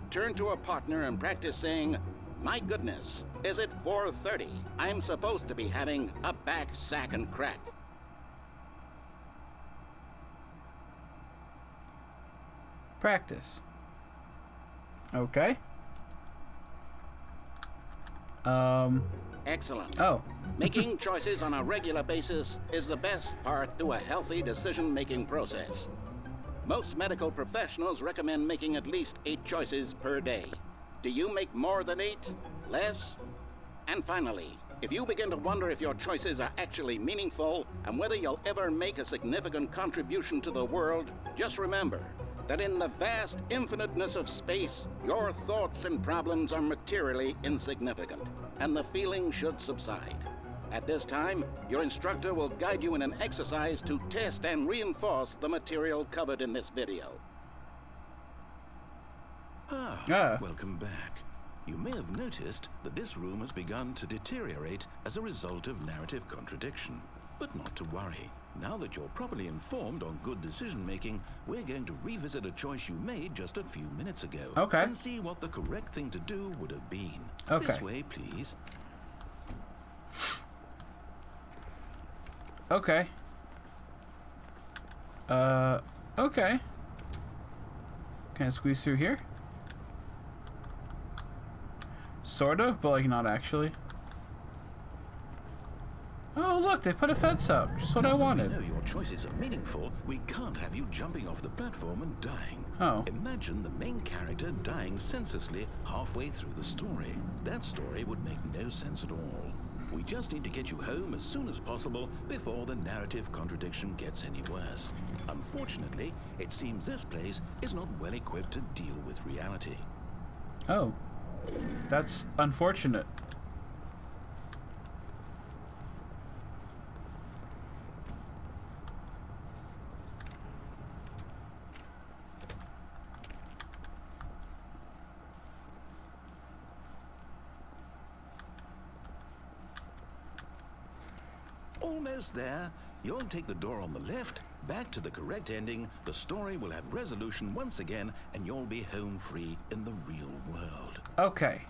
Turn to a partner and practice saying, "My goodness, is it 4:30? I'm supposed to be having a back, sack, and crack." Practice. Okay. Excellent. Oh. Making choices on a regular basis is the best part to a healthy decision-making process. Most medical professionals recommend making at least 8 choices per day. Do you make more than 8? Less? And finally, if you begin to wonder if your choices are actually meaningful and whether you'll ever make a significant contribution to the world, just remember that in the vast infiniteness of space, your thoughts and problems are materially insignificant, and the feeling should subside. At this time, your instructor will guide you in an exercise to test and reinforce the material covered in this video. Welcome back. You may have noticed that this room has begun to deteriorate as a result of narrative contradiction. But not to worry. Now that you're properly informed on good decision-making, we're going to revisit a choice you made just a few minutes ago. Okay. And see what the correct thing to do would have been. Okay. This way, please. Okay. Okay. Can I squeeze through here? Sort of, but like not actually. Oh, look, they put a fence up. Just what I wanted. Now that we know your choices are meaningful, we can't have you jumping off the platform and dying. Oh. Imagine the main character dying senselessly halfway through the story. That story would make no sense at all. We just need to get you home as soon as possible before the narrative contradiction gets any worse. Unfortunately, it seems this place is not well equipped to deal with reality. Oh. That's unfortunate. Almost there. You'll take the door on the left, back to the correct ending, the story will have resolution once again, and you'll be home free in the real world. Okay.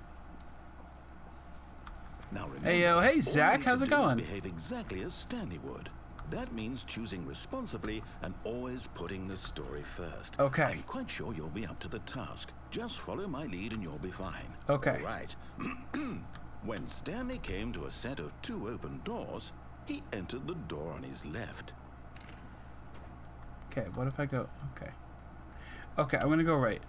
Now remember, Hey, yo, hey, all you Zach, need how's to it do is going? behave exactly as Stanley would. That means choosing responsibly and always putting the story first. Okay. I'm quite sure you'll be up to the task. Just follow my lead and you'll be fine. Okay. All right. When Stanley came to a set of 2 open doors, he entered the door on his left. Okay, what if I go... Okay. Okay, I'm gonna go right.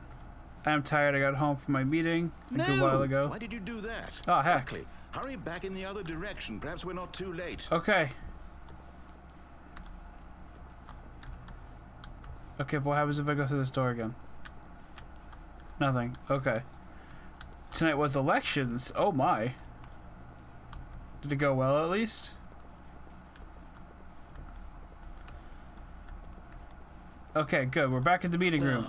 I'm tired. I got home from my meeting a good while ago. Why did you do that? Oh, heck. Quickly, hurry back in the other direction. Perhaps we're not too late. Okay. Okay, but what happens if I go through this door again? Nothing. Okay. Tonight was elections. Oh my. Did it go well at least? Okay, good. We're back in the meeting room.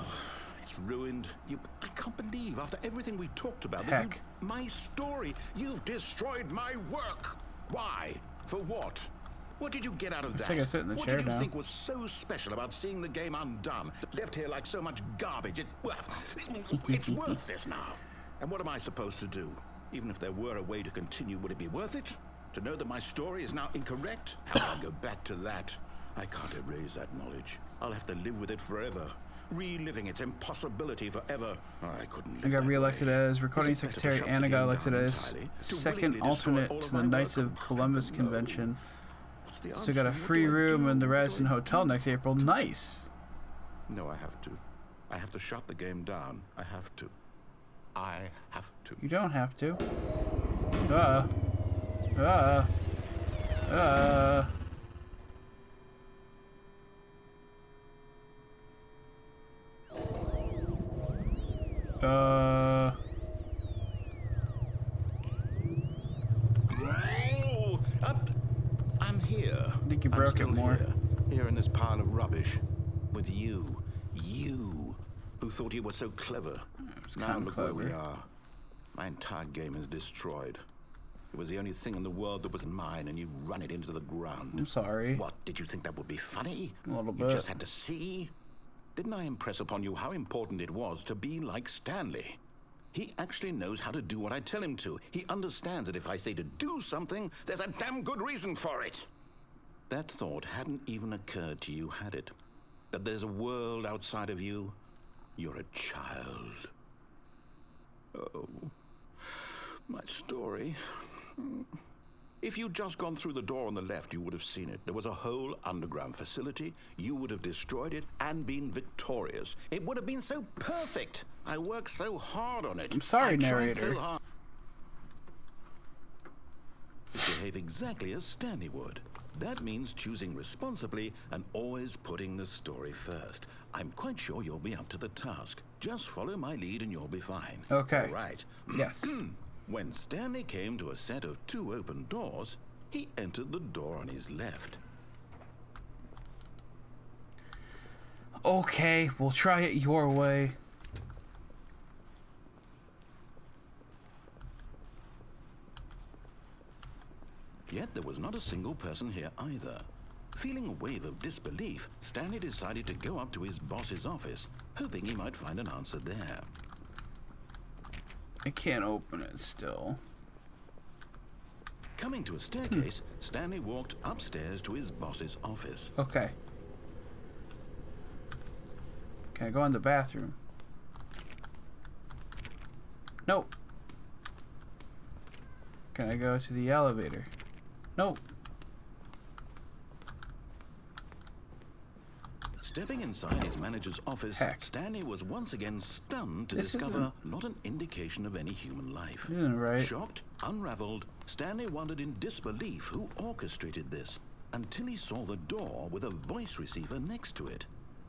It's ruined. I can't believe after everything we talked about Heck. my story, you've destroyed my work. Why? For what? What did you get out of that? take a sit in the what chair did you now. think was so special about seeing the game undone? Left here like so much garbage. It's worthless now. And what am I supposed to do? Even if there were a way to continue, would it be worth it? To know that my story is now incorrect? How will I go back to that? I can't erase that knowledge. I'll have to live with it forever. Reliving its impossibility forever. I couldn't I live got that reelected way. as recording Is it better to secretary shut the and I got game elected down as entirely, to second willingly destroy alternate all to of the my Knights work? of Columbus No. Convention. What's the So answer? got a What free do I room do? in the What do Radisson I Hotel do? next April. Nice. No, I have to. I have to shut the game down. I have to. I have to. You don't have to. Uh. Oh, I'm here. I think you I'm broke it still more. Here in this pile of rubbish. With you. You. Who thought you were so clever. Now kinda look where we clever. are. My entire game is destroyed. It was the only thing in the world that was mine, and you've run it into the ground. I'm sorry. What, did you think that would be funny? A little You bit. just had to see? Didn't I impress upon you how important it was to be like Stanley? He actually knows how to do what I tell him to. He understands that if I say to do something, there's a damn good reason for it. That thought hadn't even occurred to you, had it? That there's a world outside of you? You're a child. Oh, my story. If you'd just gone through the door on the left, you would have seen it. There was a whole underground facility. You would have destroyed it and been victorious. It would have been so perfect. I worked so hard on it. I'm sorry, I tried narrator. so hard to behave exactly as Stanley would. That means choosing responsibly and always putting the story first. I'm quite sure you'll be up to the task. Just follow my lead and you'll be fine. Okay. All right. Yes. When Stanley came to a set of 2 open doors, he entered the door on his left. Okay, we'll try it your way. Yet there was not a single person here either. Feeling a wave of disbelief, Stanley decided to go up to his boss's office, hoping he might find an answer there. I can't open it still. Coming to a staircase, Stanley walked upstairs to his boss's office. Okay. Can I go in the bathroom? Nope. Can I go to the elevator? Nope. Stepping inside his manager's office, Heck. Stanley was once again stunned to This discover not an indication of any human life. Isn't right. Shocked, unraveled, Stanley wondered in disbelief who orchestrated this, until he saw the door with a voice receiver next to it.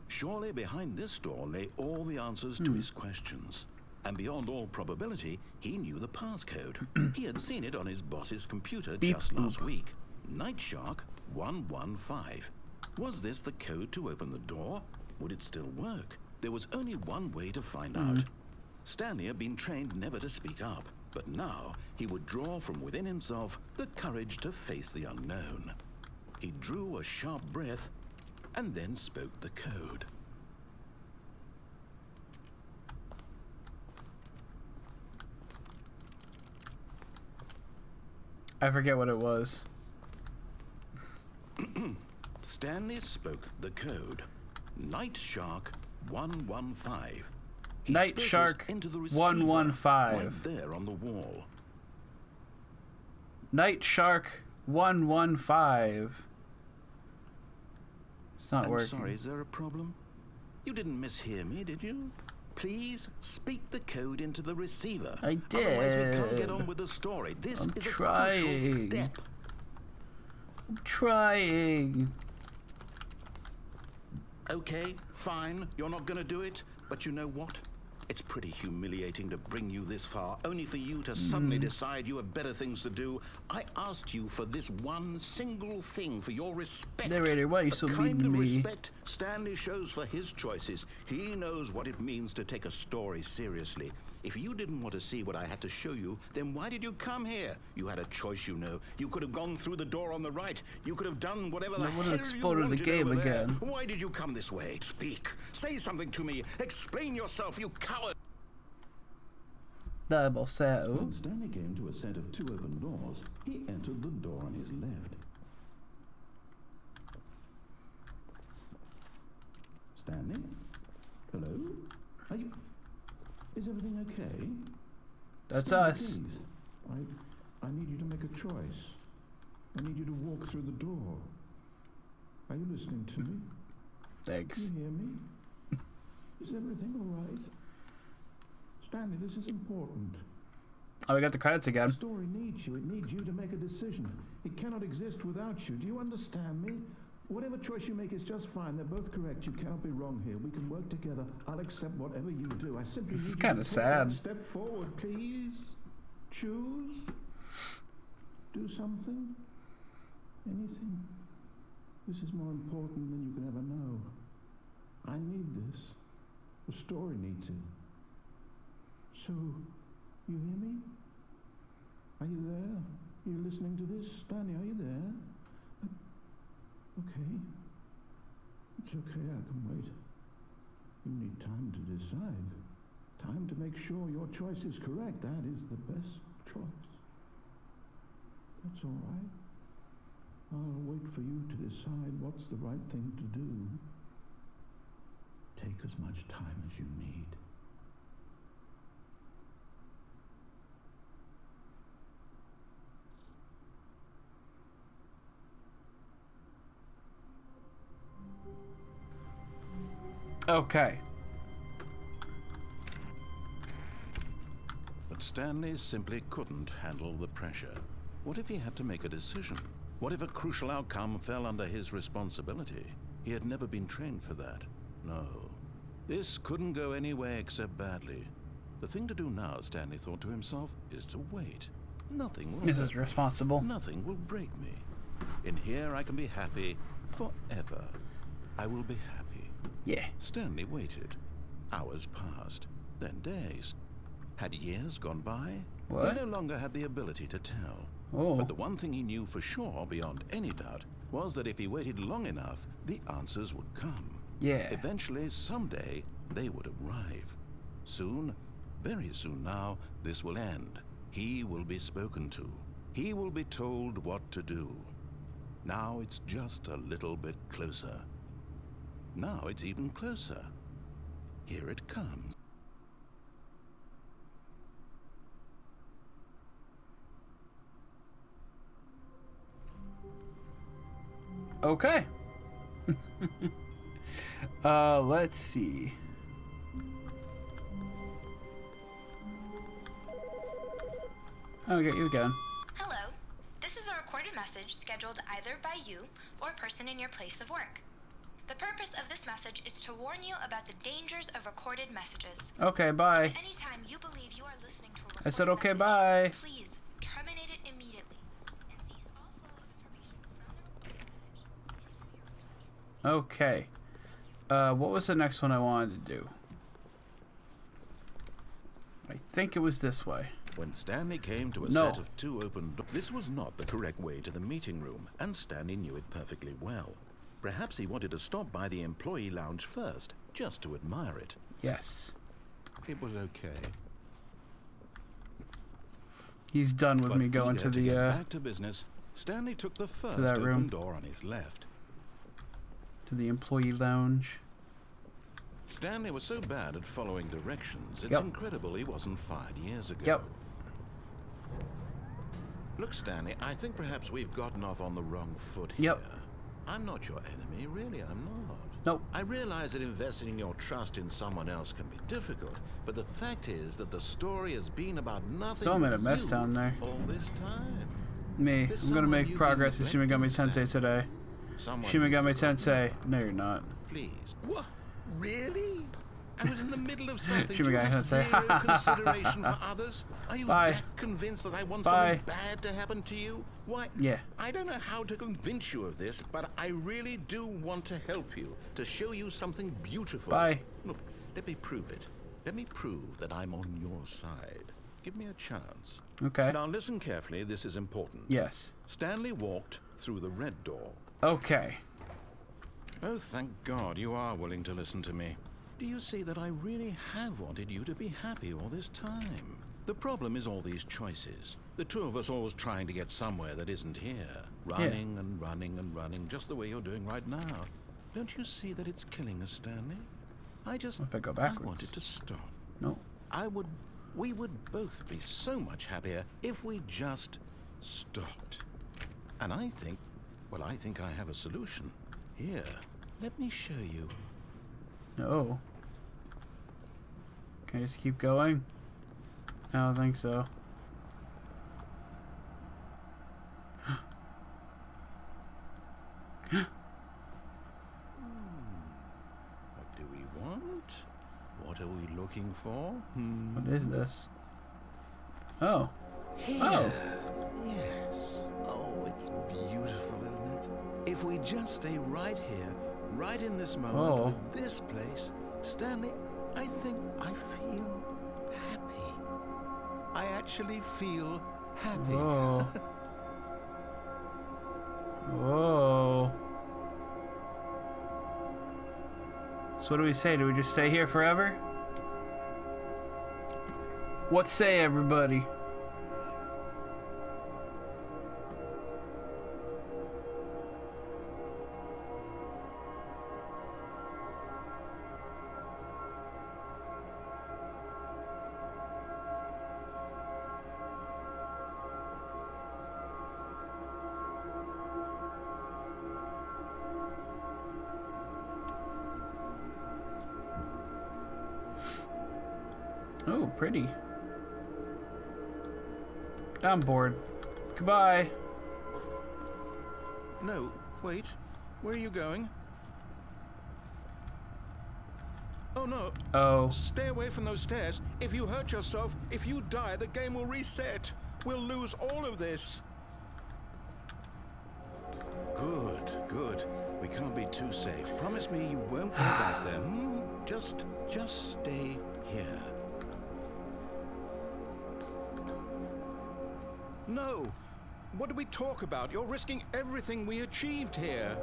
Surely behind this door lay all the answers to his questions. And beyond all probability, he knew the passcode. He had seen it on his boss's computer Beep just last boop. week. Night Shark 115. Was this the code to open the door? Would it still work? There was only one way to find out. Stanley had been trained never to speak up, but now he would draw from within himself the courage to face the unknown. He drew a sharp breath and then spoke the code. I forget what it was. Stanley spoke the code. Night Shark 115. He Night spoke it Shark into the receiver 115. right there on the wall. Night Shark 115. It's not I'm working. sorry, is there a problem? You didn't mishear me, did you? Please speak the code into the receiver. I Otherwise we can't did. get on with the story. This I'm is a trying. crucial step. I'm trying. Okay, fine, you're not gonna do it, but you know what? It's pretty humiliating to bring you this far, only for you to suddenly decide you have better things to do. I asked you for this one single thing, for your respect. Narrator, why are you the so mean kind to of me? respect Stanley shows for his choices. He knows what it means to take a story seriously. If you didn't want to see what I had to show you, then why did you come here? You had a choice, you know. You could have gone through the door on the right. You could have done whatever the That would hell have you exploded the wanted game over there. again. Why did you come this way? Speak. Say something to me. Explain yourself, you coward. Double set. When Stanley came to a set of 2 open doors, he entered the door on his left. That's Stanley, us. please. I need you to make a choice. I need you to walk through the door. Are you listening to me? Thanks. Can you hear me? Is everything all right? Stanley, this is important. Oh, we got the credits The again. story needs you. It needs you to make a decision. It cannot exist without you. Do you understand me? Whatever choice you make is just fine. They're both correct. You cannot be wrong here. We can work together. I'll accept whatever you do. I simply This is need you kinda to take sad. that step forward, please. Choose. Do something. Anything. This is more important than you can ever know. I need this. The story needs it. So, you hear me? Are you there? Are you listening to this? Stanley, are you there? Okay. It's okay, I can wait. You need time to decide. Time to make sure your choice is correct. That is the best choice. That's all right. I'll wait for you to decide what's the right thing to do. Take as much time as you need. Okay. But Stanley simply couldn't handle the pressure. What if he had to make a decision? What if a crucial outcome fell under his responsibility? He had never been trained for that. No. This couldn't go any way except badly. The thing to do now, Stanley thought to himself, is to wait. Nothing will This hurt is me. responsible. Nothing will break me. In here I can be happy forever. I will be happy. Yeah. Stanley waited. Hours passed, then days. Had years gone by? What? He no longer had the ability to tell. Oh. But the one thing he knew for sure, beyond any doubt, was that if he waited long enough, the answers would come. Yeah. Eventually, someday, they would arrive. Soon, very soon now, this will end. He will be spoken to. He will be told what to do. Now it's just a little bit closer. Now it's even closer. Here it comes. Okay. Let's see. I'll get you again. Hello. This is a recorded message scheduled either by you or a person in your place of work. The purpose of this message is to warn you about the dangers of recorded messages. Okay, bye. Anytime you believe you are listening to a recorded I said okay, message, bye. please terminate it immediately and cease all flow of information from the recorded message into your Okay. What was the next one I wanted to do? I think it was this way. When Stanley came to a No. set of two open doors, this was not the correct way to the meeting room, and Stanley knew it perfectly well. Perhaps he wanted to stop by the employee lounge first, just to admire it. Yes. It was okay. He's done with But me going eager to get the back to business, Stanley took the first that room. open door on his left. employee lounge. Stanley was so bad at following directions, it's Yep. incredible he wasn't fired years ago. Yep. Look, Stanley, I think perhaps we've gotten off on the wrong foot here. Yep. I'm not your enemy, really, I'm not. Nope. I realize that investing your trust in someone else can be difficult, but the fact is that the story has been about nothing So I'm but in a mess you down there. all this time. Me. There's I'm gonna someone make you've progress been as Shimigami neglecting, Sensei Stanley. today. Someone Shimigami you've forgotten Sensei. about. No, you're not. Please. What? Really? I was in the middle of something. Shimigami Do you have Sensei. zero consideration for others? Are you Bye. that convinced that I want Bye. something bad to happen to you? Why? Yeah. I don't know how to convince you of this, but I really do want to help you, to show you something beautiful. Bye. Look, let me prove it. Let me prove that I'm on your side. Give me a chance. Okay. Now listen carefully, this is important. Yes. Stanley walked through the red door. Okay. Oh, thank God you are willing to listen to me. Do you see that I really have wanted you to be happy all this time? The problem is all these choices. The two of us always trying to get somewhere that isn't here. Running and running and running, just the way you're doing right now. Don't you see that it's killing us, Stanley? If I go backwards. I wanted to stop. No. I would We would both be so much happier if we just stopped. And I think I have a solution. Here, let me show you. No. Can I just keep going? I don't think so. What do we want? What are we looking for? What is this? Oh. Here. Oh. Yes. Oh, it's beautiful, isn't it? If we just stay right here, right in this moment, Oh. with this place, Stanley, I think I feel happy. I actually feel happy. Whoa. Whoa. So what do we say? Do we just stay here forever? What say, everybody? Oh, pretty. I'm bored. Goodbye. No, wait. Where are you going? Oh, no. Oh. Stay away from those stairs. If you hurt yourself, if you die, the game will reset. We'll lose all of this. Good, good. We can't be too safe. Promise me you won't go back there. Just stay here. No! What do we talk about? You're risking everything we achieved here.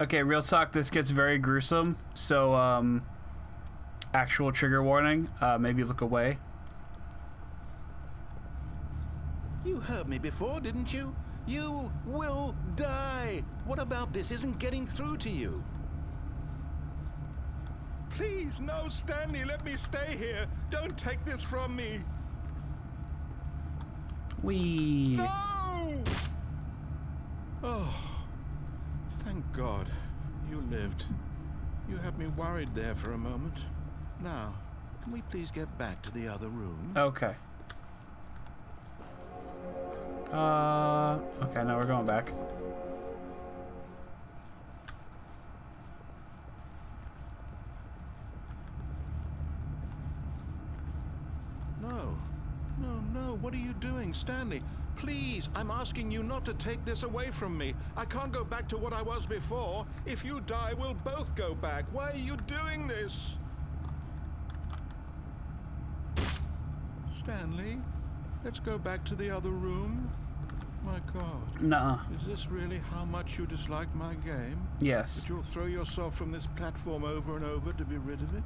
Okay, real talk, this gets very gruesome, so, actual trigger warning, maybe look away. You heard me before, didn't you? You will die! What about this isn't getting through to you? Please, no, Stanley, let me stay here. Don't take this from me. Wee. No! Oh, thank God you lived. You had me worried there for a moment. Now, can we please get back to the other room? Okay. Okay, now we're going back. No, what are you doing, Stanley? Please, I'm asking you not to take this away from me. I can't go back to what I was before. If you die, we'll both go back. Why are you doing this? Stanley, let's go back to the other room. My God. Nuh-uh. Is this really how much you dislike my game? Yes. That you'll throw yourself from this platform over and over to be rid of it?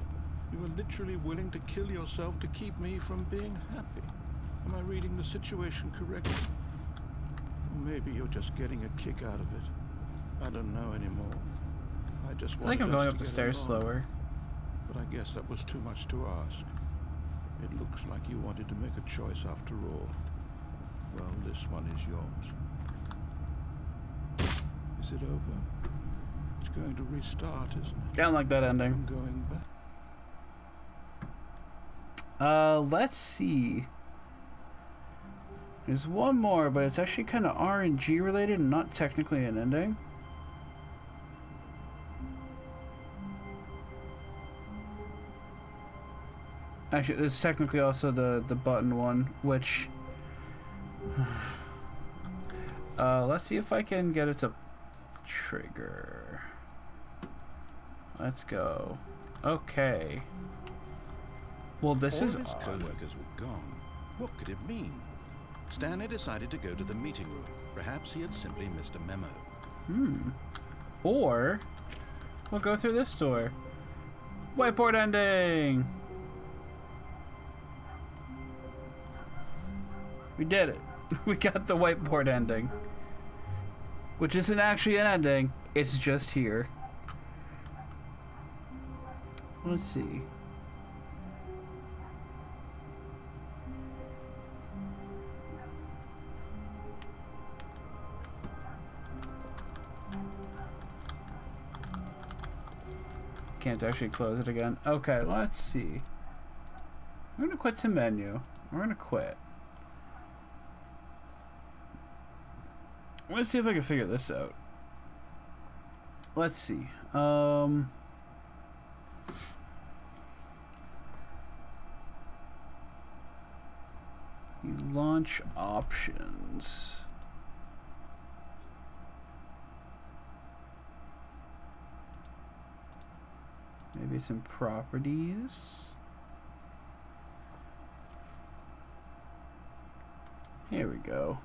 You are literally willing to kill yourself to keep me from being happy. Am I reading the situation correctly? Or maybe you're just getting a kick out of it. I don't know anymore. I just I think I'm wanted us going to up the get stairs along. slower. But I guess that was too much to ask. It looks like you wanted to make a choice after all. Well, this one is yours. Is it over? It's going to restart, isn't it? I don't like that ending. I'm going back. Let's see. There's one more, but it's actually kind of RNG related and not technically an ending. Actually, there's technically also the button one, which... let's see if I can get it to trigger. Let's go. Okay. Well, this All is his odd. co-workers were gone. What could it mean? Stanley decided to go to the meeting room. Perhaps he had simply missed a memo. Or we'll go through this door. Whiteboard ending. We did it. We got the whiteboard ending. Which isn't actually an ending. It's just here. Let's see. Can't actually close it again. Okay, let's see. We're gonna quit to menu. We're gonna quit. Let's see if I can figure this out. Let's see. You launch options. Maybe some properties. Here we go.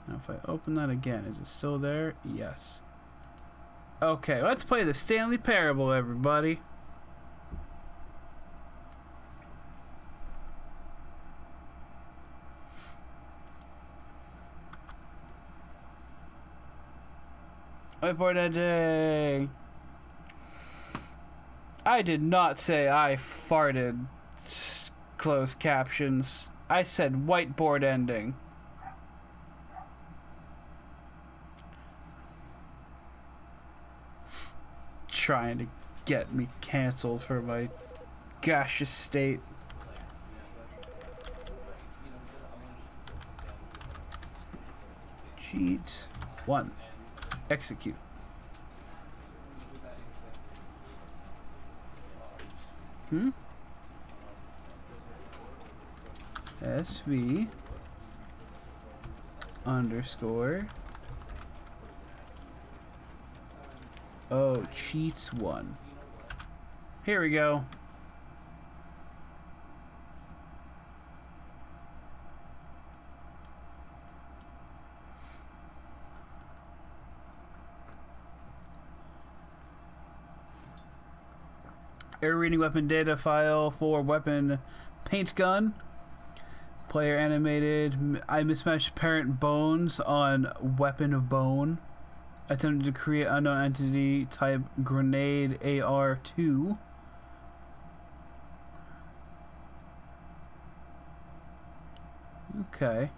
Now if I open that again, is it still there? Yes. Okay, let's play the Stanley Parable, everybody. Whiteboard ending. I did not say I farted. Closed captions. I said whiteboard ending. Trying to get me canceled for my gaseous state. Cheat 1. Execute. SV underscore. Oh, cheats 1. Here we go. Error reading weapon data file for weapon paint gun. Player animated. I mismatched parent bones on weapon of bone. Attempted to create unknown entity type grenade AR2. Okay.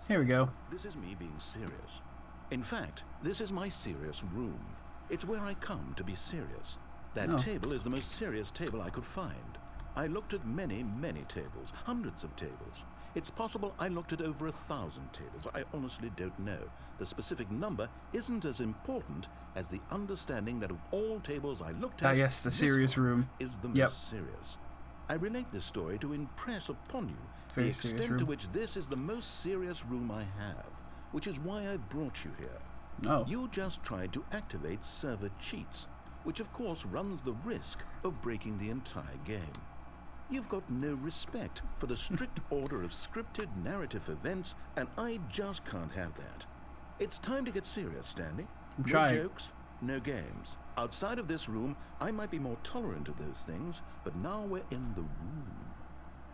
Here we go. This is me being serious. In fact, this is my serious room. It's where I come to be serious. That table is the most serious table I could find. I looked at many, many tables, hundreds of tables. It's possible I looked at over 1,000 tables. I honestly don't know. The specific number isn't as important as the understanding that of all tables I looked at, yes, the serious room is the most serious. I relate this story to impress upon you the extent to which this is the most serious room I have, which is why I brought you here. No. You just tried to activate server cheats, which of course runs the risk of breaking the entire game. You've got no respect for the strict order of scripted narrative events, and I just can't have that. It's time to get serious, Stanley. No jokes, no games. Outside of this room, I might be more tolerant of those things, but now we're in the room.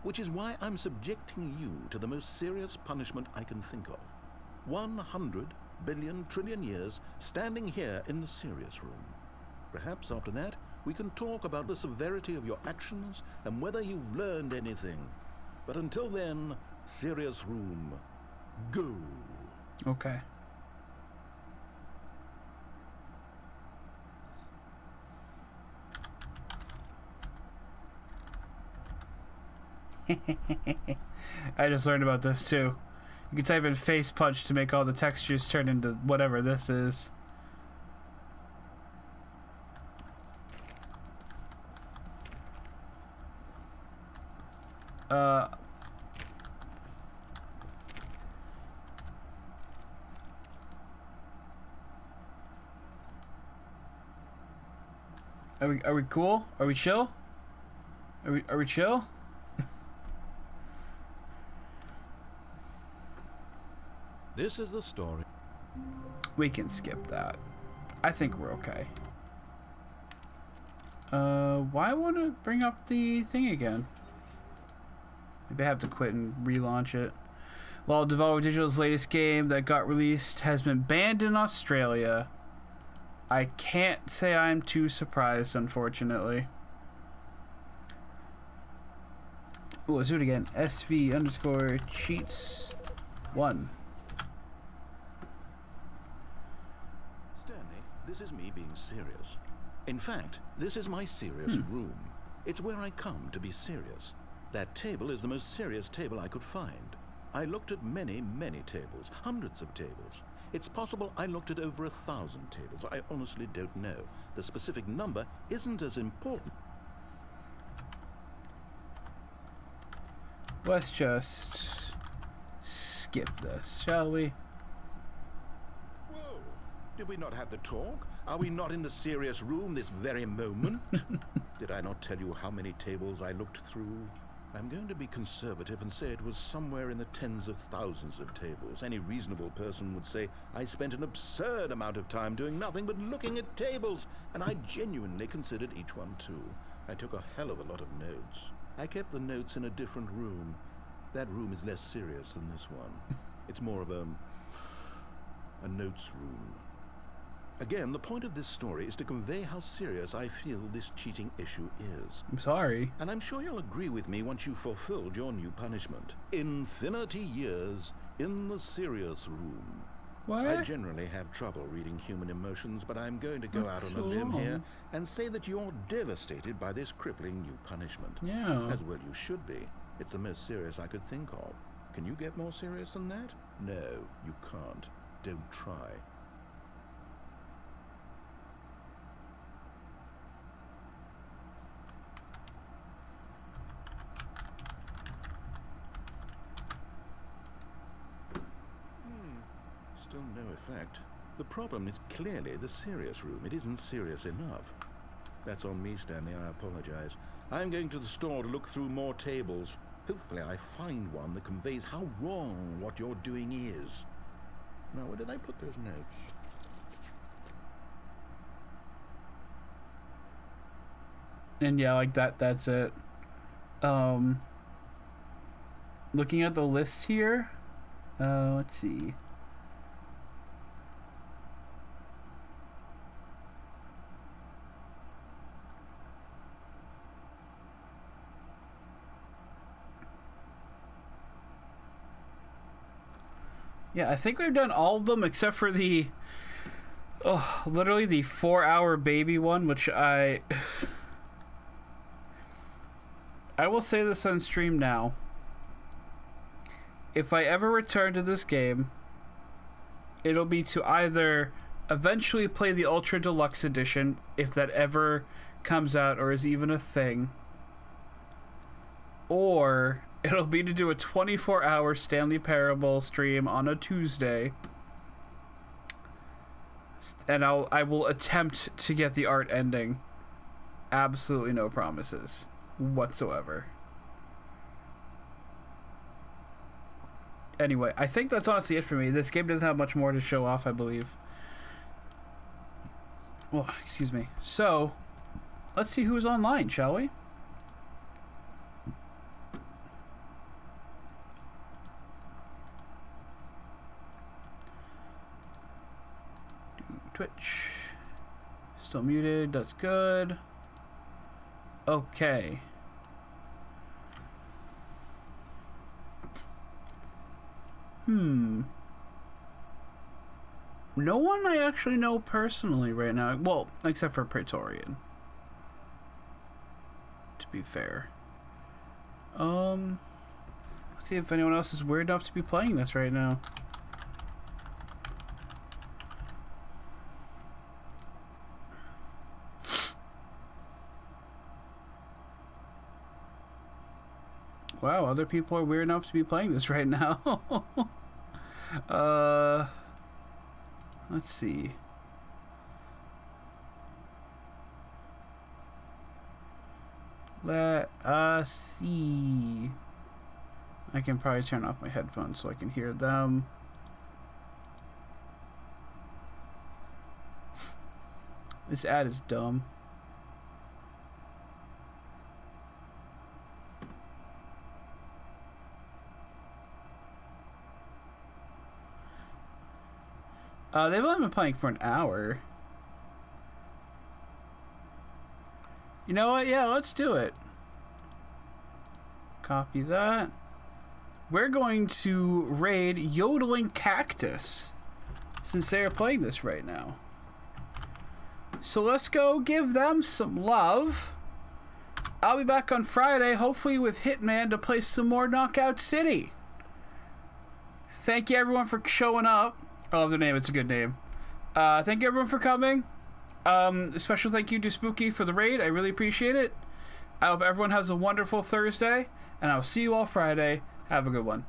Which is why I'm subjecting you to the most serious punishment I can think of. 100 billion trillion years standing here in the serious room. Perhaps after that, we can talk about the severity of your actions and whether you've learned anything. But until then, serious room, go. Okay. I just learned about this too. You can type in face punch to make all the textures turn into whatever this is. Are we cool? Are we chill? Are we chill? This is the story. We can skip that. I think we're okay. Why want to bring up the thing again? Maybe I have to quit and relaunch it. While Devolver Digital's latest game that got released has been banned in Australia, I can't say I'm too surprised, unfortunately. Ooh, let's do it again. SV_cheats1. Stanley, this is me being serious. In fact, this is my serious room. It's where I come to be serious. That table is the most serious table I could find. I looked at many, many tables, hundreds of tables. It's possible I looked at over 1,000 tables. I honestly don't know. The specific number isn't as important. Let's just skip this, shall we? Whoa! Did we not have the talk? Are we not in the serious room this very moment? Did I not tell you how many tables I looked through? I'm going to be conservative and say it was somewhere in the tens of thousands of tables. Any reasonable person would say I spent an absurd amount of time doing nothing but looking at tables, and I genuinely considered each one too. I took a hell of a lot of notes. I kept the notes in a different room. That room is less serious than this one. It's more of a notes room. Again, the point of this story is to convey how serious I feel this cheating issue is. I'm sorry. And I'm sure you'll agree with me once you've fulfilled your new punishment. Infinity years in the serious room. What? I generally have trouble reading human emotions, but I'm going to go out on a limb here and say that you're devastated by this crippling new punishment. Yeah. As well you should be. It's the most serious I could think of. Can you get more serious than that? No, you can't. Don't try. Still no effect. The problem is clearly the serious room. It isn't serious enough. That's on me, Stanley. I apologize. I'm going to the store to look through more tables. Hopefully I find one that conveys how wrong what you're doing is. Now, where did I put those notes? And yeah, like that's it. Looking at the list here, let's see. Yeah, I think we've done all of them except for the, literally the 4-hour baby one, which I will say this on stream now. If I ever return to this game, it'll be to either eventually play the Ultra Deluxe Edition, if that ever comes out or is even a thing, or it'll be to do a 24-hour Stanley Parable stream on a Tuesday, and I will attempt to get the art ending. Absolutely no promises whatsoever. Anyway, I think that's honestly it for me. This game doesn't have much more to show off, I believe. Oh, excuse me. So, let's see who's online, shall we? Twitch. Still muted. That's good. Okay. No one I actually know personally right now. Well, except for Praetorian. To be fair. Let's see if anyone else is weird enough to be playing this right now. Wow, other people are weird enough to be playing this right now. Let's see. Let us see. I can probably turn off my headphones so I can hear them. This ad is dumb. They've only been playing for an hour. You know what? Yeah, let's do it. Copy that. We're going to raid Yodeling Cactus, since they are playing this right now. So let's go give them some love. I'll be back on Friday, hopefully with Hitman, to play some more Knockout City. Thank you everyone for showing up. I love the name, it's a good name. Thank you everyone for coming. A special thank you to Spooky for the raid, I really appreciate it. I hope everyone has a wonderful Thursday, and I'll see you all Friday. Have a good one.